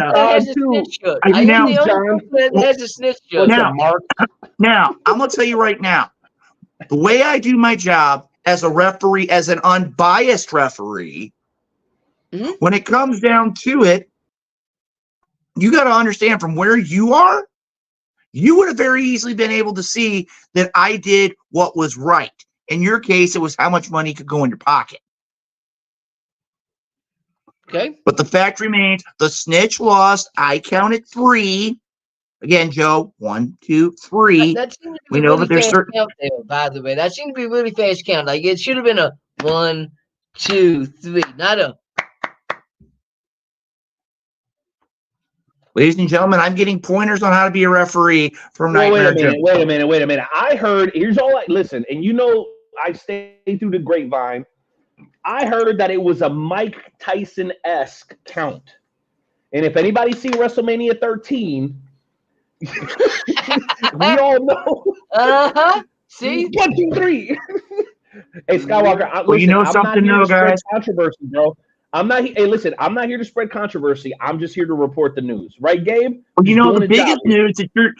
now, I'm going to tell you right now, the way I do my job as a referee, as an unbiased referee, when it comes down to it, you got to understand from where you are, you would have very easily been able to see that I did what was right. In your case, it was how much money could go in your pocket. Okay. But the fact remains, the snitch lost. I counted 3. Again, Joe, 1, 2, 3. We know that there's certain. Count there, by the way, that seemed to be really fast count. Like it should have been a 1, 2, 3, not a. Ladies and gentlemen, I'm getting pointers on how to be a referee from Nightmare Jones. Wait a minute. I heard. Here's all I listen, and you know I stay through the grapevine. I heard that it was a Mike Tyson-esque count. And if anybody seen WrestleMania 13, we all know. See? 1, 2, 3. Hey, Skywalker. Well, you know something, though, guys? Controversy, bro. I'm not. Hey, listen. I'm not here to spread controversy. I'm just here to report the news, right, Gabe? Well, you know the biggest news that you're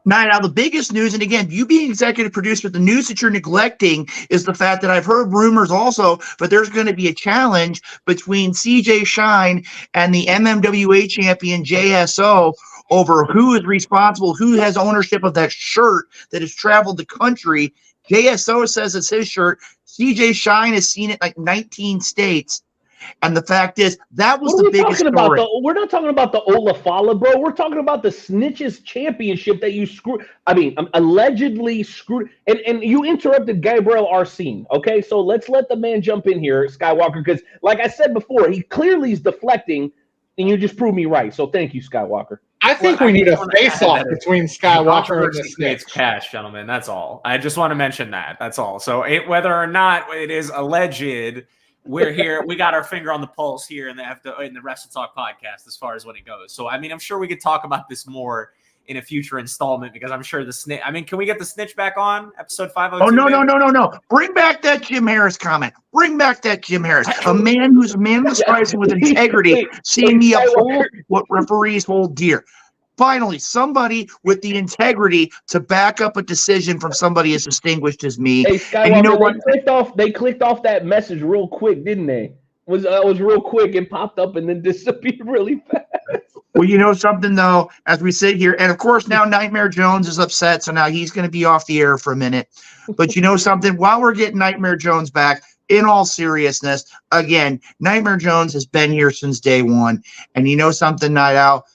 now. The biggest news, and again, you being executive producer, the news that you're neglecting is the fact that I've heard rumors also, but there's going to be a challenge between CJ Shine and the MMWA champion JSO over who is responsible, who has ownership of that shirt that has traveled the country. JSO says it's his shirt. CJ Shine has seen it like 19 states. And the fact is, that was the biggest story. We're not talking about the Olafala, bro. We're talking about the Snitches Championship that you allegedly screwed. And you interrupted Gabriel Arsene, okay? So let's let the man jump in here, Skywalker, because like I said before, he clearly is deflecting, and you just proved me right. So thank you, Skywalker. I think we need a face-off between Skywalker and the Snitch. It's cash, gentlemen. That's all. I just want to mention that. That's all. So whether or not it is alleged, we're here. We got our finger on the pulse here in the Wrestle Talk podcast as far as when it goes. So, I mean, I'm sure we could talk about this more in a future installment because I'm sure the snitch. I mean, can we get the snitch back on episode 502? Oh, no. Bring back that Jim Harris comment. Bring back that Jim Harris. A man who's a man of Christ with integrity, seeing me uphold what referees hold dear. Finally, somebody with the integrity to back up a decision from somebody as distinguished as me. Hey, Skywalker, and you know what? They clicked off that message real quick, didn't they? Was real quick. It popped up and then disappeared really fast. Well, you know something, though, as we sit here, and of course now Nightmare Jones is upset, so now he's going to be off the air for a minute. But you know something? While we're getting Nightmare Jones back, in all seriousness, again, Nightmare Jones has been here since day one. And you know something, Night Owl?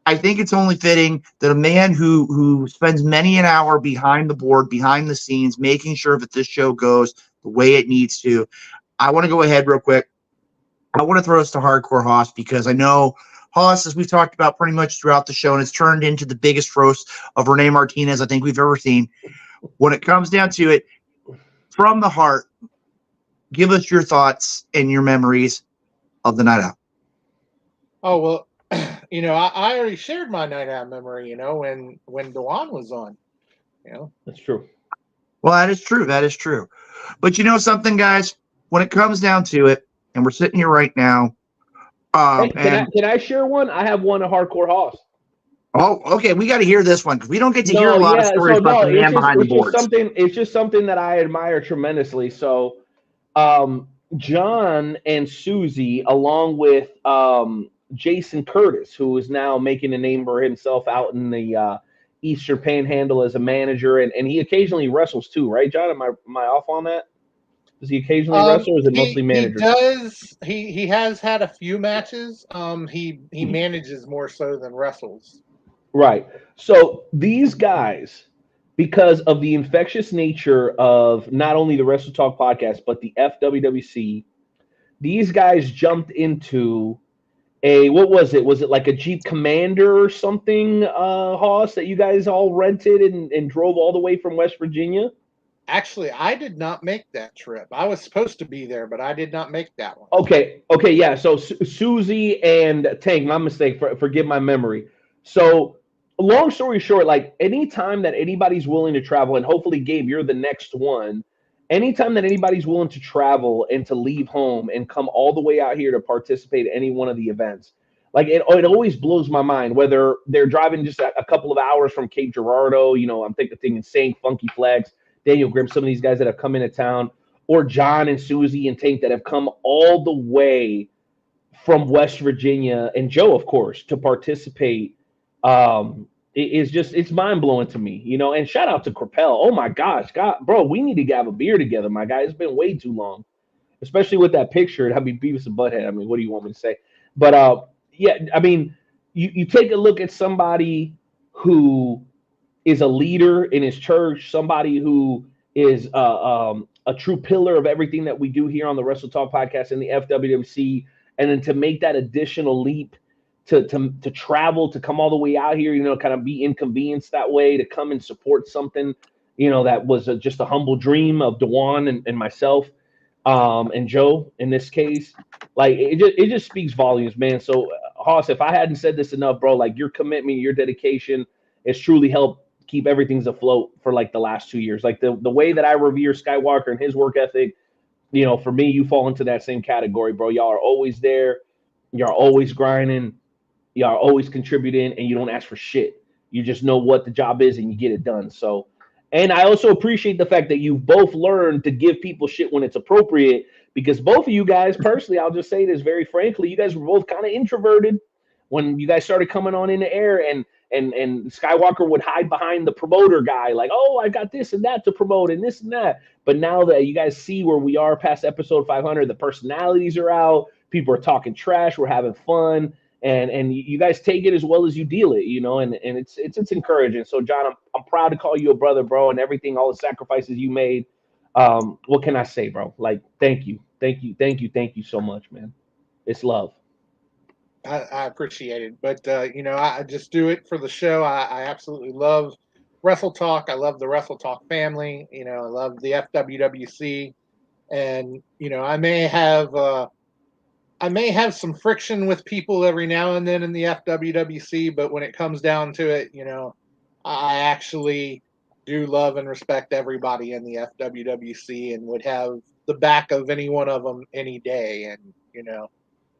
I think it's only fitting that a man who spends many an hour behind the board, behind the scenes, making sure that this show goes the way it needs to. I want to go ahead real quick. I want to throw us to Hardcore Hoss because I know Hoss, as we've talked about pretty much throughout the show, and it's turned into the biggest roast of Renee Martinez I think we've ever seen. When it comes down to it, from the heart, give us your thoughts and your memories of the Night Out. Oh, well, you know, I already shared my Night Out memory, you know, when Dewan was on. You know, that's true. Well, that is true. That is true. But you know something, guys? When it comes down to it, and we're sitting here right now. Can I share one? I have one of Hardcore Hoss. Oh, okay. We got to hear this one because we don't get to hear a lot of stories about the man behind the boards. It's just something that I admire tremendously. So, John and Susie, along with Jason Curtis, who is now making a name for himself out in the Eastern Panhandle as a manager, and he occasionally wrestles too, right, John? Am I off on that? Does he occasionally wrestle, or is it mostly manager? He does. He has had a few matches. He manages more so than wrestles. Right. So these guys, because of the infectious nature of not only the Wrestle Talk podcast, but the FWWC, these guys jumped into what was it? Was it like a Jeep Commander or something, Hoss, that you guys all rented and drove all the way from West Virginia? Actually, I did not make that trip. I was supposed to be there, but I did not make that one. Okay, yeah. So Susie and Tank, my mistake. Forgive my memory. So, long story short, like anytime that anybody's willing to travel, and hopefully, Gabe, you're the next one. Anytime that anybody's willing to travel and to leave home and come all the way out here to participate in any one of the events, like it always blows my mind. Whether they're driving just a couple of hours from Cape Girardeau, I'm thinking Saint, Funky Flags, Daniel Grimm, some of these guys that have come into town, or John and Susie and Tank that have come all the way from West Virginia, and Joe, of course, to participate. It's mind-blowing to me, and shout out to Crapel. Oh my gosh, God, bro, we need to have a beer together, my guy. It's been way too long, especially with that picture. I mean, Beavis and Butthead. I mean, what do you want me to say? But yeah, I mean, you take a look at somebody who is a leader in his church, somebody who is a true pillar of everything that we do here on the Wrestle Talk podcast and the FWWC, and then to make that additional leap to travel, to come all the way out here, kind of be inconvenienced that way, to come and support something, that was just a humble dream of Dewan and myself, and Joe in this case. Like it just speaks volumes, man. So Hoss, if I hadn't said this enough, bro, like your commitment, your dedication has truly helped keep everything's afloat for like the last 2 years. Like the way that I revere Skywalker and his work ethic, for me, you fall into that same category, bro. Y'all are always there. Y'all are always grinding. Y'all are always contributing, and you don't ask for shit. You just know what the job is and you get it done. So, and I also appreciate the fact that you've both learned to give people shit when it's appropriate, because both of you guys, personally, I'll just say this very frankly, you guys were both kind of introverted when you guys started coming on in the air, and Skywalker would hide behind the promoter guy, like, oh, I got this and that to promote and this and that. But now that you guys see where we are past episode 500, the personalities are out, people are talking trash, we're having fun, and you guys take it as well as you deal it, and it's encouraging. So John, I'm proud to call you a brother, bro, and everything, all the sacrifices you made. What can I say, bro? Like, thank you so much, man. It's love. I appreciate it, but I just do it for the show. I absolutely love Wrestle Talk. I love the Wrestle Talk family. I love the FWWC, and I may have some friction with people every now and then in the FWWC, but when it comes down to it, I actually do love and respect everybody in the FWWC and would have the back of any one of them any day, and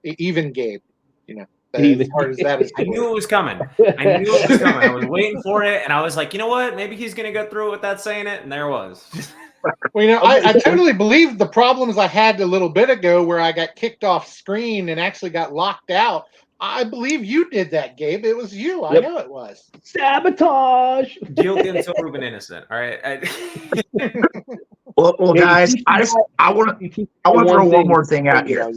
even Gabe. As hard as that is. I knew it was coming. I was waiting for it, and I was like, you know what? Maybe he's gonna go through it without saying it, and there it was. Well, I totally believe the problems I had a little bit ago, where I got kicked off screen and actually got locked out. I believe you did that, Gabe. It was you. Yep. I know it was sabotage. Guilty until proven innocent. All right. Well, guys, I want to throw one more thing out here.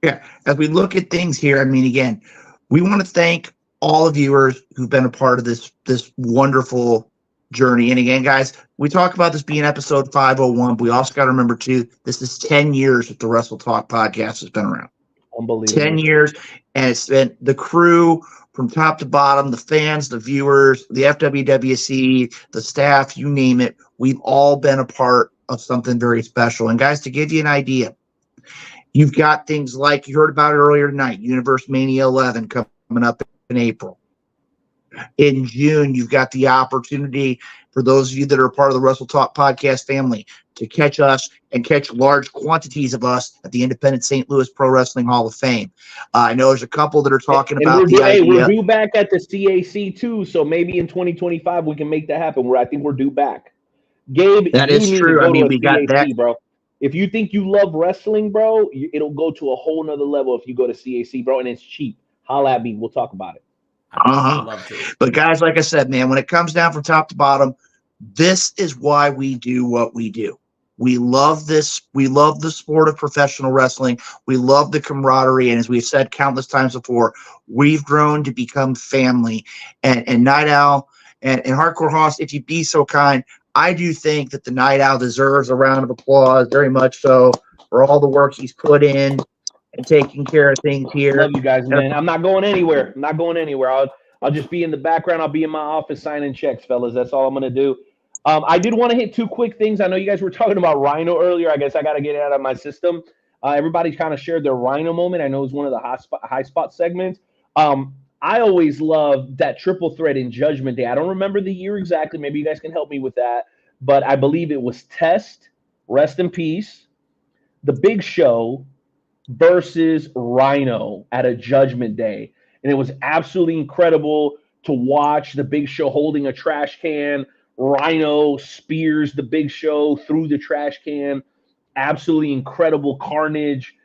Yeah, as we look at things here, I mean, again, we want to thank all the viewers who've been a part of this wonderful journey. And again, guys, we talk about this being episode 501, but we also got to remember, too, this is 10 years that the Wrestle Talk podcast has been around. Unbelievable. 10 years, and it's been the crew from top to bottom, the fans, the viewers, the FWWC, the staff, you name it. We've all been a part of something very special. And, guys, to give you an idea, you've got things like you heard about it earlier tonight, Universe Mania 11 coming up in April. In June, you've got the opportunity for those of you that are part of the Wrestle Talk podcast family to catch us and catch large quantities of us at the Independent St. Louis Pro Wrestling Hall of Fame. I know there's a couple that are talking about the idea. We're due back at the CAC too, so maybe in 2025 we can make that happen. I think we're due back. Gabe, that is true. I mean, we got that, bro. If you think you love wrestling, bro, it'll go to a whole nother level if you go to CAC, bro, and it's cheap. Holla at me. We'll talk about it. But guys, like I said, man, when it comes down from top to bottom, this is why we do what we do. We love this. We love the sport of professional wrestling. We love the camaraderie. And as we've said countless times before, we've grown to become family. And Night Owl and Hardcore Hoss, if you'd be so kind, I do think that the Night Owl deserves a round of applause, very much so, for all the work he's put in and taking care of things here. Love you guys, man. I'm not going anywhere. I'm not going anywhere. I'll just be in the background. I'll be in my office signing checks, fellas. That's all I'm going to do. I did want to hit two quick things. I know you guys were talking about Rhino earlier. I guess I got to get it out of my system. Everybody kind of shared their Rhino moment. I know it was one of the high spot segments. I always loved that triple threat in Judgment Day. I don't remember the year exactly. Maybe you guys can help me with that. But I believe it was Test, rest in peace, The Big Show versus Rhino at a Judgment Day. And it was absolutely incredible to watch The Big Show holding a trash can. Rhino spears The Big Show through the trash can. Absolutely incredible carnage.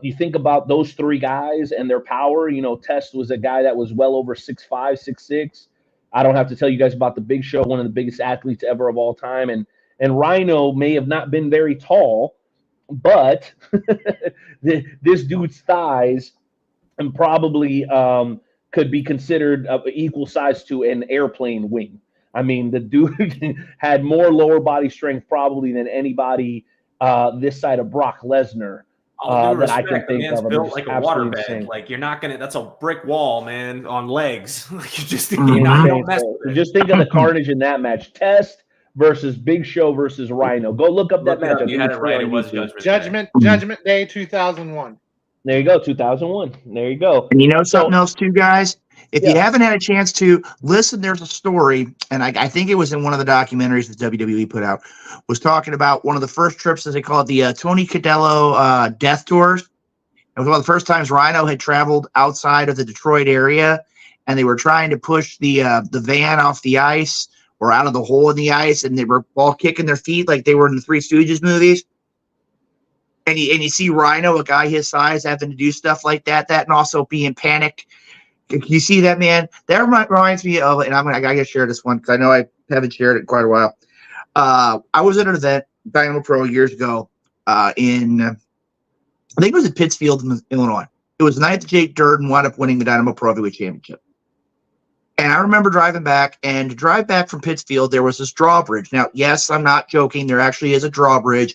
You think about those three guys and their power. You know, Test was a guy that was well over 6'5", 6'6". I don't have to tell you guys about The Big Show, one of the biggest athletes ever of all time. And Rhino may have not been very tall, but this dude's thighs and probably could be considered equal size to an airplane wing. I mean, the dude had more lower body strength probably than anybody this side of Brock Lesnar. That I can think of. Built like a waterbed. Like you're not gonna. That's a brick wall, man, on legs. Like you just think you don't mess with it. Just think of the carnage in that match. Test versus Big Show versus Rhino. Go look up that match. You had it right. It was Judgment Day 2001. There you go, 2001. There you go. And you know something else too, guys? If you haven't had a chance to listen, there's a story, and I think it was in one of the documentaries that WWE put out, was talking about one of the first trips, as they call it, the Tony Cadello Death Tours. It was one of the first times Rhino had traveled outside of the Detroit area, and they were trying to push the van off the ice or out of the hole in the ice, and they were all kicking their feet like they were in the Three Stooges movies. And you see Rhino, a guy his size, having to do stuff like that and also being panicked. You see that, man? That reminds me of, and I gotta share this one because I know I haven't shared it in quite a while. I was at an event, Dynamo Pro, years ago I think it was at Pittsfield, Illinois. It was the night that Jake Durden wound up winning the Dynamo Pro Heavyweight Championship. And I remember driving back, and to drive back from Pittsfield, there was this drawbridge. Now, yes, I'm not joking. There actually is a drawbridge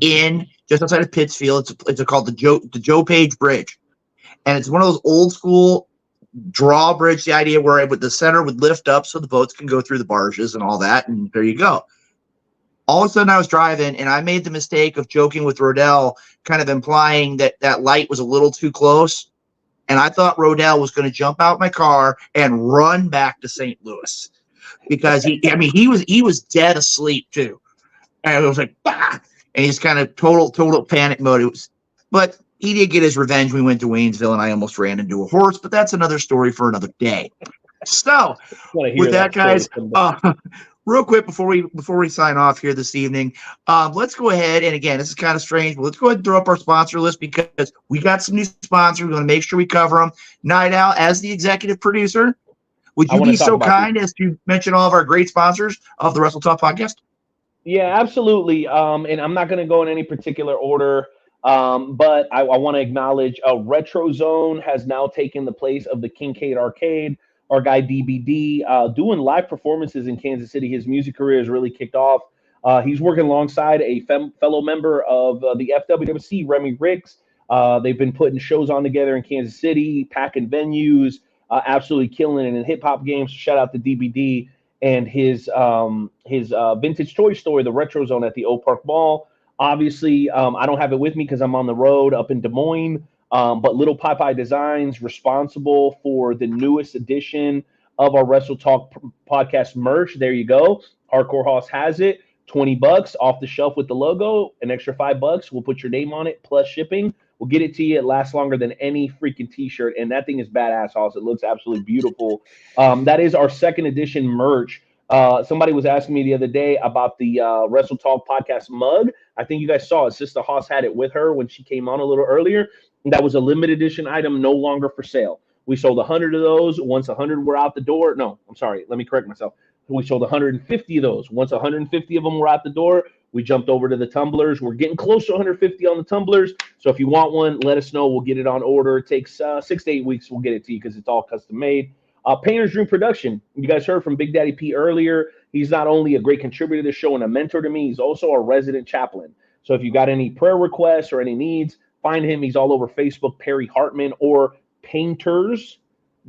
just outside of Pittsfield. It's called the Joe Page Bridge. And it's one of those old school drawbridge, the idea where the center would lift up so the boats can go through the barges and all that, and there you go. All of a sudden I was driving and I made the mistake of joking with Rodell, kind of implying that light was a little too close, and I thought Rodell was going to jump out my car and run back to St. Louis because he was dead asleep too, and it was like bah! And he's kind of total panic mode. But he did get his revenge. We went to Waynesville, and I almost ran into a horse, but that's another story for another day. So, with that, guys, real quick before we sign off here this evening, let's go ahead, and again, this is kind of strange, but let's go ahead and throw up our sponsor list because we got some new sponsors. We want to make sure we cover them. Night Owl, as the executive producer, would you be so kind as to mention all of our great sponsors of the Wrestle Talk podcast? Yeah, absolutely. And I'm not going to go in any particular order. But I want to acknowledge Retro Zone has now taken the place of the Kincaid Arcade. Our guy DBD doing live performances in Kansas City. His music career has really kicked off. He's working alongside a fellow member of the FWWC, Remy Ricks. They've been putting shows on together in Kansas City, packing venues, absolutely killing it in hip-hop games. Shout out to DBD and his vintage toy store, the Retro Zone at the Oak Park Mall. Obviously, I don't have it with me because I'm on the road up in Des Moines, but Little Popeye Designs, responsible for the newest edition of our Wrestle Talk podcast merch. There you go. Hardcore Hoss has it. $20 off the shelf with the logo, an extra $5. We'll put your name on it plus shipping. We'll get it to you. It lasts longer than any freaking t-shirt, and that thing is badass, Hoss. It looks absolutely beautiful. That is our second edition merch. Somebody was asking me the other day about the Wrestle Talk podcast mug. I think you guys saw it. Sister Hoss had it with her when she came on a little earlier. That was a limited edition item, no longer for sale. We sold 100 of those. Once 100 were out the door. No, I'm sorry. Let me correct myself. We sold 150 of those. Once 150 of them were out the door, we jumped over to the tumblers. We're getting close to 150 on the tumblers. So if you want one, let us know. We'll get it on order. It takes 6 to 8 weeks. We'll get it to you because it's all custom made. Painter's Dream Production. You guys heard from Big Daddy P earlier. He's not only a great contributor to the show and a mentor to me, he's also a resident chaplain. So if you got any prayer requests or any needs, find him. He's all over Facebook, Perry Hartman, or Painter's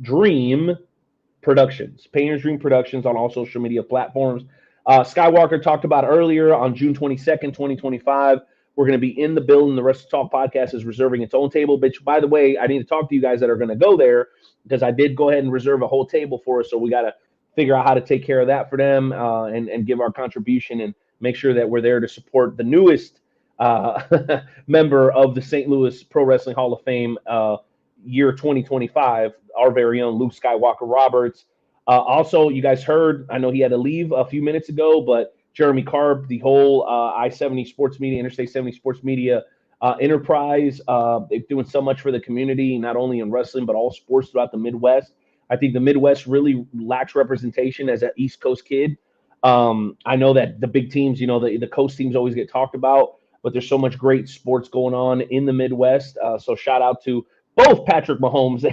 Dream Productions. Painter's Dream Productions on all social media platforms. Skywalker talked about earlier on June 22nd, 2025. We're going to be in the building. The Wrestle Talk podcast is reserving its own table. But by the way, I need to talk to you guys that are going to go there because I did go ahead and reserve a whole table for us. So we got to figure out how to take care of that for them and give our contribution and make sure that we're there to support the newest member of the St. Louis Pro Wrestling Hall of Fame year 2025, our very own Luke Skywalker Roberts. Also, you guys heard, I know he had to leave a few minutes ago, but Jeremy Karp, the whole I-70 Sports Media, Interstate 70 Sports Media enterprise, they're doing so much for the community, not only in wrestling, but all sports throughout the Midwest. I think the Midwest really lacks representation as an East Coast kid. I know that the big teams, you know, the coast teams always get talked about, but there's so much great sports going on in the Midwest. So shout out to both Patrick Mahomes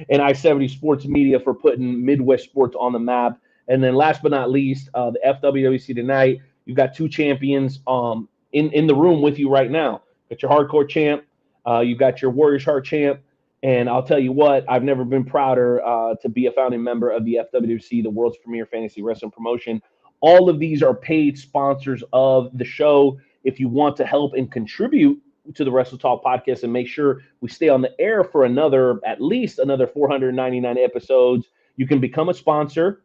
and I-70 Sports Media for putting Midwest sports on the map. And then last but not least, the FWWC tonight, you've got two champions in the room with you right now. Got your hardcore champ, you've got your Warriors Heart champ, and I'll tell you what, I've never been prouder to be a founding member of the FWWC, the world's premier fantasy wrestling promotion. All of these are paid sponsors of the show. If you want to help and contribute to the Wrestle Talk podcast and make sure we stay on the air for at least another 499 episodes, you can become a sponsor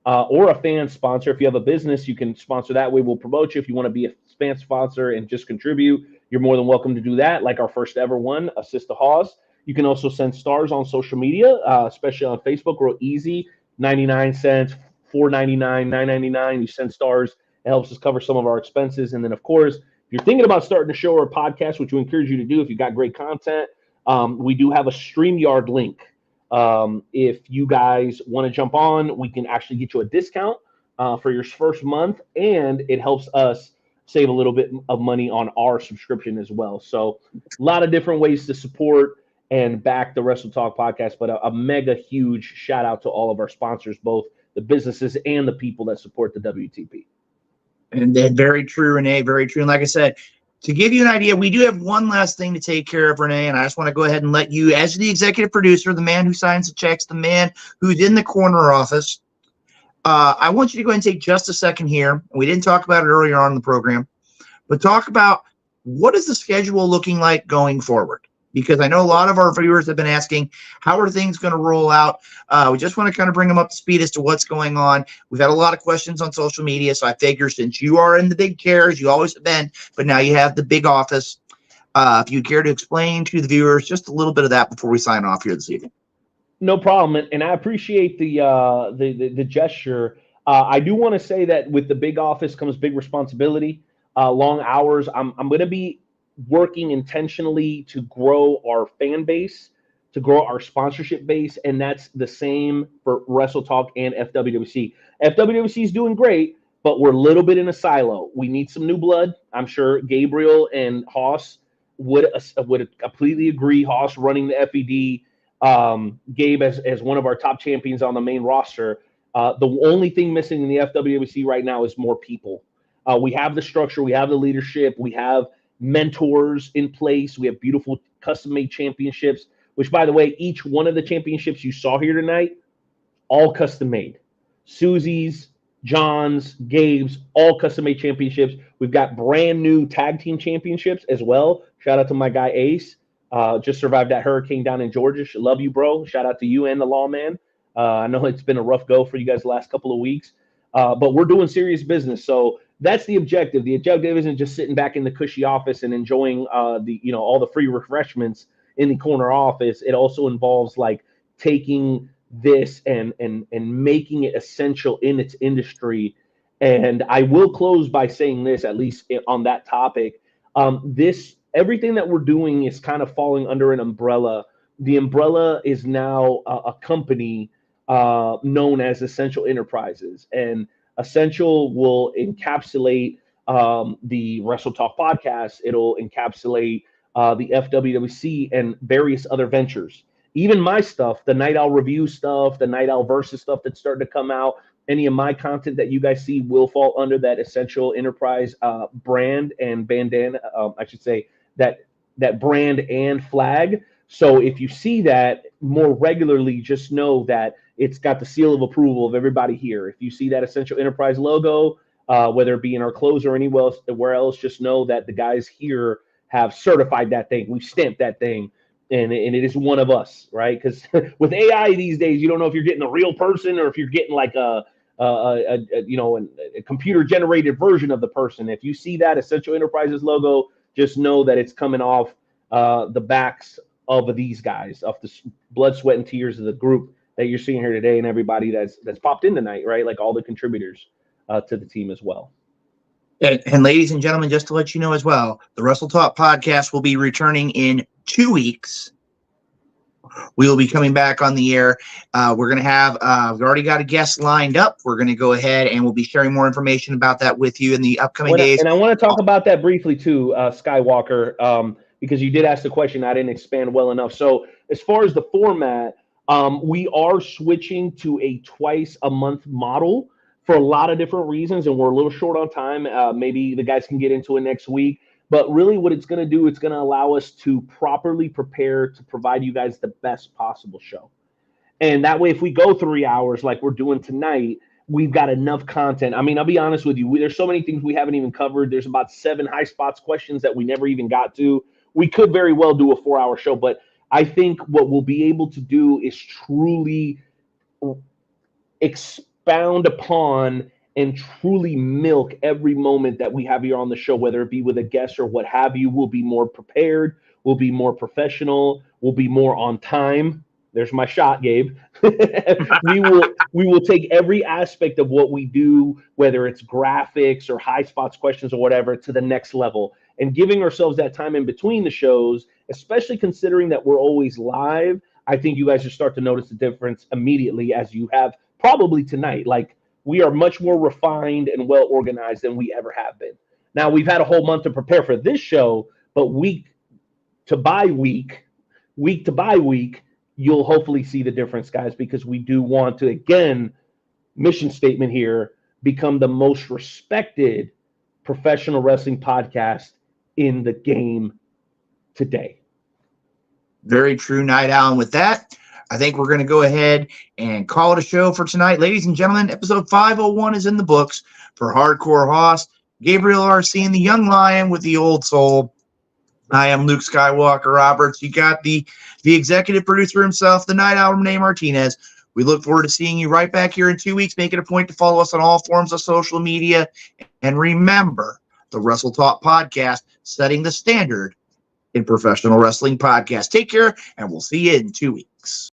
or a fan sponsor. If you have a business, you can sponsor that way. We'll promote you. If you want to be a fan sponsor and just contribute, you're more than welcome to do that. Like our first ever one, Assist the Hawes. You can also send stars on social media, especially on Facebook. Real easy, 99 cents, $4.99, $9.99. You send stars. It helps us cover some of our expenses. And then, of course, if you're thinking about starting a show or a podcast, which we encourage you to do if you've got great content, we do have a StreamYard link. If you guys want to jump on, we can actually get you a discount for your first month, and it helps us save a little bit of money on our subscription as well. So a lot of different ways to support and back the Wrestle Talk podcast, but a mega huge shout out to all of our sponsors, both the businesses and the people that support the WTP. And then very true, Renee, very true. And like I said, to give you an idea, we do have one last thing to take care of, Renee, and I just want to go ahead and let you, as the executive producer, the man who signs the checks, the man who's in the corner office, I want you to go ahead and take just a second here. We didn't talk about it earlier on in the program, but talk about what is the schedule looking like going forward? Because I know a lot of our viewers have been asking, how are things going to roll out? We just want to kind of bring them up to speed as to what's going on. We've had a lot of questions on social media, so I figure since you are in the big chairs, you always have been, but now you have the big office. If you care to explain to the viewers just a little bit of that before we sign off here this evening. No problem, and I appreciate the gesture. I do want to say that with the big office comes big responsibility, long hours. I'm going to be working intentionally to grow our fan base, to grow our sponsorship base, and that's the same for Wrestle Talk and FWWC. FWWC is doing great, but we're a little bit in a silo. We need some new blood. I'm sure Gabriel and Haas would completely agree. Haas running the FED, Gabe as one of our top champions on the main roster. The only thing missing in the FWWC right now is more people. We have the structure, we have the leadership, we have mentors in place. We have beautiful custom-made championships, which, by the way, each one of the championships you saw here tonight, all custom-made. Susie's, John's, Gabe's, all custom-made championships. We've got brand new tag team championships as well. Shout out to my guy Ace. Just survived that hurricane down in Georgia. Love you, bro. Shout out to you and the lawman. I know it's been a rough go for you guys the last couple of weeks, but we're doing serious business. So that's the objective. The objective isn't just sitting back in the cushy office and enjoying all the free refreshments in the corner office. It also involves like taking this and making it essential in its industry. And I will close by saying this, at least on that topic. Everything that we're doing is kind of falling under an umbrella. The umbrella is now a company known as Essential Enterprises, and Essential will encapsulate the Wrestle Talk podcast. It'll encapsulate the FWWC and various other ventures. Even my stuff, the Night Owl review stuff, the Night Owl versus stuff that's starting to come out. Any of my content that you guys see will fall under that Essential Enterprise brand and bandana. I should say that brand and flag. So if you see that more regularly, just know that it's got the seal of approval of everybody here. If you see that Essential Enterprise logo, whether it be in our clothes or anywhere else, just know that the guys here have certified that thing. We've stamped that thing, and it is one of us, right? Because with AI these days, you don't know if you're getting a real person or if you're getting like a computer generated version of the person. If you see that Essential Enterprises logo, just know that it's coming off the backs of these guys, of the blood, sweat, and tears of the group that you're seeing here today, and everybody that's popped in tonight, right? Like all the contributors to the team as well. And ladies and gentlemen, just to let you know as well, the Wrestle Talk podcast will be returning in 2 weeks. We will be coming back on the air. We're going to have, we've already got a guest lined up. We're going to go ahead and we'll be sharing more information about that with you in the upcoming days. And I want to talk about that briefly too, Skywalker, because you did ask the question. I didn't expand well enough. So as far as the format, we are switching to a twice a month model for a lot of different reasons, and we're a little short on time. Maybe the guys can get into it next week. But really what it's going to do, it's going to allow us to properly prepare to provide you guys the best possible show. And that way, if we go 3 hours like we're doing tonight, we've got enough content. I mean, I'll be honest with you. There's so many things we haven't even covered. There's about 7 high spots questions that we never even got to. We could very well do a 4-hour show, but I think what we'll be able to do is truly expound upon and truly milk every moment that we have here on the show, whether it be with a guest or what have you. We'll be more prepared. We'll be more We'll be more on time. There's my shot, Gabe. we will take every aspect of what we do, whether it's graphics or high spots questions or whatever, to the next level. And giving ourselves that time in between the shows, especially considering that we're always live, I think you guys should start to notice the difference immediately, as you have probably tonight. Like, we are much more refined and well organized than we ever have been. Now, we've had a whole month to prepare for this show, but week to by week, you'll hopefully see the difference, guys, because we do want to, again, mission statement here, become the most respected professional wrestling podcast in the game today. Very true, Night Owl. And with that, I think we're going to go ahead and call it a show for tonight. Ladies and gentlemen, episode 501 is in the books for Hardcore Hoss, Gabriel RC, and the Young Lion with the Old Soul. I am Luke Skywalker Roberts. You got the executive producer himself, the Night Owl, Renee Martinez. We look forward to seeing you right back here in 2 weeks. Make it a point to follow us on all forms of social media. And remember, the Wrestle Talk podcast, setting the standard in professional wrestling podcast. Take care, and we'll see you in 2 weeks.